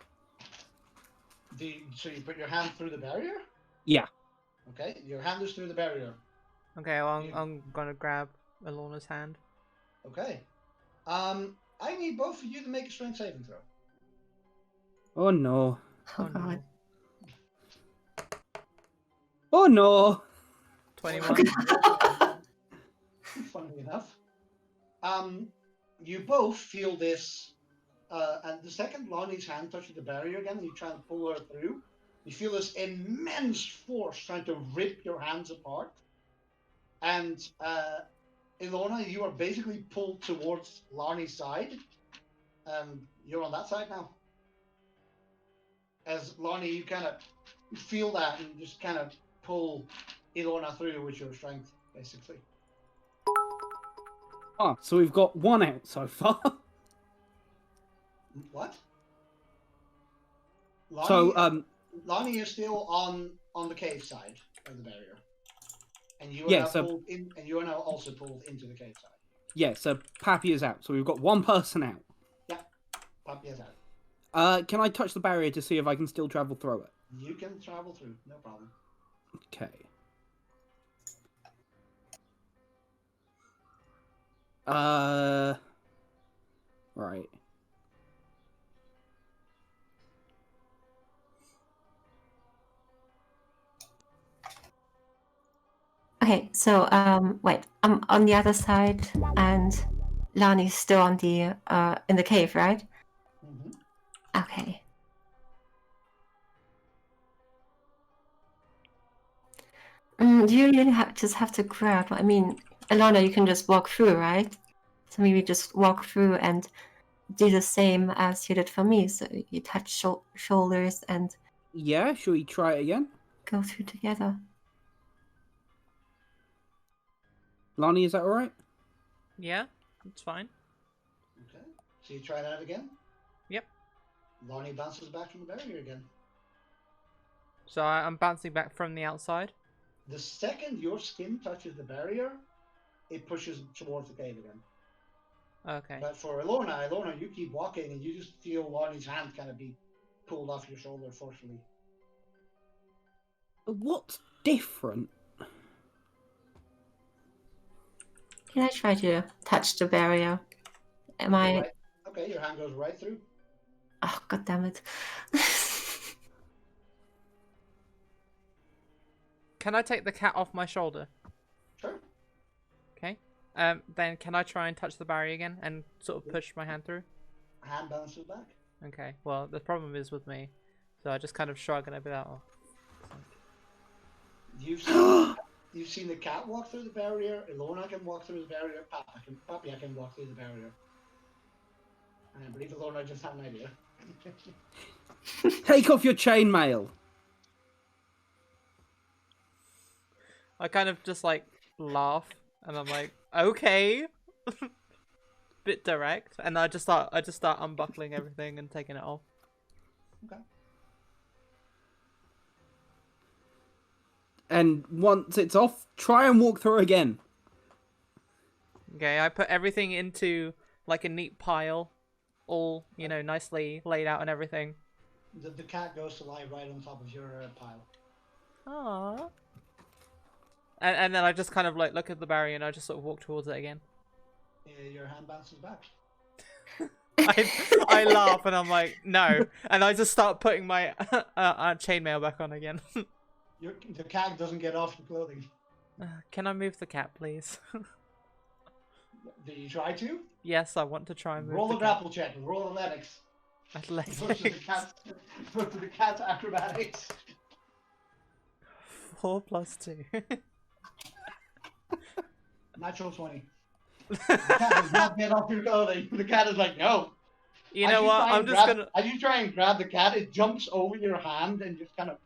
So you put your hand through the barrier? Yeah. Okay, your hand is through the barrier. Okay, well, I'm gonna grab Alana's hand. Okay. I need both of you to make a strength saving throw. Oh no. Oh god. Oh no. 21. Funnily enough. You both feel this, and the second Lonnie's hand touches the barrier again, and you try and pull her through. You feel this immense force trying to rip your hands apart. And Ilona, you are basically pulled towards Larny's side. You're on that side now. As Larny, you kind of feel that and just kind of pull Ilona through with your strength, basically. Ah, so we've got one out so far. What? Lonnie is still on the cave side of the barrier, and you are now pulled in, and you are now also pulled into the cave side. Yeah, so Pappy is out. So we've got one person out. Yeah, Pappy is out. Can I touch the barrier to see if I can still travel through it? You can travel through, no problem. Okay. Right. Okay, so wait, I'm on the other side, and Lani's still on the in the cave, right? Mm-hmm. Okay. Do you really just have to grab? I mean, Alana, you can just walk through, right? So maybe just walk through and do the same as you did for me. So you touch shoulders and Yeah, shall we try it again? go through together. Lani, is that alright? Yeah, it's fine. Okay. So you try that again. Yep. Lonnie bounces back from the barrier again. So I'm bouncing back from the outside. The second your skin touches the barrier, it pushes towards the cave again. Okay. But for Ilona, you keep walking and you just feel Lonnie's hand kind of be pulled off your shoulder forcefully. What's different? Can I try to touch the barrier? Am I? Right. Okay, your hand goes right through. Oh, god damn it! Can I take the cat off my shoulder? Sure. Okay. Then can I try and touch the barrier again and sort of push my hand through? Hand bounces back. Okay. Well, the problem is with me, so I just kind of shrug and I'd be like, oh. You've seen the cat walk through the barrier. Ilona can walk through the barrier. Papia can walk through the barrier. And I believe Ilona just had an idea. Take off your chainmail. I kind of just like laugh and I'm like, okay. Bit direct, and I just start unbuckling everything and taking it off. Okay. And once it's off, try and walk through again. Okay, I put everything into like a neat pile, all, you know, nicely laid out and everything. The cat goes to lie right on top of your pile. Aww. And then I just kind of like look at the barrier and I just sort of walk towards it again. Your hand bounces back. I laugh and I'm like, no. And I just start putting my chainmail back on again. The cat doesn't get off your clothing. Can I move the cat, please? Did you try to? Yes, I want to try and move Roll the a cat. grapple check. Roll athletics. Athletics. Put to the cat's acrobatics. 4 + 2. Natural 20. The cat does not get off your clothing. The cat is like, no. You know what? I'm just gonna. As you try and grab the cat, it jumps over your hand and just kind of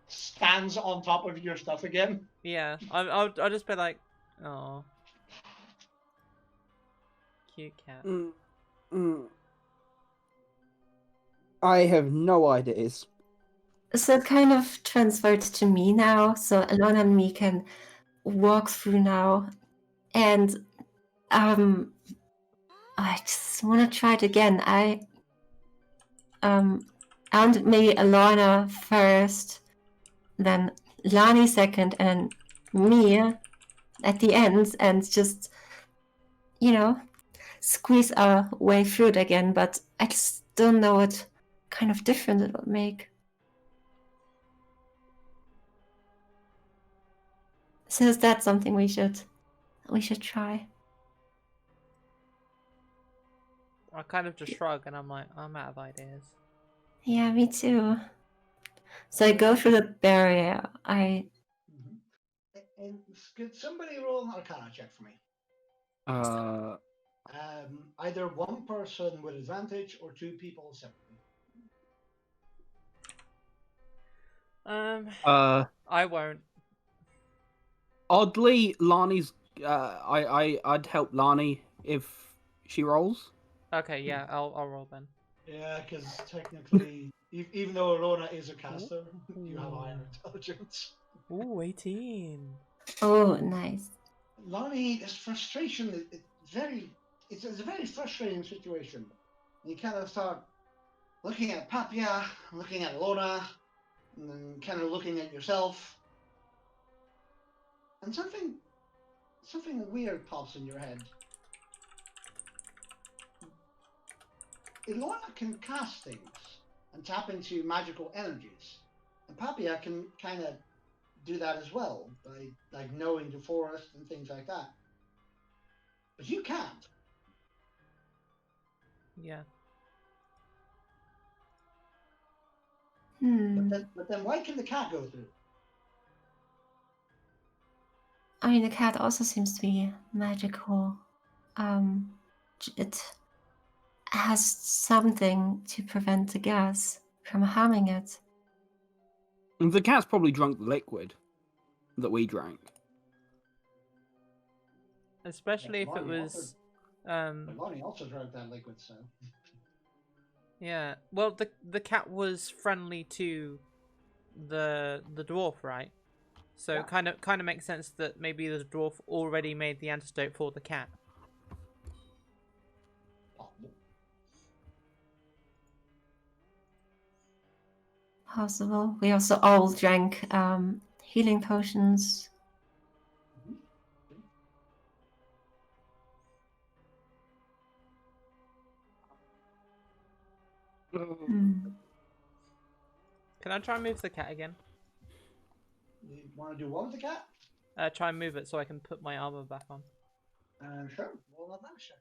stands on top of your stuff again. Yeah, I'll just be like, oh, cute cat. I have no ideas. So it kind of transferred to me now. So Alana and me can walk through now, and I just want to try it again. I and maybe Alana first, then Lani second, and me at the end, and just, you know, squeeze our way through it again. But I just don't know what kind of difference it would make. So is that something we should try? I kind of just shrug and I'm like, I'm out of ideas. Yeah, me too. So I go through the barrier. And could somebody roll an Arcana check for me? Either one person with advantage or two people separately. I won't. Oddly, Lani's. I'd help Lani if she rolls. Okay, yeah, I'll roll then. Yeah, because technically, even though Arona is a caster, you have higher intelligence. Ooh, 18. Oh, nice. Lonnie, this frustration, it's a very frustrating situation. You kind of start looking at Papia, looking at Lona, and then kind of looking at yourself. And something weird pops in your head. Ilona can cast things and tap into magical energies. And Papia can kind of do that as well by like knowing the forest and things like that. But you can't. Yeah. But then why can the cat go through? I mean, the cat also seems to be magical. It has something to prevent the gas from harming it. The cat's probably drunk the liquid that we drank. Especially if it Lonnie was, But Lonnie also drank that liquid, so. yeah. Well, the cat was friendly to the dwarf, right? So Yeah. kind of makes sense that maybe the dwarf already made the antidote for the cat. Possible. We also all drank healing potions. Hmm. Can I try and move the cat again? You want to do what with the cat? Try and move it so I can put my armor back on. Sure. Roll that action.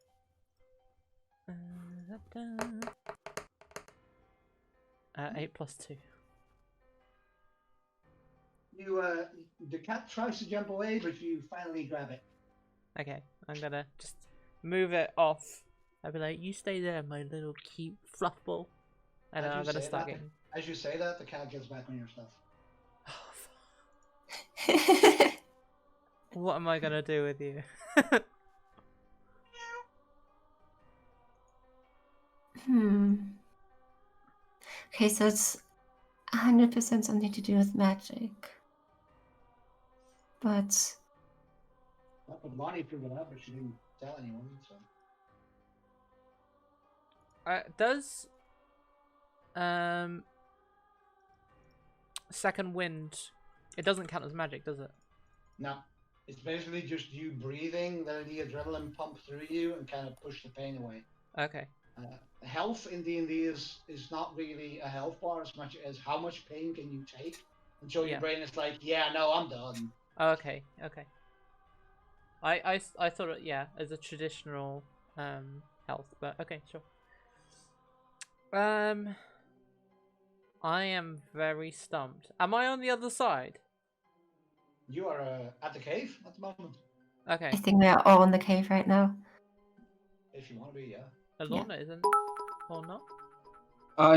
8 plus 2. You the cat tries to jump away, but you finally grab it. Okay, I'm gonna just move it off. I'll be like, you stay there, my little cute fluff ball. And then I'm gonna start getting... As you say that, the cat gets back on your stuff. What am I gonna do with you? Okay, so it's 100% something to do with magic. But Well, Lonnie figured it out, but she didn't tell anyone, so. Does second wind, it doesn't count as magic, does it? No. It's basically just you breathing, letting the adrenaline pump through you and kind of push the pain away. Okay. Health in D&D is not really a health bar as much as how much pain can you take until your brain is like, yeah, no, I'm done. Okay, okay. I thought it, yeah, as a traditional health, but okay, sure. I am very stumped. Am I on the other side? You are at the cave at the moment. Okay. I think we are all in the cave right now. If you want to be, yeah. Alorna isn't, or not?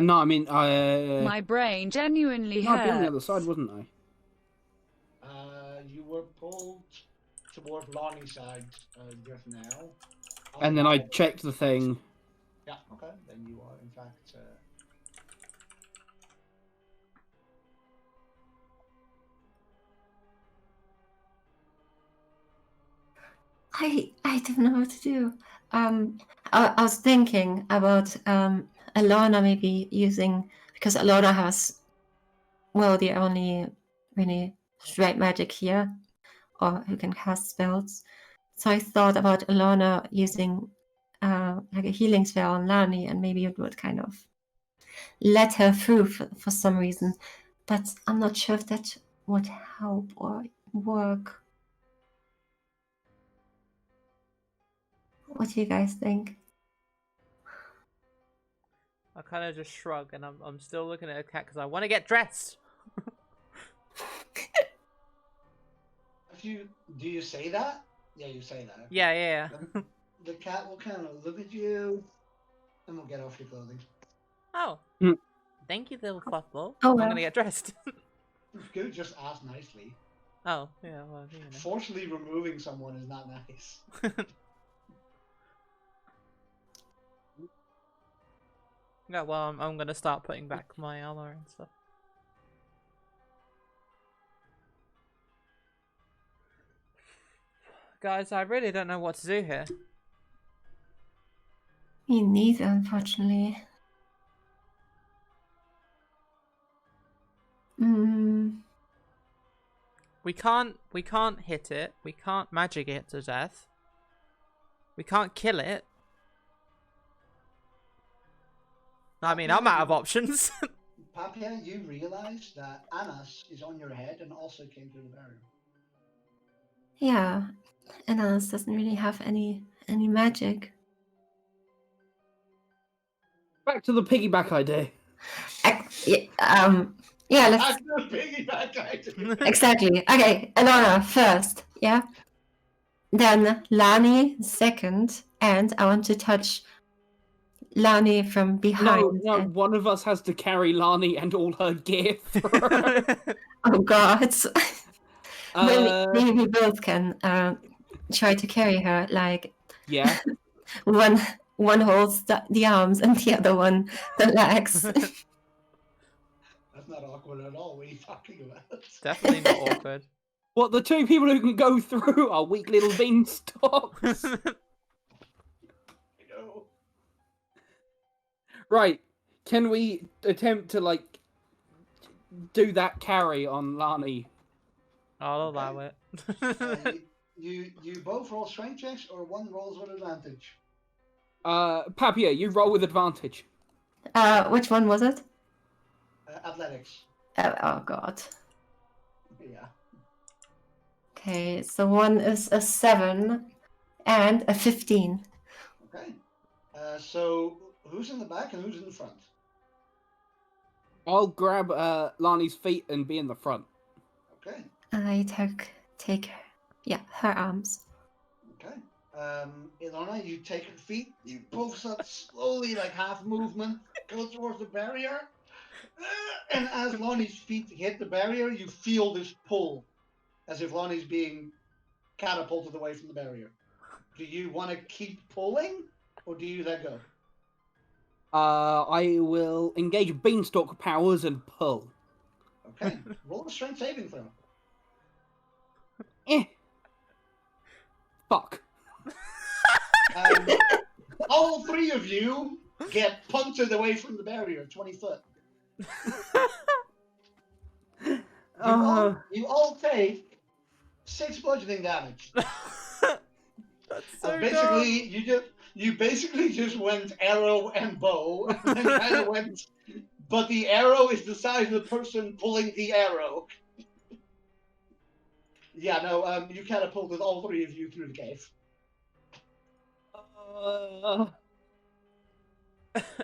No, I mean, My brain genuinely no, I'd be on the hurts. other side, wouldn't I? You were pulled toward Lonnie's side just now. And then I checked the thing. Yeah, okay. Then you are, in fact... I don't know what to do. I was thinking about Alana maybe using, because Alana has, well, the only really straight magic here, or who can cast spells. So I thought about Alana using like a healing spell on Lani, and maybe it would kind of let her through for some reason. But I'm not sure if that would help or work. What do you guys think? I kind of just shrug, and I'm still looking at a cat because I want to get dressed. Do you say that? Yeah, you say that. Yeah. The cat will kind of look at you, and will get off your clothing. Oh. Thank you, little fluffball. Oh, I'm well. gonna get dressed. You could just ask nicely. Oh, yeah, well, you know. Forcibly removing someone is not nice. Yeah, well, I'm gonna start putting back my armor and stuff. Guys, I really don't know what to do here. Me neither, unfortunately. We can't hit it. We can't magic it to death. We can't kill it. I mean, I'm out of options. Papia, you realize that Anas is on your head and also came through the barrier. Yeah, and Alice doesn't really have any magic. Back to the piggyback idea. Yeah, let's Back to the piggyback idea. exactly. Okay, Alana first, yeah. Then Lani second, and I want to touch Lani from behind. No, and- one of us has to carry Lani and all her gear through. Oh God. Uh, Maybe we both can try to carry her. Like yeah. one holds the arms and the other one the legs. That's not awkward at all. What are you talking about? Definitely not awkward. What, the two people who can go through are weak little beanstalks? You know. Right. Can we attempt to, like, do that carry on Lani? I'll allow it. You both roll strength checks, or one rolls with advantage? Papia, you roll with advantage. Which one was it? Athletics. Oh God. Yeah. Okay, so one is a 7 and a 15. Okay. So who's in the back and who's in the front? I'll grab Lani's feet and be in the front. Okay. I take her arms. Okay. Ilona, you take her feet. You both start slowly, like half movement, go towards the barrier. And as Lonnie's feet hit the barrier, you feel this pull, as if Lonnie's being catapulted away from the barrier. Do you want to keep pulling, or do you let go? I will engage beanstalk powers and pull. Okay. Roll a strength saving throw. Fuck. All three of you get punted away from the barrier, 20 foot. You all take 6 bludgeoning damage. That's so Basically, you basically just went arrow and bow, and then kind of went. But the arrow is the size of the person pulling the arrow. Yeah, no. You catapulted all three of you through the cave.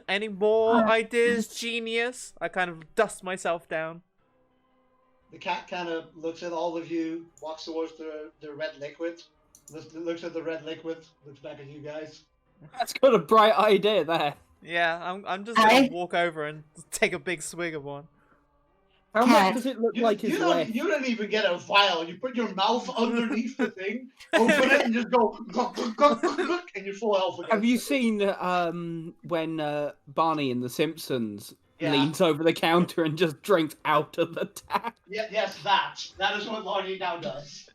Any more ideas, genius? I kind of dust myself down. The cat kind of looks at all of you, walks towards the red liquid, looks at the red liquid, looks back at you guys. That's got a bright idea there. Yeah, I'm just gonna walk over and take a big swig of one. How much does it look like you is don't, left? You don't even get a vial. You put your mouth underneath the thing, open it, and just go, and you're full health again. Have you seen when Barney in The Simpsons leans over the counter and just drinks out of the tap? Yeah, yes, that is what Lonnie now does.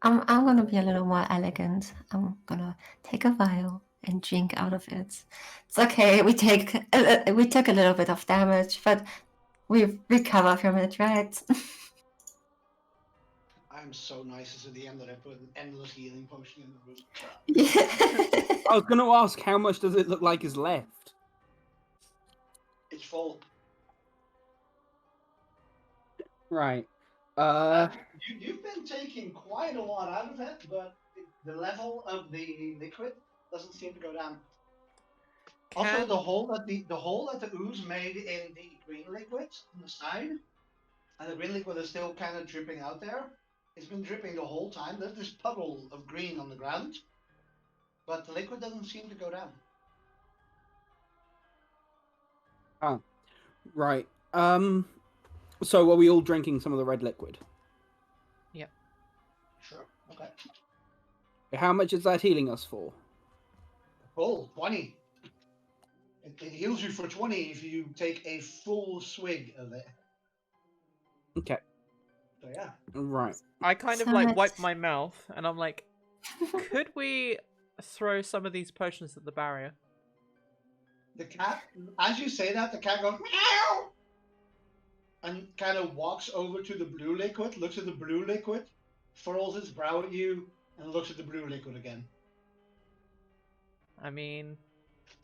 I'm gonna be a little more elegant. I'm gonna take a vial and drink out of it. It's okay. We took a little bit of damage, but we recover from it, right? I'm so nice as at the end that I put an endless healing potion in the room. Yeah. I was going to ask, how much does it look like is left? It's full. Right. You've been taking quite a lot out of it, but the level of the liquid doesn't seem to go down. Also, the hole that the ooze made in the green liquid on the side, and the green liquid is still kind of dripping out there. It's been dripping the whole time. There's this puddle of green on the ground, but the liquid doesn't seem to go down. Oh, right. So are we all drinking some of the red liquid? Yep. Sure. Okay. How much is that healing us for? Cool. 20. It heals you for 20 if you take a full swig of it. Okay. So yeah. Right. I kind of like wipe my mouth and I'm like, could we throw some of these potions at the barrier? The cat, as you say that, the cat goes meow, and kind of walks over to the blue liquid, looks at the blue liquid, furrows its brow at you, and looks at the blue liquid again. I mean,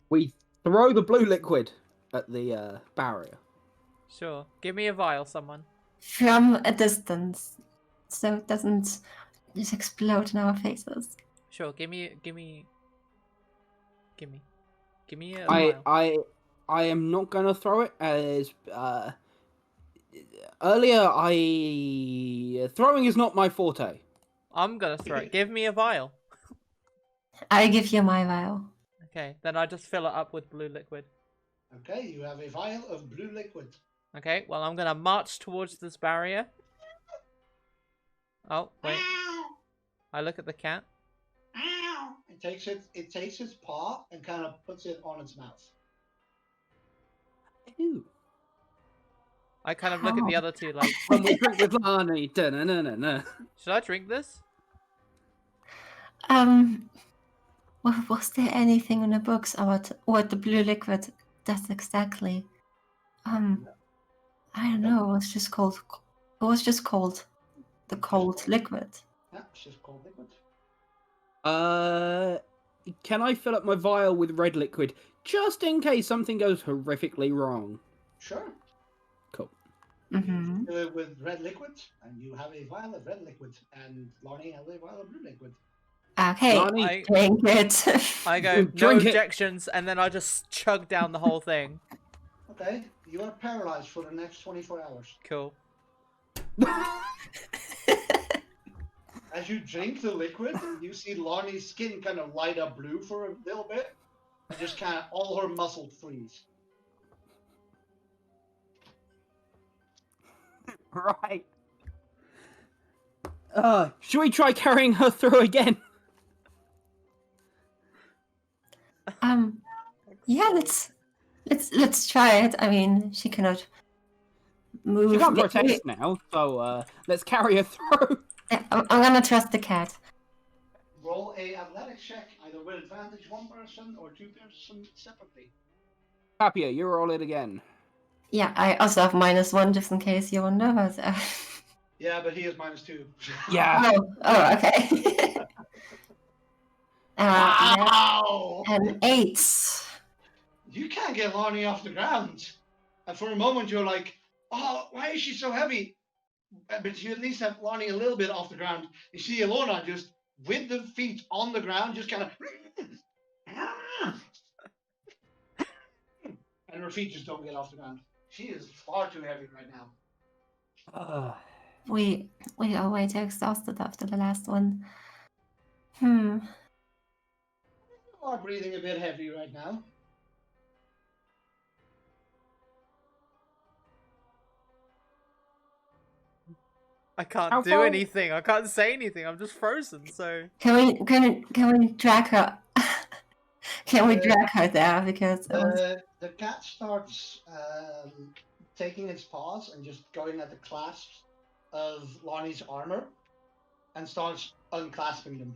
We throw the blue liquid at the barrier. Sure. Give me a vial, someone. From a distance, so it doesn't just explode in our faces. Sure. Give me a vial. I am not gonna throw it as earlier. Throwing is not my forte. I'm gonna throw it. Give me a vial. I give you my vial. Okay, then I just fill it up with blue liquid. Okay, you have a vial of blue liquid. Okay, well I'm gonna march towards this barrier. Oh, wait. I look at the cat. It takes its paw and kind of puts it on its mouth. Ew. I kind of look at the other two like, When we drink with Lani. Da-na-na-na-na. should I drink this? Was there anything in the books about what the blue liquid does exactly? I don't know. It was just called. It was just called the cold liquid. Yeah, it's just cold liquid. Can I fill up my vial with red liquid just in case something goes horrifically wrong? Sure. Cool. Mm-hmm. Fill it with red liquid, and you have a vial of red liquid, and Lonnie has a vial of blue liquid. Okay, Lani, drink it. I go, no Drink it. objections, and then I just chug down the whole thing. Okay, you are paralyzed for the next 24 hours. Cool. As you drink the liquid, you see Lonnie's skin kind of light up blue for a little bit, and just kind of all her muscles freeze. Right. Should we try carrying her through again? Yeah, let's try it. I mean, she cannot move. She can't protest now, so let's carry her through. Yeah, I'm gonna trust the cat. Roll a athletics check, either with advantage one person or two person separately. Papia, you roll it again. Yeah, I also have -1 just in case you wonder. But, Yeah, but he is -2. Yeah. oh, okay. Wow! An 8. You can't get Lonnie off the ground. And for a moment you're like, oh, why is she so heavy? But you at least have Lonnie a little bit off the ground. You see Ilona just with the feet on the ground, just kind of... and her feet just don't get off the ground. She is far too heavy right now. We are way too exhausted after the last one. You are breathing a bit heavy right now. I can't How do far- anything. I can't say anything. I'm just frozen. So Can we drag her? Can we drag her there because it was... The cat starts taking its paws and just going at the clasps of Lonnie's armor and starts unclasping them.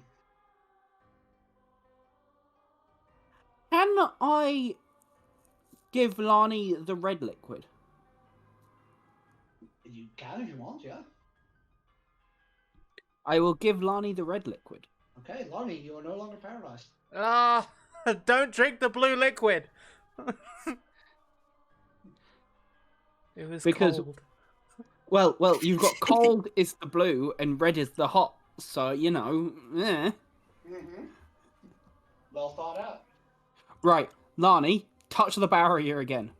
Can I give Lani the red liquid? You can if you want, yeah. I will give Lani the red liquid. Okay, Lonnie, you are no longer paralyzed. don't drink the blue liquid. It was Because- cold. Well, you've got cold is the blue and red is the hot. So, you know, eh. Mm-hmm. Well thought out. Right, Lani, touch the barrier again.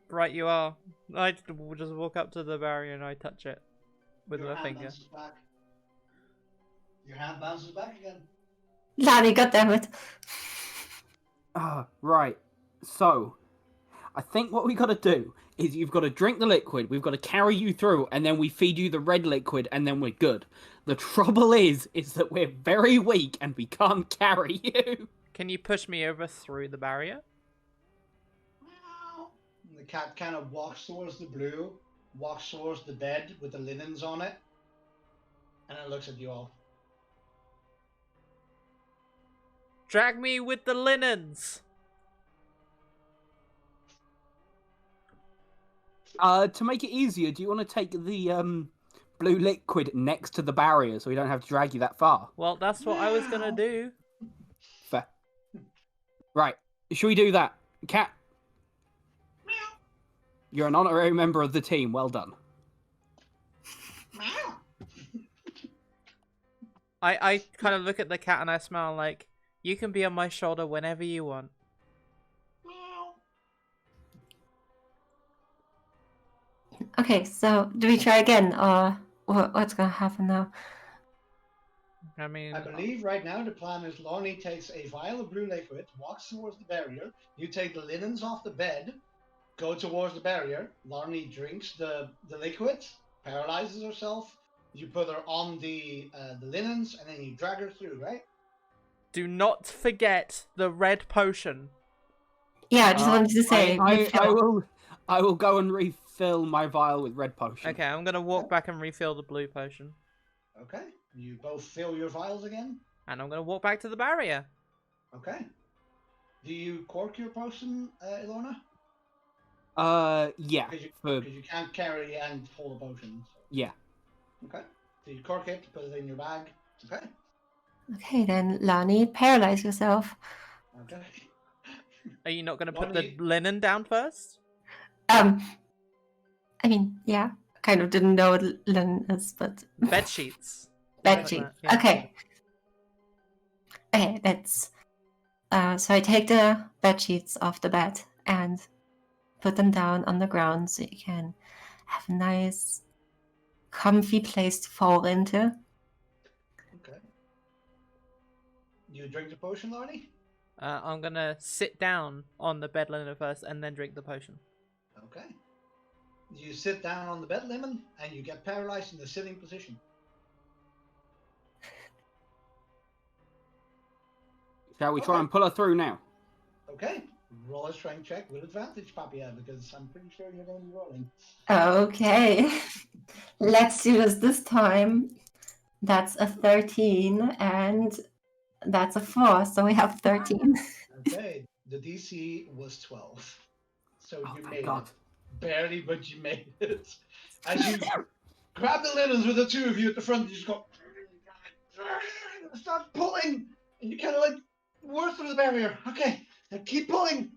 Right, you are. I just walk up to the barrier and I touch it with Your my hand finger. bounces back. Your hand bounces back again. Lani, goddammit. Right. So, I think what we got to do is you've got to drink the liquid, we've got to carry you through, and then we feed you the red liquid, and then we're good. The trouble is that we're very weak and we can't carry you. Can you push me over through the barrier? And the cat kind of walks towards the blue, walks towards the bed with the linens on it, and it looks at you all. Drag me with the linens. To make it easier, do you want to take the blue liquid next to the barrier so we don't have to drag you that far? Well, that's what I was gonna do. Fair. Right. Should we do that? Cat, you're an honorary member of the team. Well done. I kind of look at the cat and I smile like, you can be on my shoulder whenever you want. Okay, so do we try again, or what's gonna happen now? I mean, I believe right now the plan is Lonnie takes a vial of blue liquid, walks towards the barrier. You take the linens off the bed, go towards the barrier. Lonnie drinks the liquid, paralyzes herself. You put her on the linens, and then you drag her through, right? do not forget the red potion. Yeah, I just wanted to say. I will go and refill my vial with red potion. Okay, I'm gonna walk back and refill the blue potion. Okay. You both fill your vials again? And I'm gonna walk back to the barrier. Okay. Do you cork your potion, Ilona? Yeah. Because you can't carry and hold a potion. So. Yeah. Okay. So you cork it, put it in your bag. Okay. Okay, then Lani, paralyze yourself. Okay. Are you not gonna put the linen down first? I mean, yeah, kind of didn't know what linen is, but Bed sheets. bed sheet. Yeah. Okay. Okay, let's. So I take the bed sheets off the bed and put them down on the ground so you can have a nice, comfy place to fall into. Okay. You drink the potion, Lonnie? I'm gonna sit down on the bed linen first and then drink the potion. Okay. You sit down on the bed linen and you get paralyzed in the sitting position. Shall we try and pull her through now? Okay. Roll a strength check with advantage, Papia, because I'm pretty sure you're going to be rolling. Okay. Let's do this time. That's a 13 and that's a 4, so we have 13. Okay. The DC was 12. So you thank made God. it. Barely, but you made it. As you grab the linens with the two of you at the front, you just go, start pulling, and you kind of like work through the barrier. Okay, now keep pulling,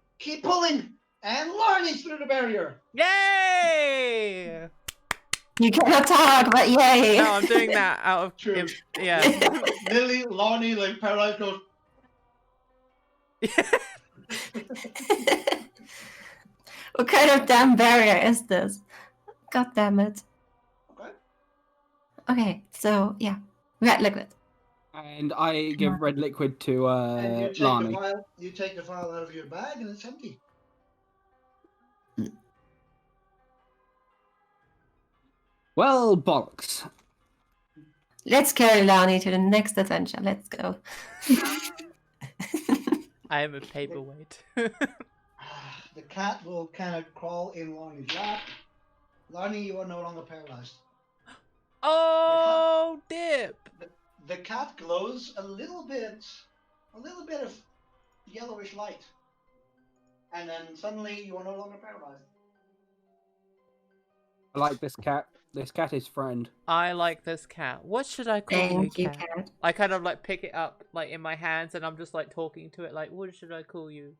and Larnie's through the barrier. Yay! You cannot talk, but yay! No, I'm doing that out of True. yeah. Lily, Larnie, like paralyzed, goes. What kind of damn barrier is this? God damn it. Okay. Okay, so yeah, red liquid. And I give red liquid to And you take Lani. you take the vial out of your bag, and it's empty. Well, bollocks. Let's carry Lani to the next adventure. Let's go. I am a paperweight. The cat will kind of crawl in Larnie's lap. Larnie, you are no longer paralyzed. Oh, dip! The cat glows a little bit of yellowish light, and then suddenly you are no longer paralyzed. I like this cat. This cat is friend. I like this cat. What should I call Thank you, you, cat? cat. I kind of like pick it up like in my hands and I'm just like talking to it like, what should I call you?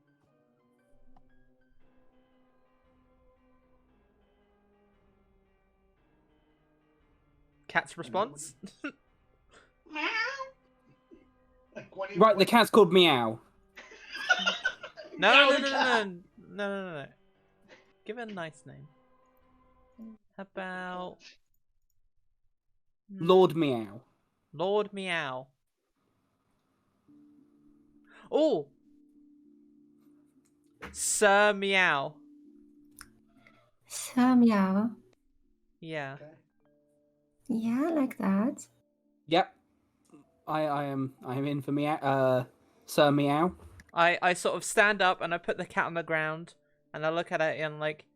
Cat's response? Right, the cat's called Meow. No. Give it a nice name. How about Lord Meow. Lord Meow? Oh, Sir Meow. So meow. Yeah. Okay. Yeah, like that. Yep. I am in for Meow. Sir Meow. I sort of stand up and I put the cat on the ground and I look at it and like,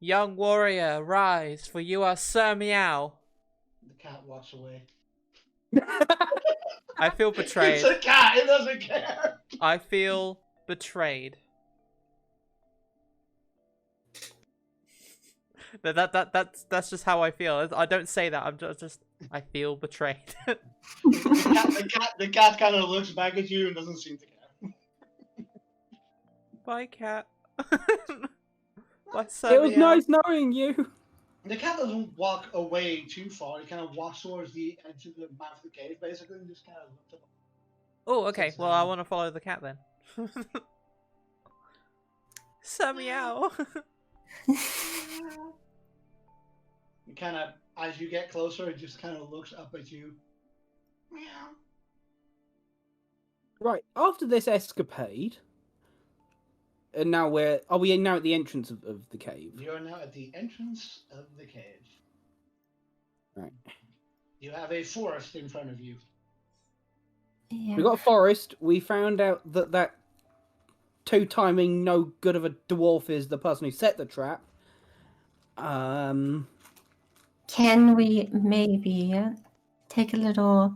young warrior, rise, for you are Sir Meow. The cat walks away. I feel betrayed. It's a cat. It doesn't care. I feel betrayed. That's just how I feel. I don't say that. I'm just I feel betrayed. The cat kind of looks back at you and doesn't seem to care. Bye, cat. Bye, It was Samuel. nice knowing you. The cat doesn't walk away too far. It kind of walks towards the edge of the mouth of the cave, basically, and just kind of looks up. Oh, okay. Says, Well, I want to follow the cat then. Samuel. You kind of, as you get closer, it just kind of looks up at you. Meow. Right, after this escapade, and now are we now at the entrance of the cave? You're now at the entrance of the cave. Right. You have a forest in front of you. Yeah. We got a forest. We found out that two-timing no good of a dwarf is the person who set the trap. Can we maybe take a little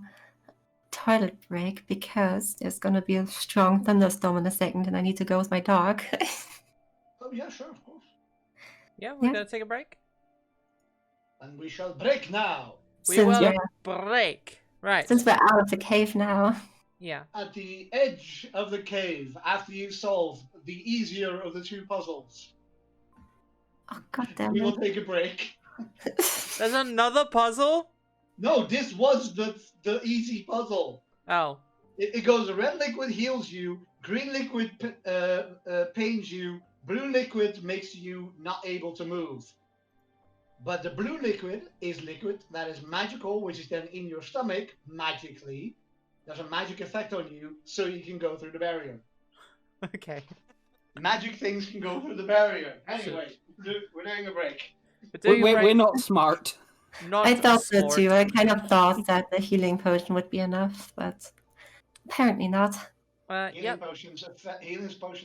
toilet break because there's gonna be a strong thunderstorm in a second and I need to go with my dog. Oh, yeah, sure, of course. Yeah, we're Yeah. gonna take a break. And we shall break now. We since, will we're, break. Right. since we're out of the cave now. Yeah. At the edge of the cave, after you've solved the easier of the two puzzles, Oh god damn we will it. take a break. There's another puzzle? No, this was the easy puzzle. Oh. It goes: red liquid heals you, green liquid pains you, blue liquid makes you not able to move. But the blue liquid is liquid that is magical, which is then in your stomach magically. There's a magic effect on you, so you can go through the barrier. Okay. Magic things can go through the barrier. Anyway, we're doing a break. We're not smart. Not I thought so smart. too. I kind of thought that the healing potion would be enough, but apparently not. Healing potions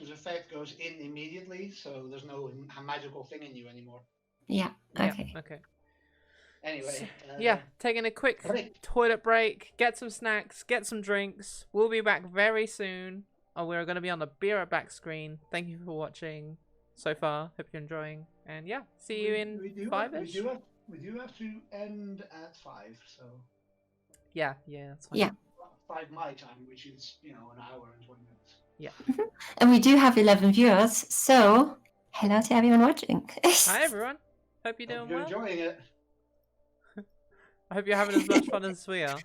effect goes in immediately, so there's no magical thing in you anymore. Yeah, Yeah, okay. okay. Anyway. Yeah, taking a quick break. toilet break, get some snacks, get some drinks. We'll be back very soon. We're going to be on the Beer at Back screen. Thank you for watching so far. Hope you're enjoying. And yeah, see you in five-ish. We do have to end at 5, so. Yeah, that's fine. Yeah. 5 my time, which is, an hour and 20 minutes. Yeah. And we do have 11 viewers, so hello to everyone watching. Hi everyone. Hope you're doing Hope you're well. enjoying it. I hope you're having as much fun as we are.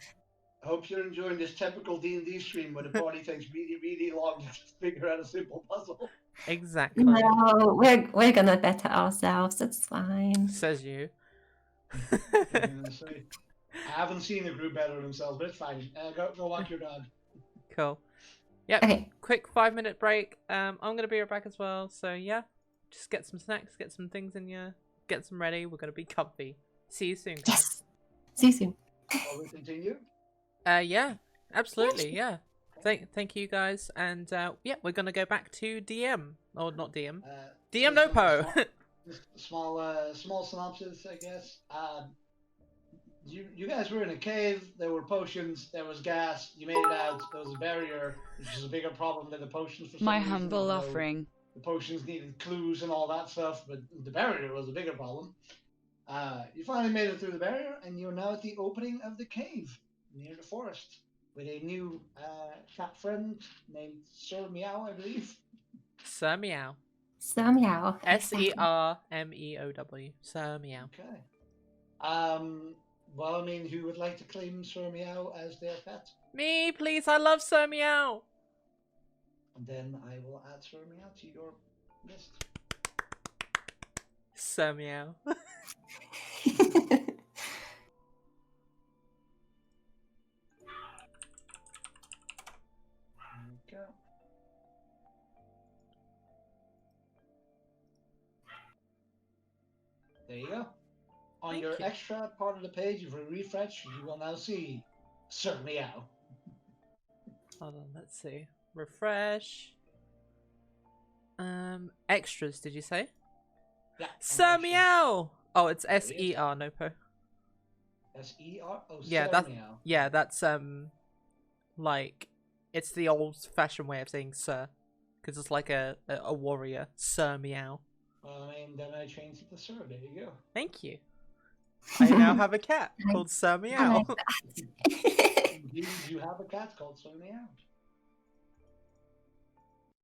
I hope you're enjoying this typical D&D stream where the party takes really, really long to figure out a simple puzzle. Exactly. No, we're gonna better ourselves. It's fine. Says you. I haven't seen the group better themselves, but it's fine. Go walk your dog. Cool. Yep. Okay. Quick 5-minute break. I'm gonna be right back as well. So yeah, just get some snacks, get some things in you, get some ready. We're gonna be comfy. See you soon, guys. Yes. See you soon. Will we continue? Yeah, absolutely. Yeah. Thank you guys, and yeah, we're gonna go back to DM or not DM. DM Nopo. Small synopsis, I guess. You guys were in a cave. There were potions. There was gas. You made it out. There was a barrier, which is a bigger problem than the potions. For some My reason, humble although offering. The potions needed clues and all that stuff, but the barrier was a bigger problem. You finally made it through the barrier, and you're now at the opening of the cave near the forest with a new cat friend named Sir Meow, I believe. Sir Meow. So meow. Sermeow. Sir Meow. Okay. Well, I mean, who would like to claim Sir Meow as their pet? Me, please. I love Sir Meow. And then I will add Sir Meow to your list. Sir Meow. Okay. There you go. On Thank your you. extra part of the page, if you refresh, you will now see Sir Meow. Hold on, let's see. Refresh. Extras, did you say? Yeah. Sir Meow! Oh, it's S-E-R, no po. S-E-R? Oh, Yeah, Sir Meow. Yeah, that's, like, it's the old-fashioned way of saying sir. Because it's like a warrior. Sir Meow. Well, I mean, then I changed it to Sir. There you go. Thank you. I now have a cat called Sir Meow. Indeed, you have a cat called Sir Meow.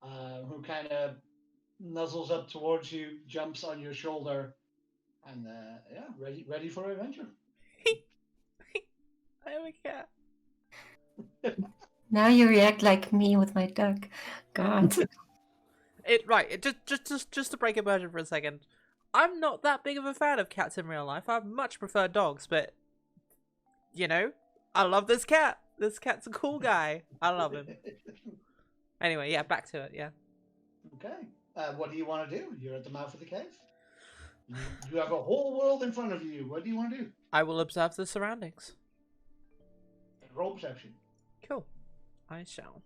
who kind of nuzzles up towards you, jumps on your shoulder, and yeah, ready for adventure. I am a cat. Now you react like me with my duck. God. Just to break immersion for a second. I'm not that big of a fan of cats in real life. I much prefer dogs, but you know, I love this cat. This cat's a cool guy. I love him. Anyway, yeah, back to it. Yeah. Okay. What do you want to do? You're at the mouth of the cave. You have a whole world in front of you. What do you want to do? I will observe the surroundings. Roll perception. Cool. I shall.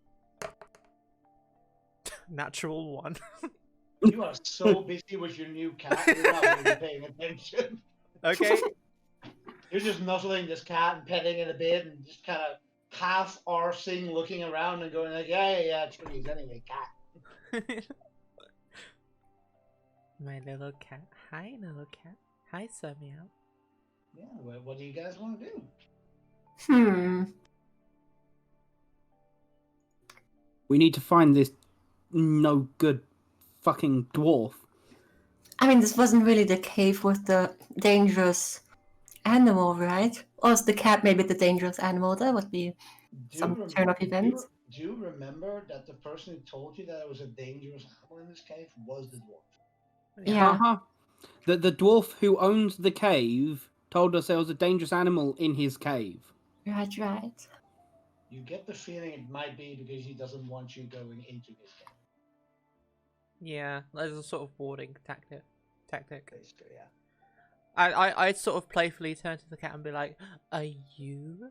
Natural 1. You are so busy with your new cat, you're not really paying attention. Okay. You're just nuzzling this cat and petting it a bit and just kind of half arsing, looking around and going like, yeah, trees anyway, cat. My little cat. Hi, little cat. Hi, Sir Meow. Yeah, what do you guys want to do? We need to find this no good fucking dwarf. I mean, this wasn't really the cave with the dangerous animal, right? Or is the cat maybe the dangerous animal? That would be some turn of events. Do you remember that the person who told you that it was a dangerous animal in this cave was the dwarf? Yeah. Uh-huh. The dwarf who owns the cave told us there was a dangerous animal in his cave. Right. You get the feeling it might be because he doesn't want you going into his cave. Yeah, there's a sort of warding tactic. Basically, yeah. I'd sort of playfully turn to the cat and be like, Are you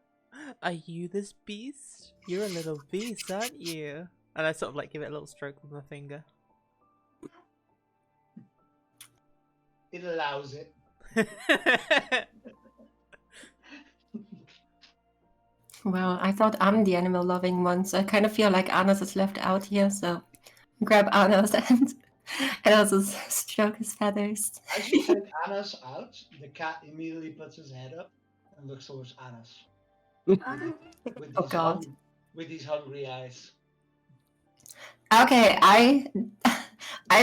this beast? You're a little beast, aren't you? And I sort of like give it a little stroke with my finger. It allows it. Well, I thought I'm the animal loving one, so I kind of feel like Anas is left out here, so grab Anas and also stroke his feathers. As you take Anas out, the cat immediately puts his head up and looks towards Anas. With Oh God. With these hungry eyes. Okay, I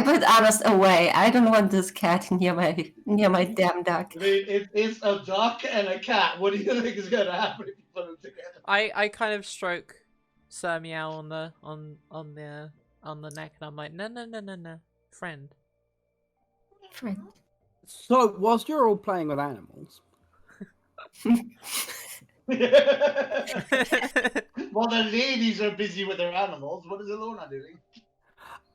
put Anas away. I don't want this cat near my damn duck. I mean, it's a duck and a cat. What do you think is going to happen if you put them together? I kind of stroke Sir Meow on the neck, and I'm like, no, friend. So, whilst you're all playing with animals... While the ladies are busy with their animals, what is Ilona doing?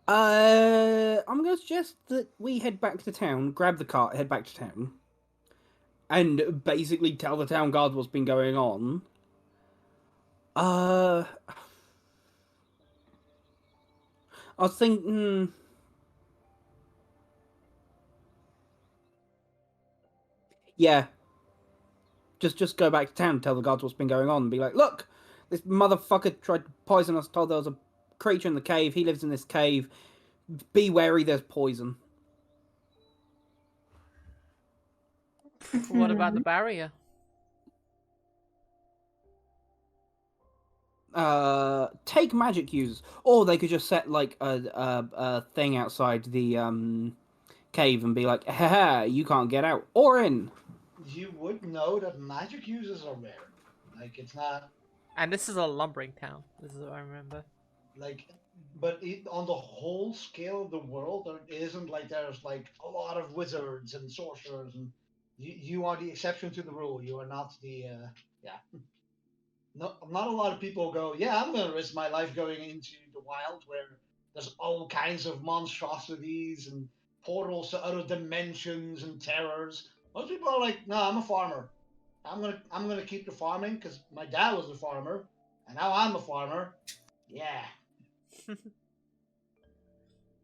I'm going to suggest that we head back to town, grab the cart, head back to town, and basically tell the town guard what's been going on. I was thinking... Yeah. Just go back to town and tell the guards what's been going on and be like, look, this motherfucker tried to poison us, told there was a creature in the cave, he lives in this cave, be wary, there's poison. What about the barrier? Take magic users, or they could just set like a thing outside the cave and be like, haha, you can't get out or in. You would know that magic users are rare. Like, it's not... And this is a lumbering town. This is what I remember. Like, but on the whole scale of the world, there isn't like there's like a lot of wizards and sorcerers, and you are the exception to the rule. You are not the not a lot of people go, yeah, I'm gonna risk my life going into the wild where there's all kinds of monstrosities and portals to other dimensions and terrors. Most people are like, no, I'm a farmer. I'm gonna keep the farming because my dad was a farmer, and now I'm a farmer. Yeah.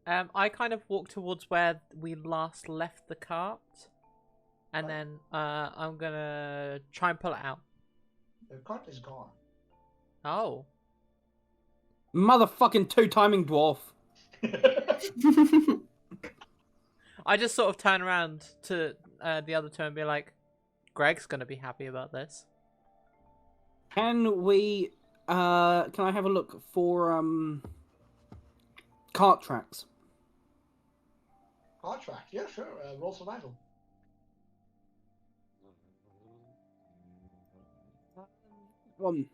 I kind of walk towards where we last left the cart, and then I'm gonna try and pull it out. The cart is gone. Oh. Motherfucking two-timing dwarf. I just sort of turn around to the other two and be like, Greg's gonna be happy about this. Can we, can I have a look for, Cart tracks. Card track. Yeah, sure. Roll survival. One.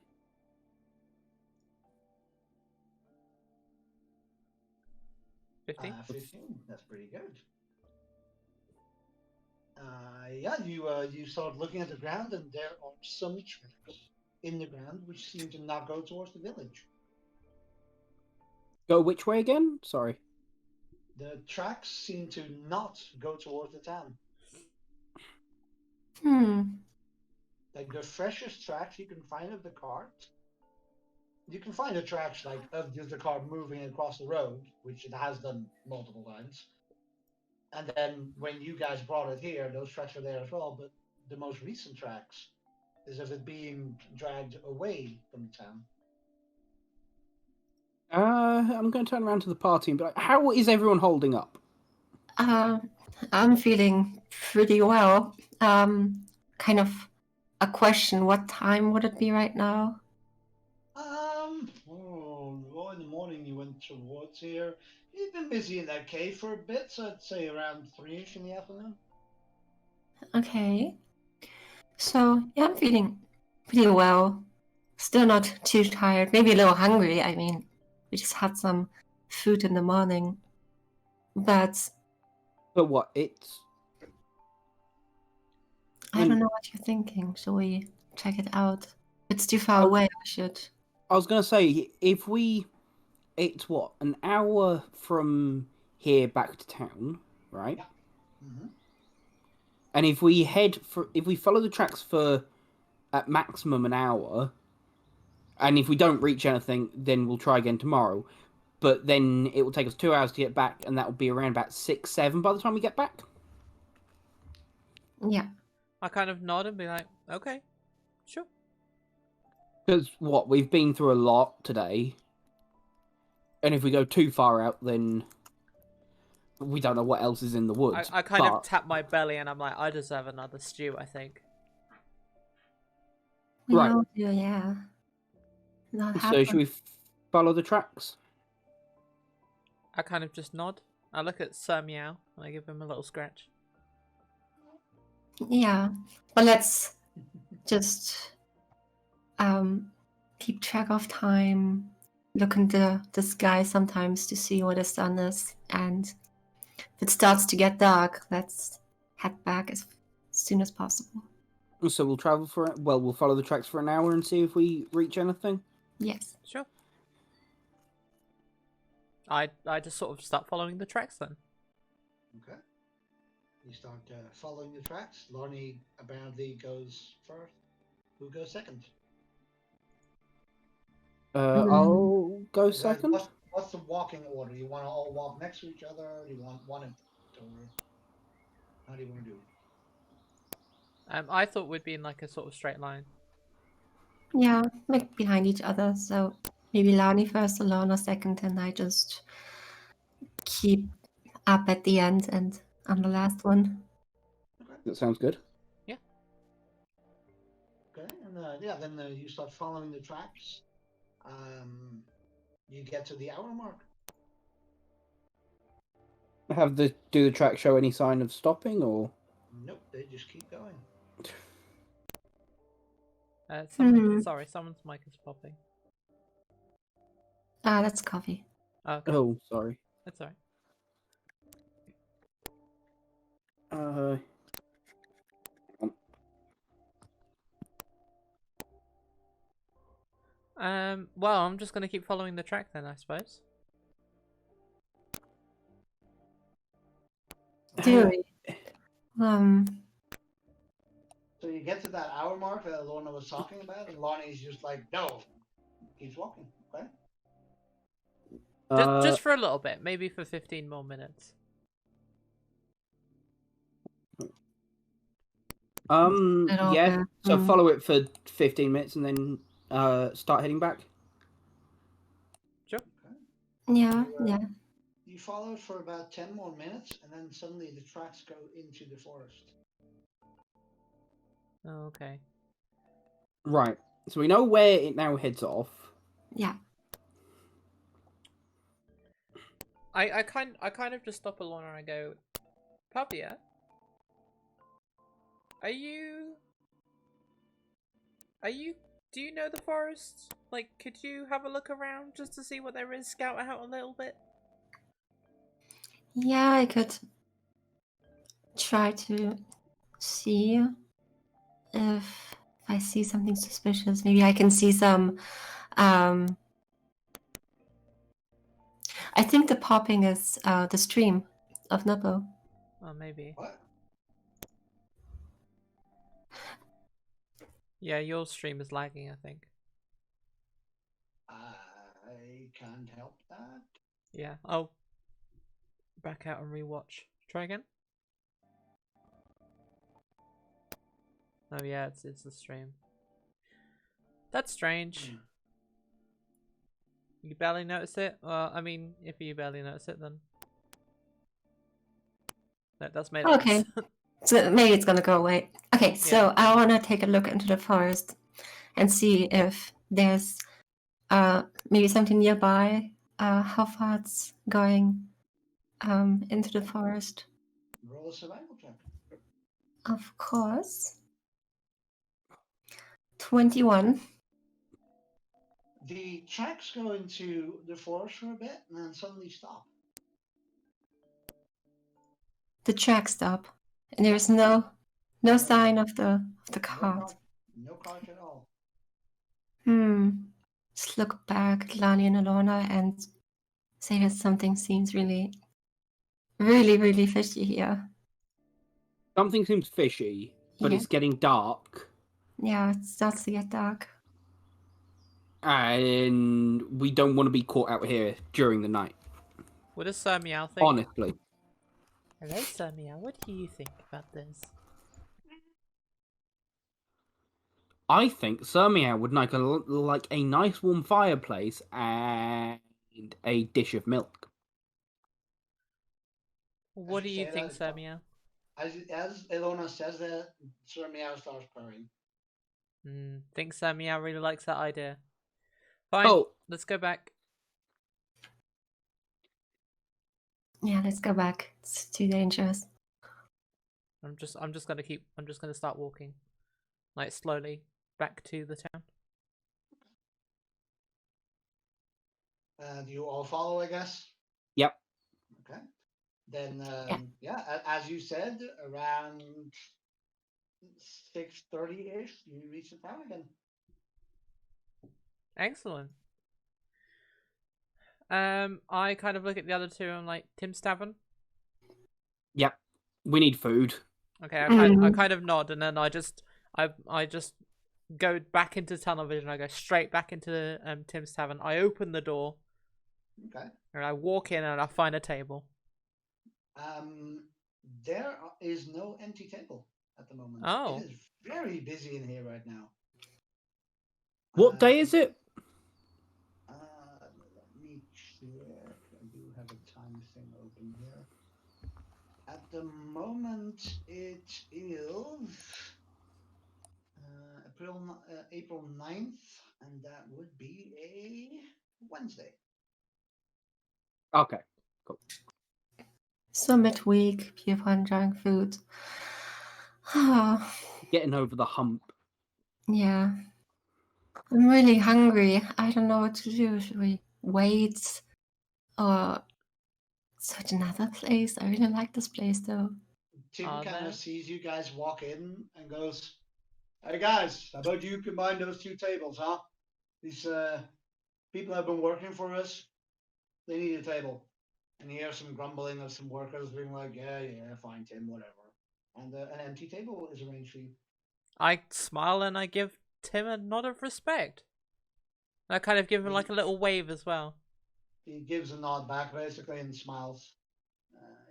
15? 15. That's pretty good. Yeah, you start looking at the ground, and there are some tracks in the ground which seem to not go towards the village. Go which way again? Sorry. The tracks seem to not go towards the town. Like the freshest tracks you can find of the cart. You can find the tracks like of just the cart moving across the road, which it has done multiple times. And then when you guys brought it here, those tracks are there as well. But the most recent tracks is of it being dragged away from the town. I'm going to turn around to the party and be like, how is everyone holding up? I'm feeling pretty well. Kind of a question. What time would it be right now? Well, in the morning you went towards here. You've been busy in that cave for a bit, so I'd say around 3ish in the afternoon. Okay. So, yeah, I'm feeling pretty well. Still not too tired. Maybe a little hungry. I mean, we just had some food in the morning. But But what? It's. I don't know what you're thinking. Shall we check it out? It's too far Oh. away. I should. I was going to say, if we. It's what? An hour from here back to town, right? Yeah. Mm-hmm. And if we follow the tracks for at maximum an hour, and if we don't reach anything, then we'll try again tomorrow. But then it will take us 2 hours to get back, and that will be around about 6, 7 by the time we get back. Yeah. I kind of nod and be like, okay, sure. Because what, we've been through a lot today, and if we go too far out, then we don't know what else is in the woods. I kind of tap my belly and I'm like, I deserve another stew, I think. We Right. all do, yeah. Not So happen. should we follow the tracks? I kind of just nod. I look at Sir Meow and I give him a little scratch. Yeah. But let's just keep track of time. Look in the sky sometimes to see where the sun is. And if it starts to get dark, let's head back as soon as possible. So we'll travel we'll follow the tracks for an hour and see if we reach anything. Yes. Sure. I just sort of start following the tracks then. Okay. You start following the tracks. Lonnie apparently goes first. Who goes second? I'll go Guys, second. what's the walking order? You want to all walk next to each other? Do you want one in front? Or how do you want to do it? I thought we'd be in like a sort of straight line. Yeah, like behind each other. So maybe Lani first, Alana second, and I just keep up at the end and I'm the last one. That sounds good. Okay, and then you start following the tracks. You get to the hour mark. Do the track show any sign of stopping or? Nope, they just keep going. Sorry, someone's mic is popping. Ah, that's coffee. Okay. Oh, sorry. That's alright. Well, I'm just gonna keep following the track then, I suppose. Do we? So you get to that hour mark that Lorna was talking about, and Lonnie's just like, no, keeps walking. Okay. Just for a little bit, maybe for 15 more minutes. Yeah. So follow it for 15 minutes and then start heading back. Sure. Okay. Yeah, yeah. You follow it for about 10 more minutes, and then suddenly the tracks go into the forest. Oh, okay. Right. So we know where it now heads off. Yeah. I kind of just stop along and I go, Pavia, are you do you know the forest? Like, could you have a look around just to see what there is, scout out a little bit? Yeah, I could try to see if I see something suspicious. Maybe I can see some. I think the popping is the stream of Nubbo. Oh, maybe. What? Yeah, your stream is lagging, I think. I can't help that. Yeah, I'll back out and rewatch. Try again. Oh yeah, it's the stream. That's strange. You barely notice it? Well, I mean, if you barely notice it, then no, that's made it Okay. worse. So maybe it's gonna go away. Okay, so I want to take a look into the forest and see if there's maybe something nearby. How far it's going into the forest. Roll a survival check. Of course. 21. The tracks go into the forest for a bit and then suddenly stop. The track stop. And there's no sign of the cart. No cart at all. Just look back at Lani and Alona and say that something seems really, really, really fishy here. Something seems fishy, but Yeah. it's getting dark. Yeah, it starts to get dark. And we don't want to be caught out here during the night. What does Sir Meow think? Honestly. Hello, Sir Meow. What do you think about this? I think Sir Meow would like a nice warm fireplace and a dish of milk. What do you say think, that, Sir Meow? As Ilona says that, Sir Meow starts purring. Think Sir Meow really likes that idea. Fine, Oh. let's go back. Yeah, let's go back. It's too dangerous. I'm just gonna start walking, like slowly back to the town. Do you all follow, I guess? Yep. Okay. Then, as you said, around 6:30-ish, you reach the town again. Excellent. I kind of look at the other two and I'm like, Tim's Tavern? Yep. We need food. Okay, I kind of nod and then I just go back into tunnel vision. I go straight back into Tim's Tavern. I open the door. Okay. And I walk in and I find a table. There is no empty table at the moment. Oh. It is very busy in here right now. What day is it? Let me check. I do have a time thing open here. At the moment, it is April 9th, and that would be a Wednesday. Okay, cool. So midweek, people enjoying food. Getting over the hump. Yeah. I'm really hungry. I don't know what to do. Should we wait or search another place? I really like this place though. Tim kind of sees you guys walk in and goes, "Hey guys, how about you combine those two tables, huh? These people have been working for us. They need a table." And you hear some grumbling of some workers being like, yeah, fine, Tim, whatever. And an empty table is arranged for you. I smile and I give Tim a nod of respect. I kind of give him like a little wave as well. He gives a nod back, basically, and smiles.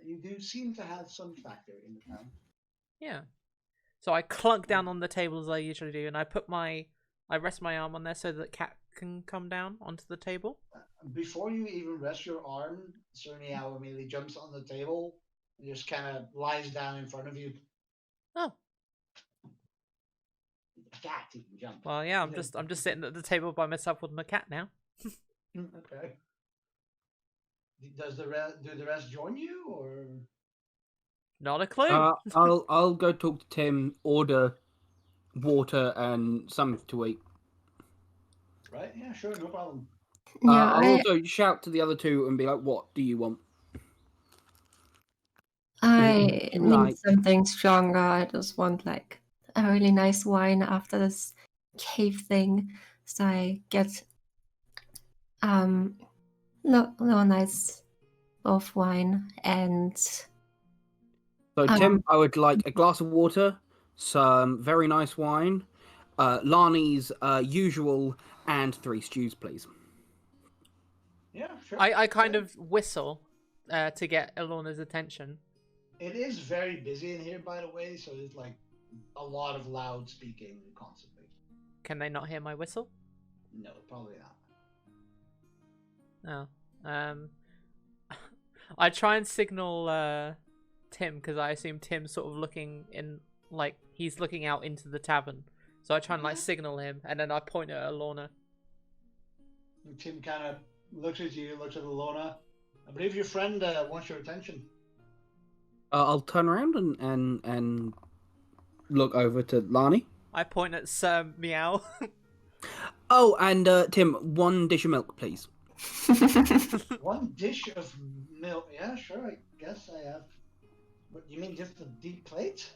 You do seem to have some factor in the town. Yeah. So I clunk down on the table as I usually do, and I rest my arm on there so that Cat can come down onto the table. Before you even rest your arm, Sir Meow immediately jumps on the table and just kind of lies down in front of you. Oh. Cat, you can jump. Well, yeah, I'm just sitting at the table by myself with my cat now. Okay. Does do the rest join you, or? Not a clue. I'll go talk to Tim, order water and something to eat. Right? Yeah, sure, no problem. Yeah, I'll also shout to the other two and be like, "What do you want?" I need Like- something stronger. I just want like a really nice wine after this cave thing. So I get no nice of wine and So Tim, I would like a glass of water, some very nice wine, Lani's usual, and 3 stews, please. Yeah, sure. I kind Okay. of whistle to get Ilorna's attention. It is very busy in here, by the way, so there's like a lot of loud speaking constantly. Can they not hear my whistle? No, probably not. Oh. I try and signal Tim because I assume Tim's sort of looking in, like he's looking out into the tavern. So I try and like signal him, and then I point at Ilorna. And Tim kind of looks at you, looks at Alona. I believe your friend wants your attention. I'll turn around and look over to Lani. I point at Sir Meow. Oh, and Tim, 1 dish of milk, please. 1 dish of milk. Yeah, sure. I guess I have. What you mean, just a deep plate?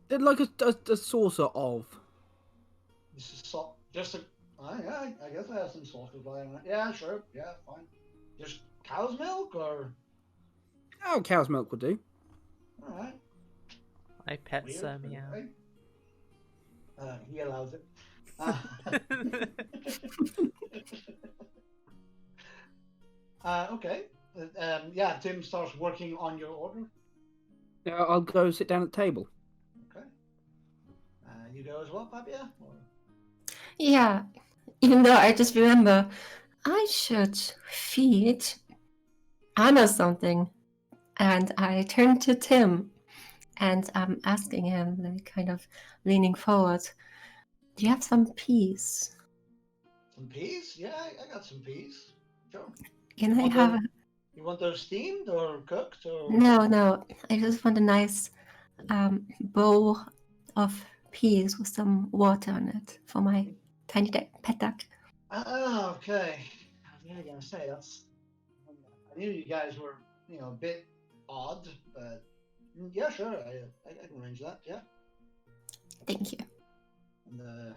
Like a saucer of. This is salt. Just a. Yeah, I guess I have some sauces lying around. Yeah, sure. Yeah, fine. Just cow's milk, or? Oh, cow's milk would do. All right. I pet Weird, Sir but Meow. okay. He allows it. Okay. Yeah, Tim starts working on your order. Yeah, I'll go sit down at the table. Okay. You go as well, Fabia? Or... yeah, even though I just remember I should feed Anna something. And I turn to Tim and I'm asking him, like kind of leaning forward, do you have some peas? Some peas? Yeah, I got some peas. Sure. Can I have You want those steamed or cooked or? No, I just want a nice bowl of peas with some water on it for my tiny pet duck. Ah, okay. I was really gonna say that's. I knew you guys were, a bit odd, but yeah, sure, I can arrange that. Yeah. Thank you. And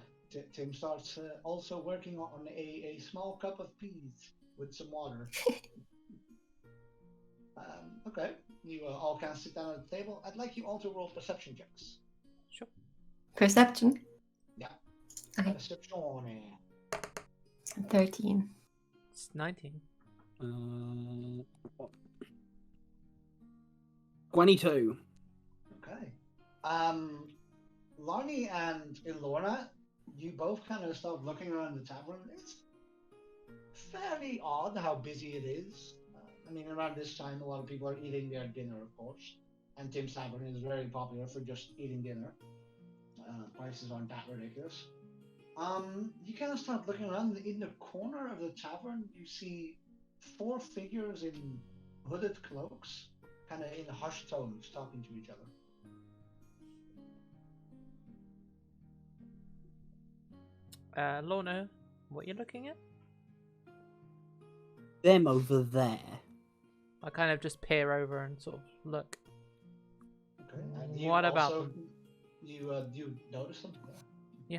Tim starts also working on a small cup of peas with some water. Okay, you all can sit down at the table. I'd like you all to roll perception checks. Sure. Perception? Yeah. Okay. Perception. 13. It's 19. 22. Okay. Lonnie and Ilorna, you both kind of start looking around the tavern. It's fairly odd how busy it is. I mean, around this time, a lot of people are eating their dinner, of course. And Tim's Tavern is very popular for just eating dinner. Prices aren't that ridiculous. You kind of start looking around. In the corner of the tavern, you see 4 figures in hooded cloaks, kind of in hushed tones, talking to each other. Lorna, what are you looking at? Them over there. I kind of just peer over and sort of look. Okay. What about them? You notice them? Yeah.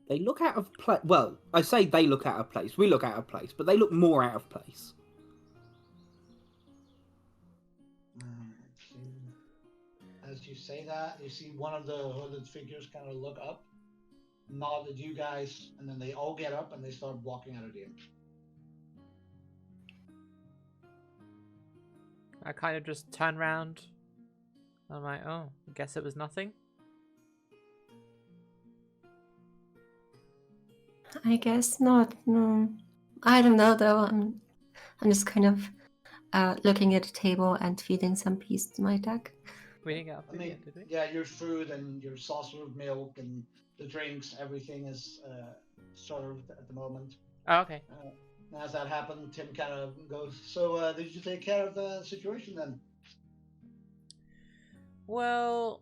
They look out of place. Well, I say they look out of place. We look out of place, but they look more out of place. As you say that, you see one of the hooded figures kind of look up, nod at you guys, and then they all get up and they start walking out of the inn. I kind of just turn around. I'm like, oh, I guess it was nothing. I guess not. No, I don't know though. I'm just kind of looking at the table and feeding some peas to my duck. We didn't get up I there mean, yet, did we? yeah, your food and your saucer of milk and the drinks, everything is served at the moment. Oh, okay. as that happened, Tim kind of goes, "So, did you take care of the situation then?" Well,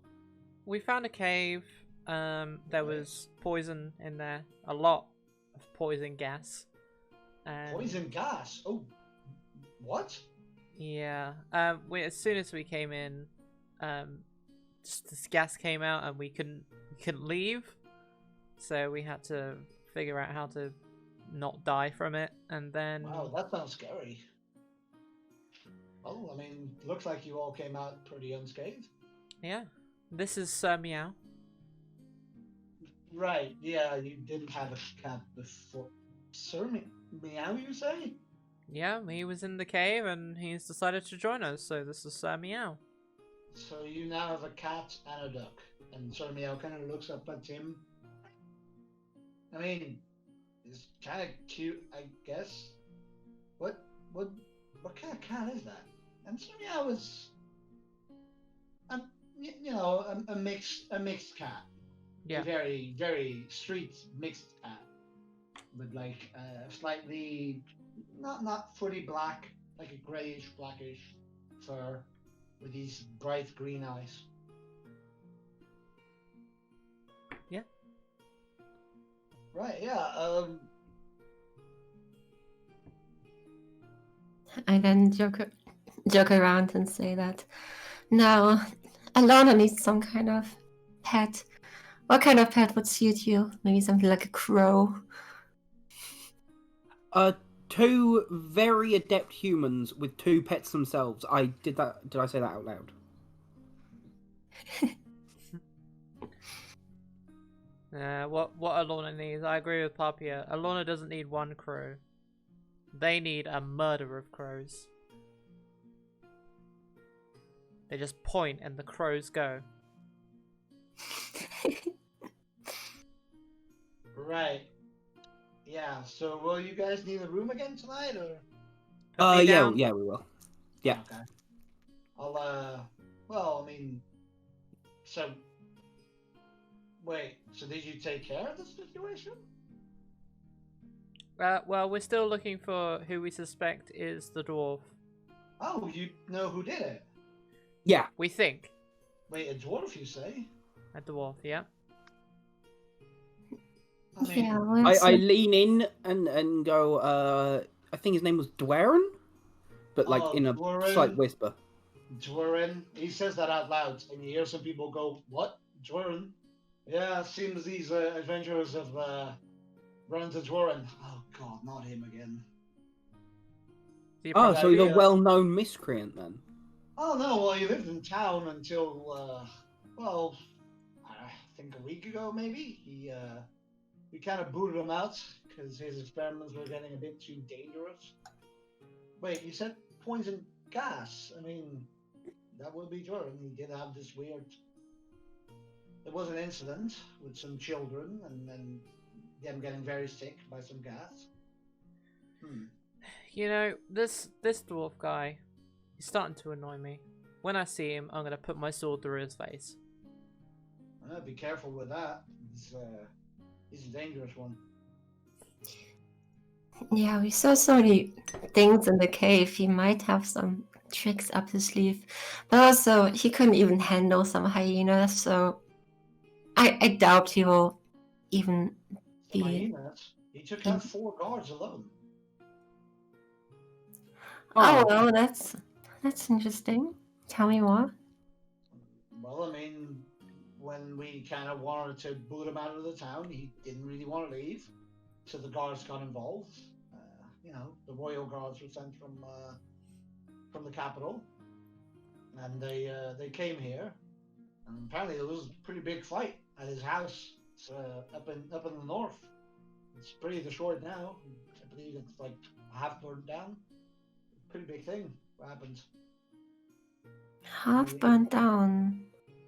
we found a cave. There was poison in there, a lot of poison gas. And Poison gas. Oh, what? yeah. As soon as we came in, just this gas came out, and we couldn't leave. So we had to figure out how to not die from it, and then Wow, that sounds scary. Oh, I mean, looks like you all came out pretty unscathed. yeah, this is Sir Meow. Right, yeah, you didn't have a cat before. Sir Meow, you say? Yeah, he was in the cave, and he's decided to join us. So this is Sir Meow. So you now have a cat and a duck. And Sir Meow kind of looks up at Tim. I mean, it's kind of cute, I guess. What kind of cat is that? And Sir Meow is, a mixed cat. Yeah. A very, very street mixed cat. With like slightly, not fully black, like a grayish, blackish fur with these bright green eyes. Yeah. Right, yeah. I then joke around and say that now Alana needs some kind of pet. What kind of pet would suit you? Maybe something like a crow. Two very adept humans with two pets themselves. Did I say that out loud? What Alana needs, I agree with Papia. Alana doesn't need one crow. They need a murder of crows. They just point and the crows go. Right. Yeah, so will you guys need a room again tonight, or? Yeah, we will. Yeah. Okay. Well, I mean, so, wait, so did you take care of the situation? Well, we're still looking for who we suspect is the dwarf. Oh, you know who did it? Yeah. We think. Wait, a dwarf, you say? A dwarf, yeah. I mean, Yeah, I lean in and go, I think his name was Dwaren? But like in a Dwaren. slight whisper. Dwaren. He says that out loud, and you hear some people go, "What? Dwaren?" Yeah, seems these adventurers have run into Dwaren. Oh god, not him again. So he's a well-known miscreant then. Oh no, well he lived in town until well, I think a week ago maybe. We kind of booted him out because his experiments were getting a bit too dangerous. Wait, you said poison gas? I mean, that would be Jordan. He did have this weird. There was an incident with some children, and then them getting very sick by some gas. You know, this dwarf guy, he's starting to annoy me. When I see him, I'm gonna put my sword through his face. Be careful with that. He's a dangerous one. Yeah, we saw so many things in the cave. He might have some tricks up his sleeve. But also, he couldn't even handle some hyenas, so I doubt he will even Some be... hyenas. He took out 4 guards alone. Oh, well, that's interesting. Tell me more. Well, I mean, when we kind of wanted to boot him out of the town, he didn't really want to leave, so the guards got involved. The royal guards were sent from the capital, and they came here, and apparently there was a pretty big fight at his house up in the north. It's pretty destroyed now. I believe it's like half burned down. Pretty big thing. What happened? Half burnt down.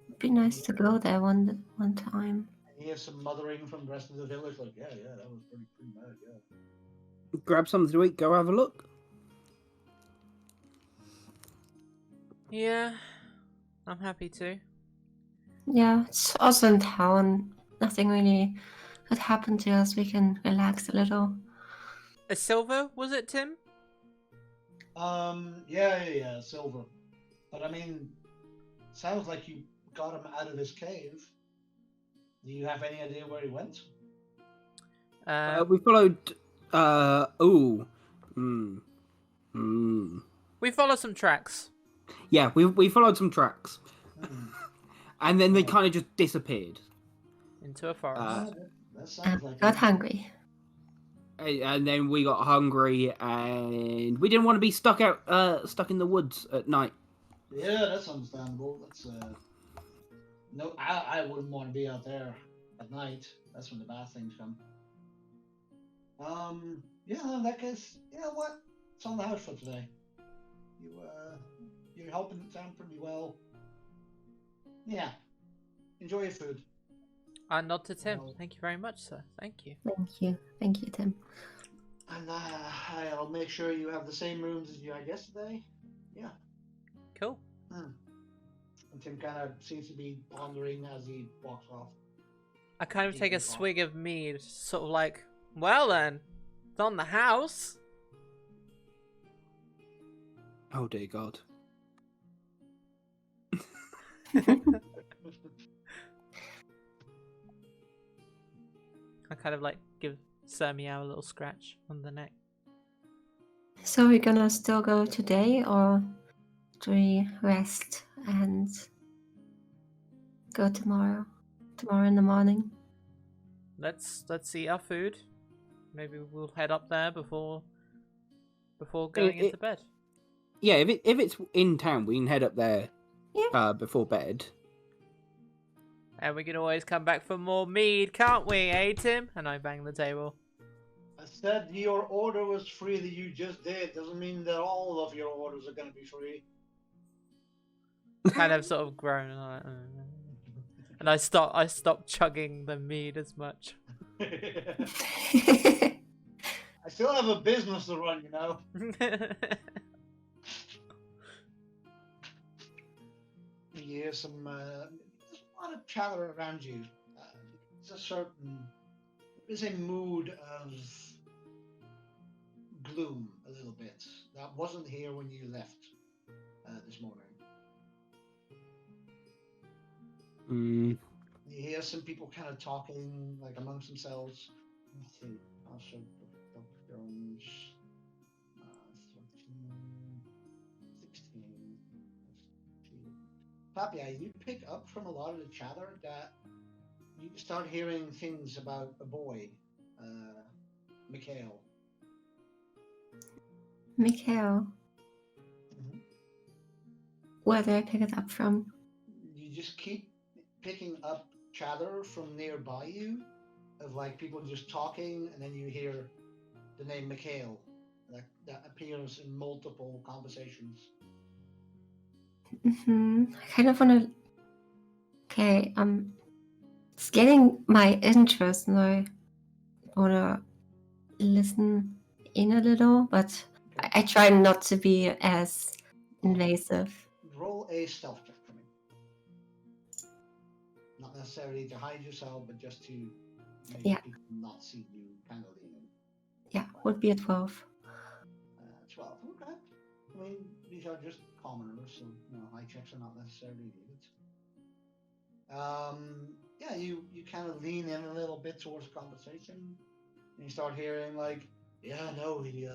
It'd be nice to go there one time. And he has some mothering from the rest of the village. Like, yeah, that was pretty bad. Yeah. Grab something to eat. Go have a look. Yeah, I'm happy to. Yeah, it's also in town. Nothing really could happen to us. We can relax a little. A silver, was it, Tim? Yeah, silver. But I mean, sounds like you got him out of his cave. Do you have any idea where he went? We followed. Ooh. Hmm. Hmm. We follow some tracks. Yeah, we followed some tracks, Hmm. and then they Yeah. kind of just disappeared. Into a forest. That sounds like Got it. hungry. And then we got hungry, and we didn't want to be stuck in the woods at night. Yeah, that's understandable. That's no, I wouldn't want to be out there at night. That's when the bad things come. Yeah, in that case, you know what? It's on the house for today. You're helping the town pretty well. Yeah, enjoy your food. I nod to Tim. Well- Thank you very much, sir. Thank you. Thank you, Tim. And I'll make sure you have the same rooms as you had yesterday. Yeah. Cool. And Tim kind of seems to be pondering as he walks off. I kind of take a Easy walk. swig of mead, sort of like, well then, it's on the house. Oh dear God. I kind of like give Sir Meow a little scratch on the neck. So we're gonna still go today, or do we rest and go tomorrow? Tomorrow in the morning. Let's eat our food. Maybe we'll head up there before going into bed. Yeah, if it's in town, we can head up there. Yeah. Before bed. And we can always come back for more mead, can't we, eh, Tim? And I bang the table. I said your order was free that you just did. Doesn't mean that all of your orders are going to be free. Kind of sort of groan. And I stop chugging the mead as much. I still have a business to run, you know. You hear some there's a lot of chatter around you. There's a mood of gloom a little bit that wasn't here when you left this morning. Mm. You hear some people kind of talking like amongst themselves. Let's see. Also, Dr. Jones, 13, 16. Papia, you pick up from a lot of the chatter that you start hearing things about a boy, Mikhail. Mikhail, Mhm. where did I pick it up from? You just keep picking up chatter from nearby you of like people just talking, and then you hear the name Mikhail that appears in multiple conversations. I kind of want to. Okay, it's getting my interest, and I want to listen in a little, but I try not to be as invasive. Roll a stealth check for me. Not necessarily to hide yourself, but just to make Yeah. people not see you kind of leaving. Yeah, would be a 12. 12. Okay. I mean, these are just commoners, so high checks are not necessarily needed. Yeah, you kind of lean in a little bit towards the conversation, and you start hearing like, yeah, no, he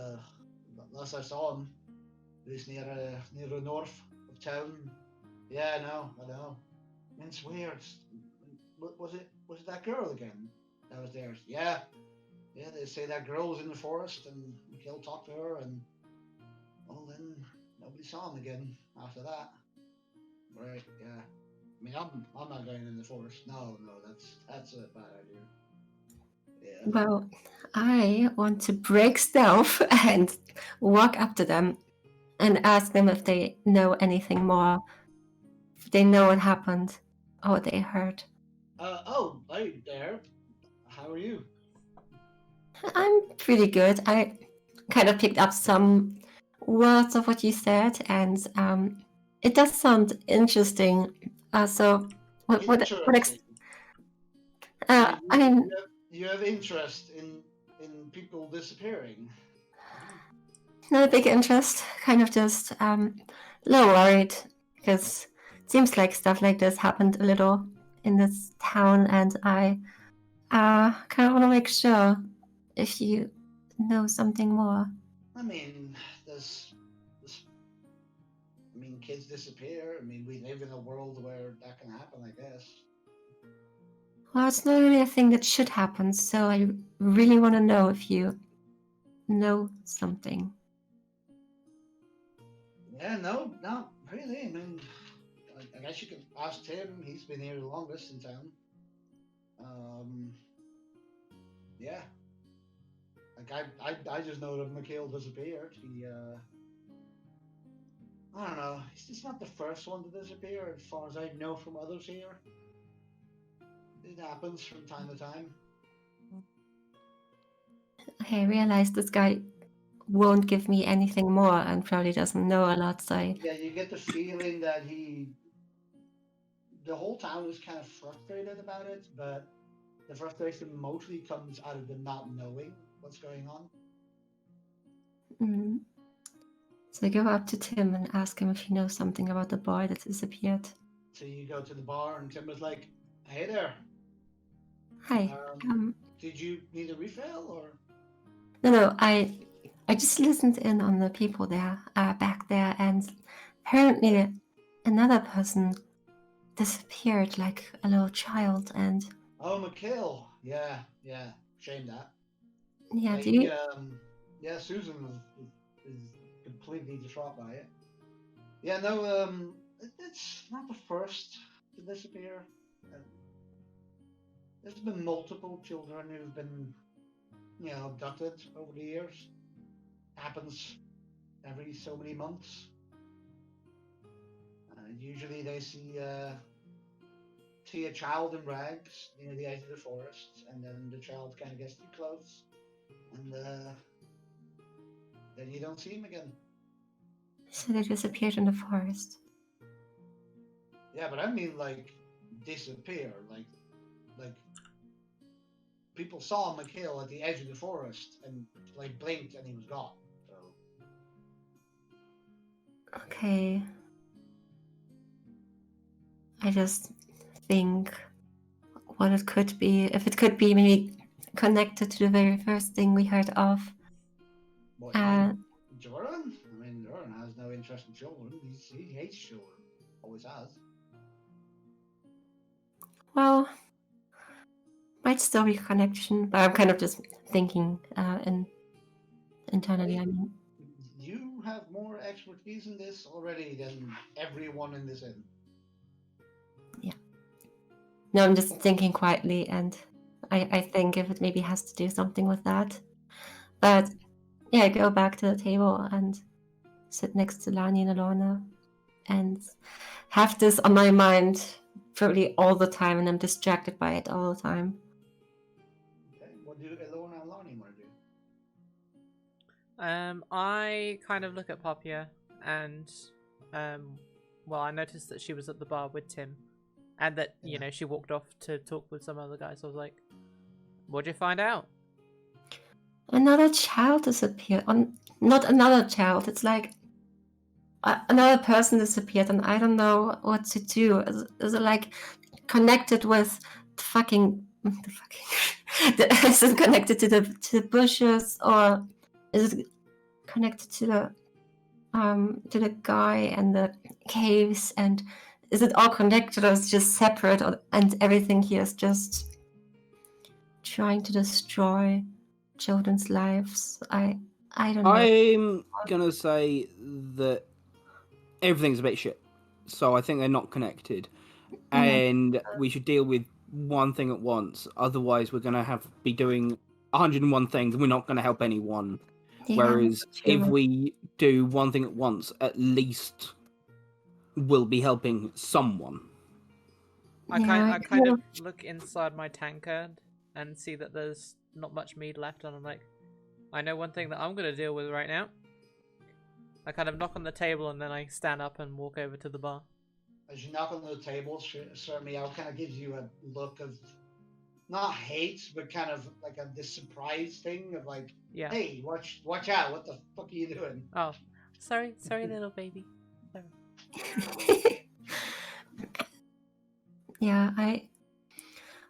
last I saw him, he was near the north of town. Yeah, no, I know. And it's weird. Was it that girl again that was there? Yeah, they say that girl was in the forest, and Mikhail talked to her, and well, then nobody saw him again after that. Right? Yeah. I mean, I'm not going in the forest. No, that's a bad idea. Yeah. Well, I want to break stealth and walk up to them and ask them if they know anything more. If they know what happened or what they heard. Oh, hey there. How are you? I'm pretty good. I kind of picked up some words of what you said, and it does sound interesting. So, Interesting. I mean, You have interest in in people disappearing? Not a big interest, kind of just a little worried because it seems like stuff like this happened a little in this town, and I kind of want to make sure if you know something more. I mean, kids disappear. I mean, we live in a world where that can happen, I guess. Well, it's not really a thing that should happen, so I really want to know if you know something. Yeah, no, not really. I mean, I guess you could ask Tim. He's been here the longest in town. Yeah. Like I just know that Mikhail disappeared. I don't know. He's not the first one to disappear, as far as I know from others here. It happens from time to time. Okay, I realize this guy won't give me anything more and probably doesn't know a lot, so Yeah, you get the feeling that the whole town is kind of frustrated about it, but the frustration mostly comes out of the not knowing what's going on. Mm. So I go up to Tim and ask him if he knows something about the boy that disappeared. So you go to the bar, and Tim was like, "Hey there. Hi. Did you need a refill or?" No, I just listened in on the people there, back there, and apparently another person disappeared like a little child, and Oh, Mikhail. Yeah. Shame that. yeah, Like, do you? yeah, Susan is completely distraught by it. Yeah, no, it's not the first to disappear. There's been multiple children who've been, abducted over the years. Happens every so many months. Usually they see a child in rags near the edge of the forest, and then the child kind of gets too close, and then you don't see him again. So they disappeared in the forest. Yeah, but I mean like disappear, like people saw Mikhail at the edge of the forest and like blinked and he was gone. So Okay. I just think what it could be, if it could be maybe connected to the very first thing we heard of. what, Jordan? I mean, Jordan has no interest in children. He hates children. Always has. Well, might still be a connection, but I'm kind of just thinking internally. I mean, You have more expertise in this already than everyone in this inn. yeah. No, I'm just thinking quietly, and I think if it maybe has to do something with that. But yeah, I go back to the table and sit next to Lani and Alorna and have this on my mind probably all the time, and I'm distracted by it all the time. Okay, what do Elona and Lani want to do? I kind of look at Papia and, well, I noticed that she was at the bar with Tim, and that she walked off to talk with some other guys. So I was like, "What'd you find out?" Another child disappeared. Not another child. It's like another person disappeared, and I don't know what to do. Is it like connected with the fucking? Is it connected to the bushes, or is it connected to the guy and the caves? And is it all connected, or is it just separate? And everything here is just trying to destroy children's lives. I don't know. I'm gonna say that everything's a bit shit. So I think they're not connected. And we should deal with one thing at once. Otherwise, we're gonna be doing 101 things, and we're not gonna help anyone. Yeah, Whereas if we do one thing at once, at least we'll be helping someone. I kind of look inside my tankard and see that there's not much mead left, and I'm like, I know one thing that I'm gonna deal with right now. I kind of knock on the table and then I stand up and walk over to the bar. As you knock on the table, Sir Meow kind of gives you a look of, not hate, but kind of like this surprise thing of like, Yeah. hey, watch out! What the fuck are you doing? Oh, sorry, little baby. Yeah,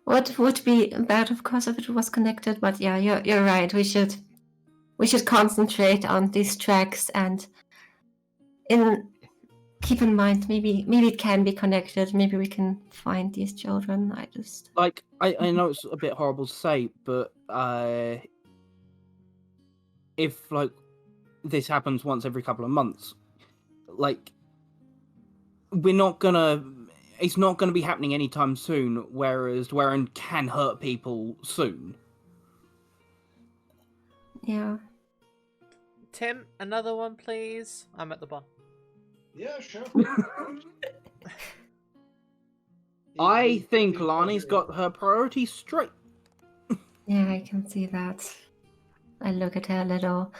what would be bad, of course, if it was connected, but yeah, you're right. We should concentrate on these tracks and keep in mind maybe it can be connected. Maybe we can find these children. Like, I know it's a bit horrible to say, but if like this happens once every couple of months, like it's not gonna be happening anytime soon, whereas Dweren can hurt people soon. Yeah. Tim, another one, please. I'm at the bar. Yeah, sure. I think Lani's got her priorities straight. Yeah, I can see that. I look at her a little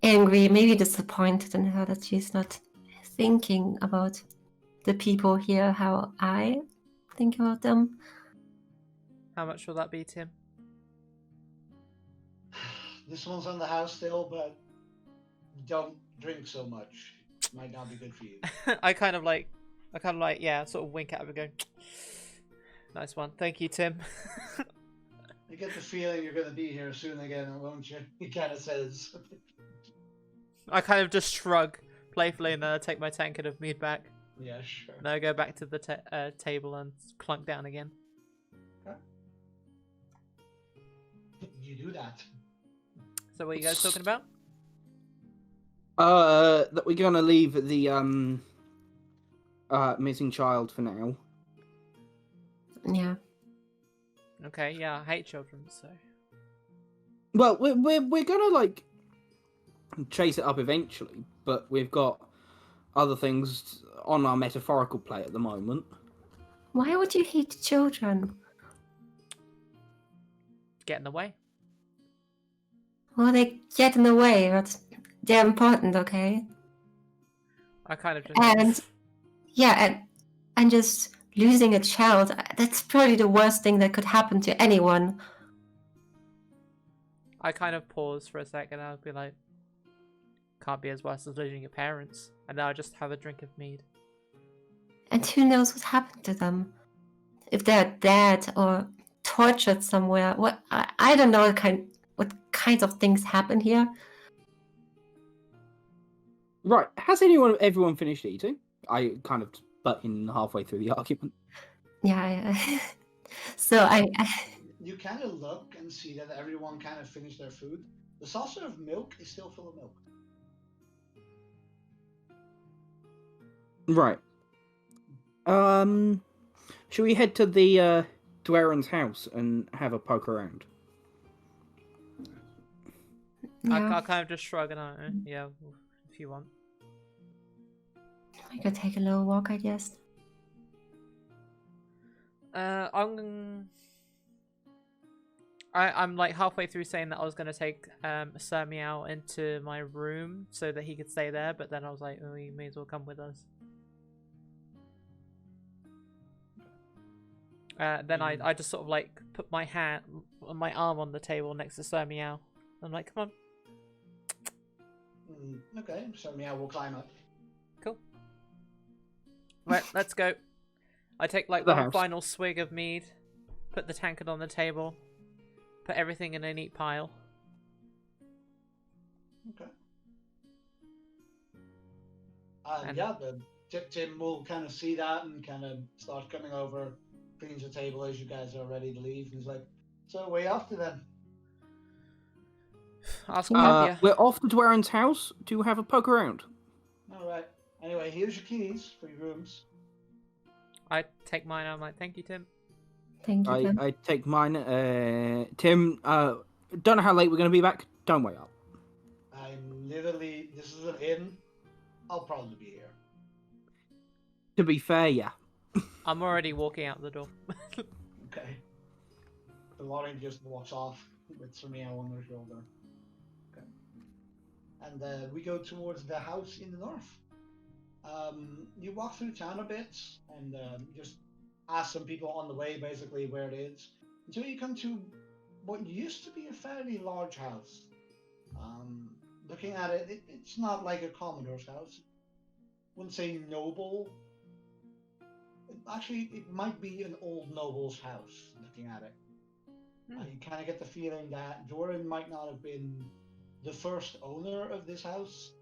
angry, maybe disappointed in her that she's not thinking about the people here how I think about them. How much will that be, Tim? This one's on the house still, but don't drink so much. It might not be good for you. I kind of like, yeah, sort of wink at him and go, nice one. Thank you, Tim. I get the feeling you're going to be here soon again, won't you? He kind of says. I kind of just shrug playfully and take my tankard of mead back. Yeah, sure. And I go back to the table and clunk down again. Okay. You do that. So what are you guys talking about? That we're gonna leave the missing child for now. Yeah. Okay, yeah, I hate children, so. Well, we're gonna like chase it up eventually, but we've got other things on our metaphorical plate at the moment. Why would you hate children? Get in the way. Well, they get in the way, but they're important, okay? I kind of just. And yeah, and just losing a child, that's probably the worst thing that could happen to anyone. I kind of pause for a second and I'll be like, can't be as worse as losing your parents. And then I'll just have a drink of mead. And who knows what happened to them? If they're dead or tortured somewhere. What I don't know what kinds of things happen here. Right. Has everyone finished eating? I kind of butt in halfway through the argument. Yeah. So I You kind of look and see that everyone kind of finished their food. The saucer of milk is still full of milk. Right. Should we head to the Dweren's house and have a poke around? yeah, I kind of just shrug and I, yeah, if you want. I could take a little walk, I guess. I'm like halfway through saying that I was gonna take Sir Meow into my room so that he could stay there, but then I was like, oh, you may as well come with us. Then I just sort of like put my arm on the table next to Sir Meow. I'm like, come on. Okay, so Meow will climb up. Cool. Right, let's go. I take like The one house. final swig of mead, put the tankard on the table, put everything in a neat pile. Okay. And- Yeah, Tim will kind of see that and kind of start coming over, cleans the table as you guys are ready to leave. And he's like, so way after then. Ask Yeah. yeah. We're off to Dweren's house to have a poke around. All right. Anyway, here's your keys for your rooms. I take mine. I'm like, thank you, Tim. Thank you, Tim. I take mine. Tim, don't know how late we're going to be back. Don't wait up. I'm literally, this is an inn. I'll probably be here. To be fair, yeah. I'm already walking out the door. Okay. The lorry just walks off with Meow on her shoulder. Okay. And we go towards the house in the north. You walk through town a bit and just ask some people on the way basically where it is. until you come to what used to be a fairly large house. Looking at it, it's not like a commodore's house. Wouldn't say noble. Actually, it might be an old noble's house. Looking at it, you kind of get the feeling that Doran might not have been the first owner of this house,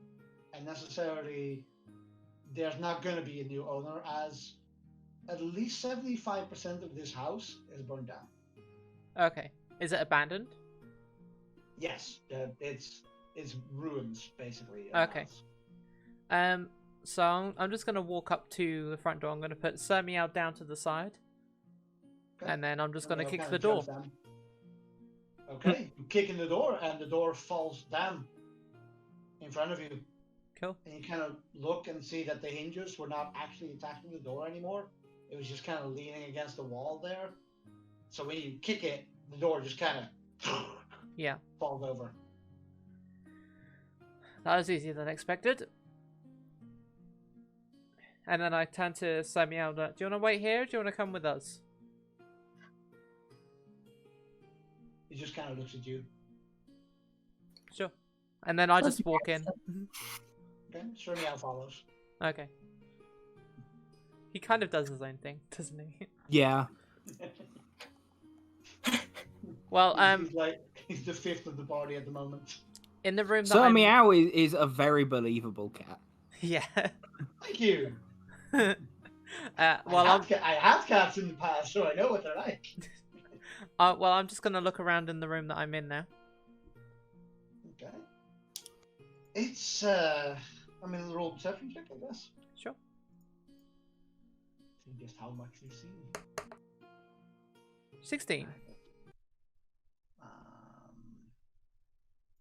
and necessarily there's not going to be a new owner, as at least 75% of this house is burned down. Okay. Is it abandoned? Yes, it's ruins basically. Okay. So I'm just gonna walk up to the front door. I'm gonna put Sir Meow down to the side, and then I'm just gonna kick the door. Okay, you kick in the door, and the door falls down in front of you. Cool. And you kind of look and see that the hinges were not actually attaching the door anymore. It was just kind of leaning against the wall there. So when you kick it, the door just kind of falls over. That was easier than expected. And then I turn to Sir Meow. Do you want to wait here? Or do you want to come with us? He just kind of looks at you. Sure. And then I just walk in. Okay, Sir Meow follows. Okay. He kind of does his own thing, doesn't he? Yeah. Well, he's the fifth of the party at the moment. In the room that Sir Meow is a very believable cat. Yeah. Thank you. Well, I have cats in the past, so I know what they're like. Well, I'm just gonna look around in the room that I'm in now. Okay. It's I mean, a roll perception check, I guess. Sure. See just how much you see. 16.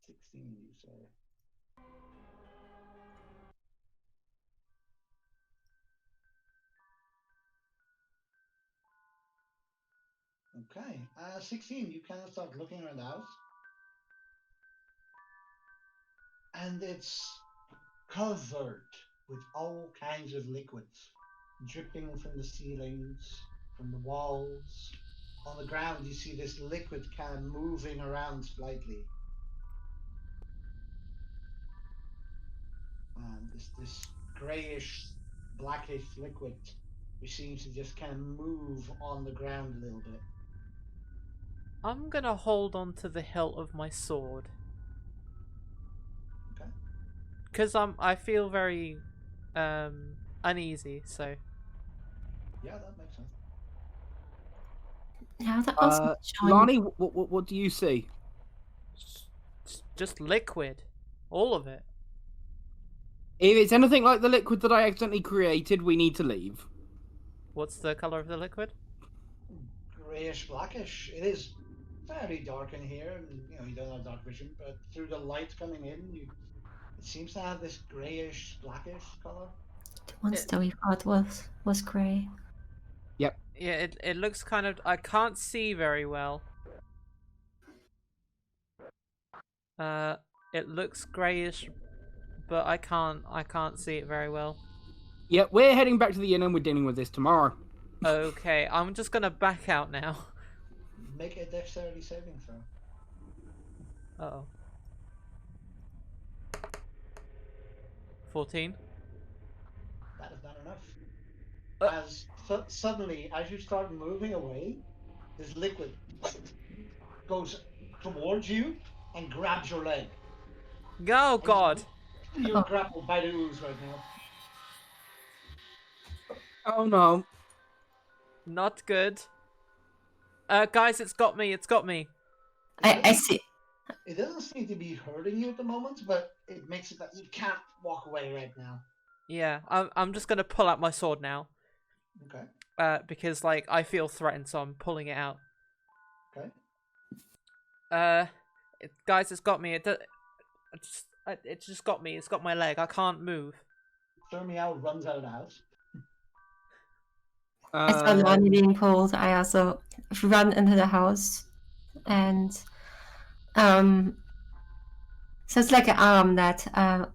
16, you say. Okay, 16, you kind of start looking around the house. And it's covered with all kinds of liquids, dripping from the ceilings, from the walls. On the ground, you see this liquid kind of moving around slightly. And this grayish, blackish liquid, which seems to just kind of move on the ground a little bit. I'm gonna hold on to the hilt of my sword. Okay. Because I feel very uneasy, so. Yeah, that makes sense. Yeah, that also Lani, what do you see? Just liquid. All of it. If it's anything like the liquid that I accidentally created, we need to leave. What's the color of the liquid? Grayish, blackish. It is very dark in here, and you don't have dark vision, but through the light coming in, it seems to have this grayish, blackish color. the monster we fought was grey. Yep. Yeah, it looks kind of. I can't see very well. It looks grayish, but I can't see it very well. Yep, we're heading back to the inn and we're dealing with this tomorrow. Okay, I'm just gonna back out now. Make a dexterity saving throw. Uh-oh. 14. That is not enough. As suddenly, as you start moving away, this liquid goes towards you and grabs your leg. Oh God! You're grappled by the ooze right now. Oh no. Not good. Guys, it's got me. It's got me. I see. It doesn't seem to be hurting you at the moment, but it makes it that you can't walk away right now. Yeah, I'm just gonna pull out my sword now. Okay. Because like I feel threatened, so I'm pulling it out. Okay. Guys, it's got me. It just got me. It's got my leg. I can't move. Sir Meow runs out of the house. I saw Lonnie being pulled. I also run into the house, and so it's like an arm that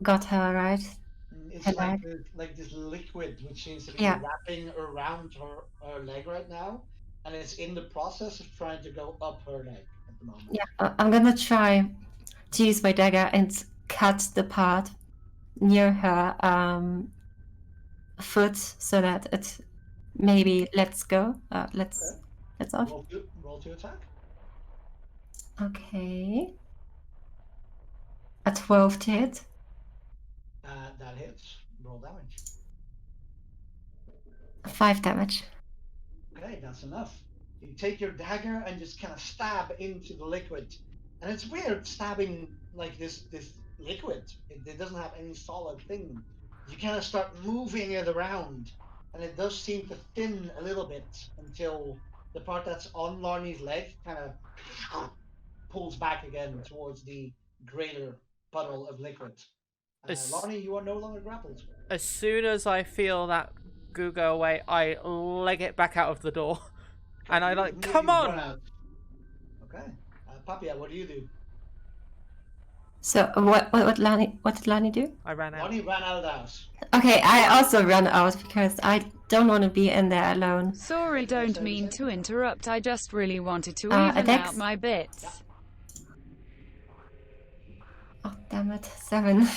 got her, right? It's like this liquid which seems to be wrapping around her leg right now, and it's in the process of trying to go up her leg at the moment. Yeah, I'm gonna try to use my dagger and cut the part near her foot so that it maybe lets go. Let's off. Roll to attack. Okay. A 12 to hit. That hits. Roll damage. 5 damage. Okay, that's enough. You take your dagger and just kind of stab into the liquid, and it's weird stabbing like this liquid. It doesn't have any solid thing. You kind of start moving it around, and it does seem to thin a little bit until the part that's on Larnie's leg kind of pulls back again towards the greater puddle of liquid. Larnie, you are no longer grappled. As soon as I feel that goo go away, I leg it back out of the door. Okay, And I you like, immediately come run on! out. Okay. Papia, what do you do? So what did Lani do? I ran out. Larnie ran out of the house. Okay, I also run out because I don't want to be in there alone. Sorry, don't mean to interrupt. I just really wanted to a even dex? out my bits. Yeah. Oh damn it, 7.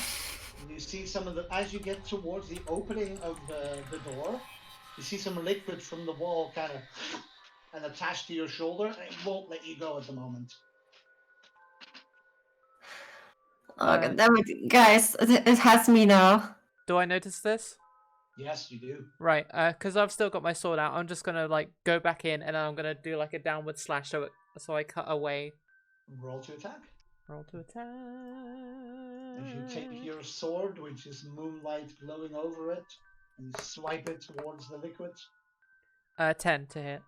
You see some of the, as you get towards the opening of the door, you see some liquid from the wall kind of and attached to your shoulder, and it won't let you go at the moment. Oh god damn it, guys, it has me now. Do I notice this? Yes, you do. Right, because I've still got my sword out, I'm just gonna like go back in and I'm gonna do like a downward slash so I cut away. Roll to attack. Roll to attack. If you take your sword, which is moonlight glowing over it, and swipe it towards the liquid, 10 to hit.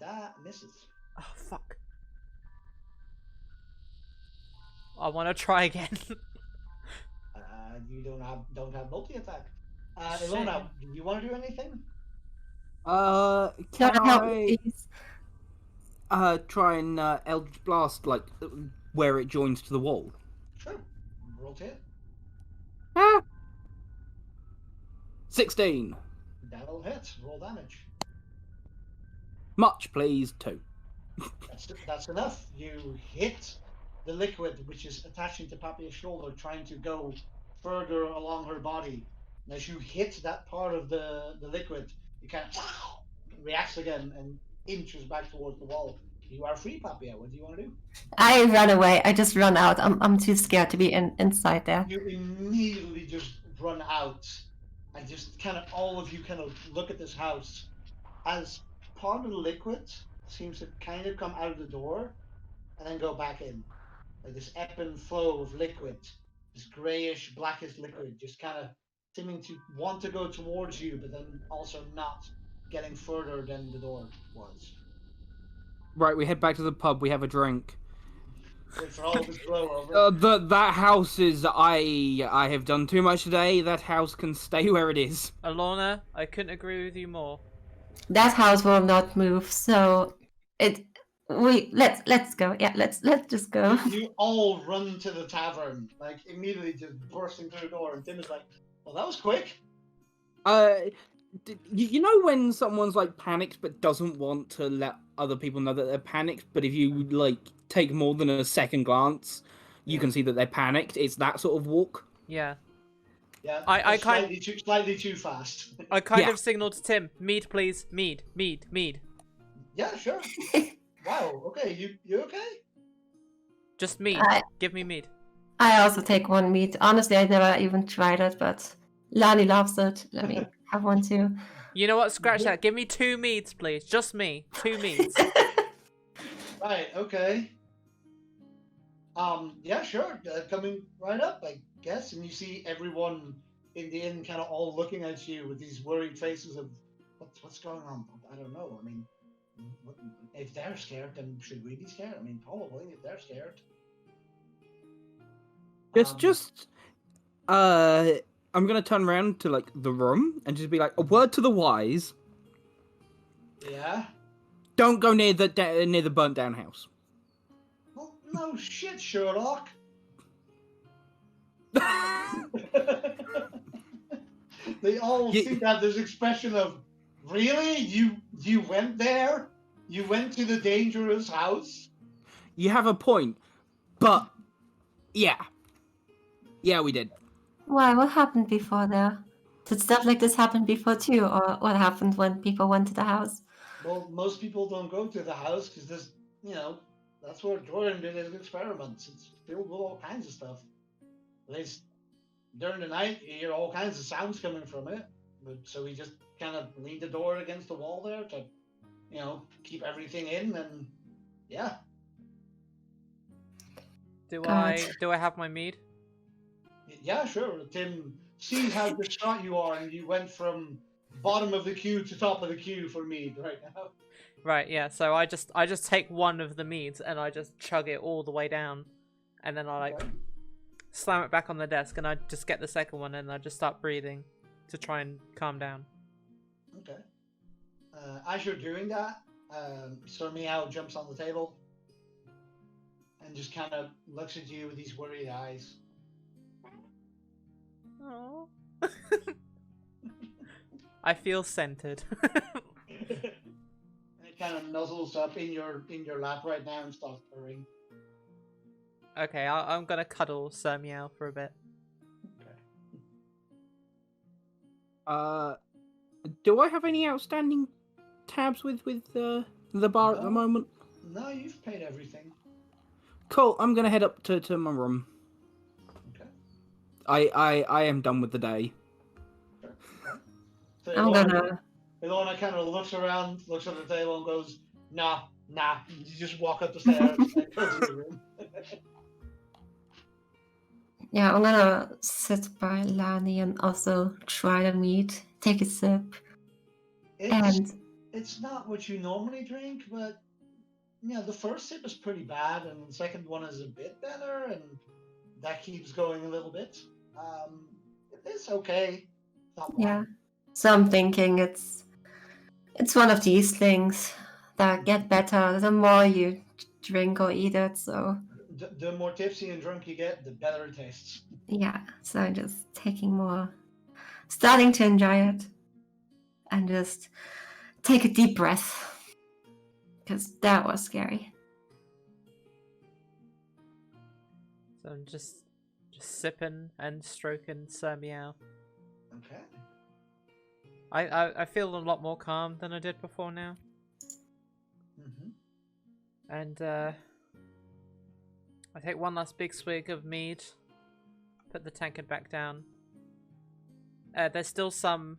that misses. Oh fuck. I want to try again. You don't have multi attack. Ilona, do you want to do anything? Can Help, I please. try and Eldritch Blast like where it joins to the wall? Sure. Roll to hit. 16. That'll hit. Roll damage. Much please, 2. That's enough. You hit the liquid, which is attaching to Papia's shoulder, trying to go further along her body. And as you hit that part of the liquid, it kind of reacts again and inches back towards the wall. You are free, Papia. What do you want to do? I run away. I just run out. I'm too scared to be inside there. You immediately just run out, and just kind of all of you kind of look at this house as part of the liquid seems to kind of come out of the door and then go back in. Like this ebb and flow of liquid, this grayish, blackish liquid, just kind of seeming to want to go towards you, but then also not getting further than the door was. Right, we head back to the pub. We have a drink. Wait for all of this blow over. That house is. I have done too much today. That house can stay where it is. Alona, I couldn't agree with you more. That house will not move, so let's go. Yeah, let's just go. You all run to the tavern, like immediately just bursting through the door, and Tim is like, "Well, that was quick." You know when someone's like panicked but doesn't want to let other people know that they're panicked, but if you like take more than a second glance, you can see that they're panicked. It's that sort of walk. Yeah. Yeah, I slightly too fast. I kind of signaled to Tim, mead please, mead. Yeah, sure. Wow. Okay, you okay? Just mead. Give me mead. I also take one meat. Honestly, I never even tried it, but Lani loves it. Let me have one too. You know what? Scratch that. Give me 2 meads, please. Just me. 2 meads. Right. Okay. Yeah, sure. Coming right up, I guess, and you see everyone in the inn kind of all looking at you with these worried faces of what's going on. I don't know. I mean, if they're scared, then should we be scared? I mean, probably if they're scared. I'm gonna turn around to like the room and just be like, a word to the wise. Yeah. Don't go near the burnt down house. Well, no shit, Sherlock. They all seem to have this expression of, Really? You went there? You went to the dangerous house? You have a point, but yeah, we did. Why? What happened before there? Did stuff like this happen before too, or what happened when people went to the house? Well, most people don't go to the house because this, that's where Jordan did his experiments. It's filled with all kinds of stuff. At least during the night, you hear all kinds of sounds coming from it. But so we just kind of leaned the door against the wall there to, keep everything in, and yeah. Do I have my mead? Yeah, sure. Tim sees how distraught you are, and you went from bottom of the queue to top of the queue for mead right now. Right, yeah. So I just take one of the meads and I just chug it all the way down, and then I Okay. slam it back on the desk, and I just get the second one and I just start breathing to try and calm down. Okay. As you're doing that, Sir Meow jumps on the table and just kind of looks at you with these worried eyes. Aww. I feel scented. And it kind of nuzzles up in your lap right now and starts purring. Okay, I'm gonna cuddle Sir Meow for a bit. Okay. Do I have any outstanding tabs with the bar at the No. moment? No, you've paid everything. Cool. I'm gonna head up to my room. Okay. I am done with the day. Sure. Okay. So I'm gonna. Ilona kind of looks around, looks at the table, and goes, "Nah." You just walk up the stairs and go to your room. Yeah, I'm gonna sit by Lani and also try the meat, take a sip, and It's not what you normally drink, but the first sip is pretty bad, and the second one is a bit better, and that keeps going a little bit. It's okay. Not yeah. bad. So I'm thinking it's one of these things that get better the more you drink or eat it. So The more tipsy and drunk you get, the better it tastes. yeah, so I'm just taking more, starting to enjoy it, and just take a deep breath because that was scary. So I'm just sipping and stroking Sir Meow. Okay. I feel a lot more calm than I did before now. Mm-hmm. And I take one last big swig of mead, put the tankard back down. There's still some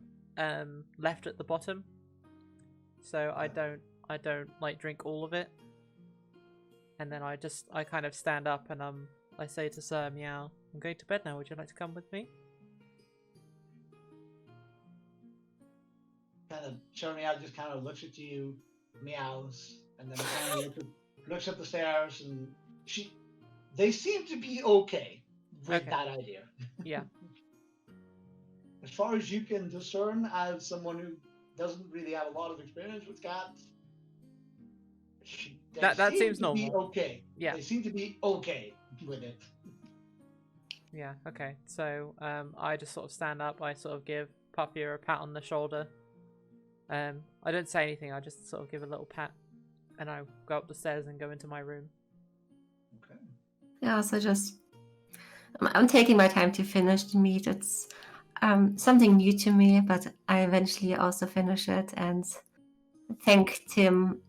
left at the bottom, so I don't like drink all of it. And then I kind of stand up and I say to Sir Meow, "I'm going to bed now. Would you like to come with me?" Kind of, Sir Meow just kind of looks at you, meows, and then kind of looks up the stairs, and they seem to be okay with Okay. that idea. Yeah. As far as you can discern, as someone who doesn't really have a lot of experience with cats, That seem seems to be normal. okay. Yeah. They seem to be okay with it. Yeah, okay. So I just sort of stand up, I sort of give Puffy a pat on the shoulder. I don't say anything, I just sort of give a little pat, and I go up the stairs and go into my room. Okay. Yeah, so just I'm taking my time to finish the meat. It's something new to me, but I eventually also finish it and thank Tim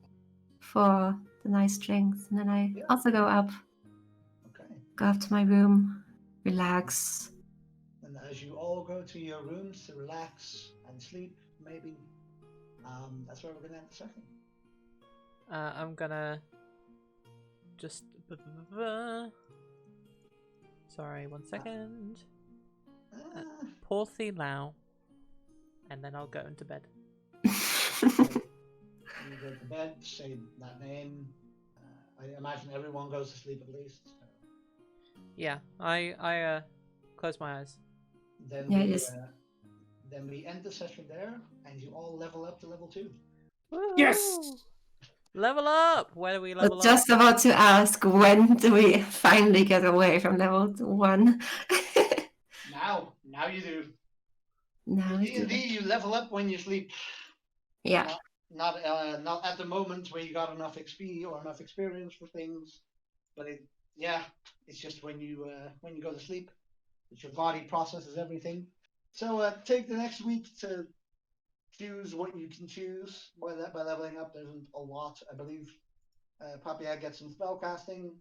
for the nice drinks. And then I also go up to my room, relax. And as you all go to your rooms to relax and sleep, maybe, that's where we're going to end the session. I'm gonna just... Sorry, 1 second. Porthy Lau. And then I'll go into bed. You go to bed, say that name. I imagine everyone goes to sleep at least. So. Yeah, I close my eyes. Then we end the session there, and you all level up to level 2. Woo! Yes! Level up! Where do we level up? Just about to ask, when do we finally get away from level 1? Now you do. Now In D&D, you level up when you sleep. Yeah. Not at the moment where you got enough XP or enough experience for things, but it's just when you go to sleep that your body processes everything. So take the next week to choose what you can choose by leveling up. There isn't a lot, I believe. Papia gets some spell casting.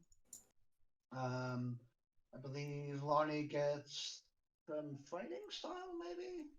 I believe Larnie gets some fighting style, maybe.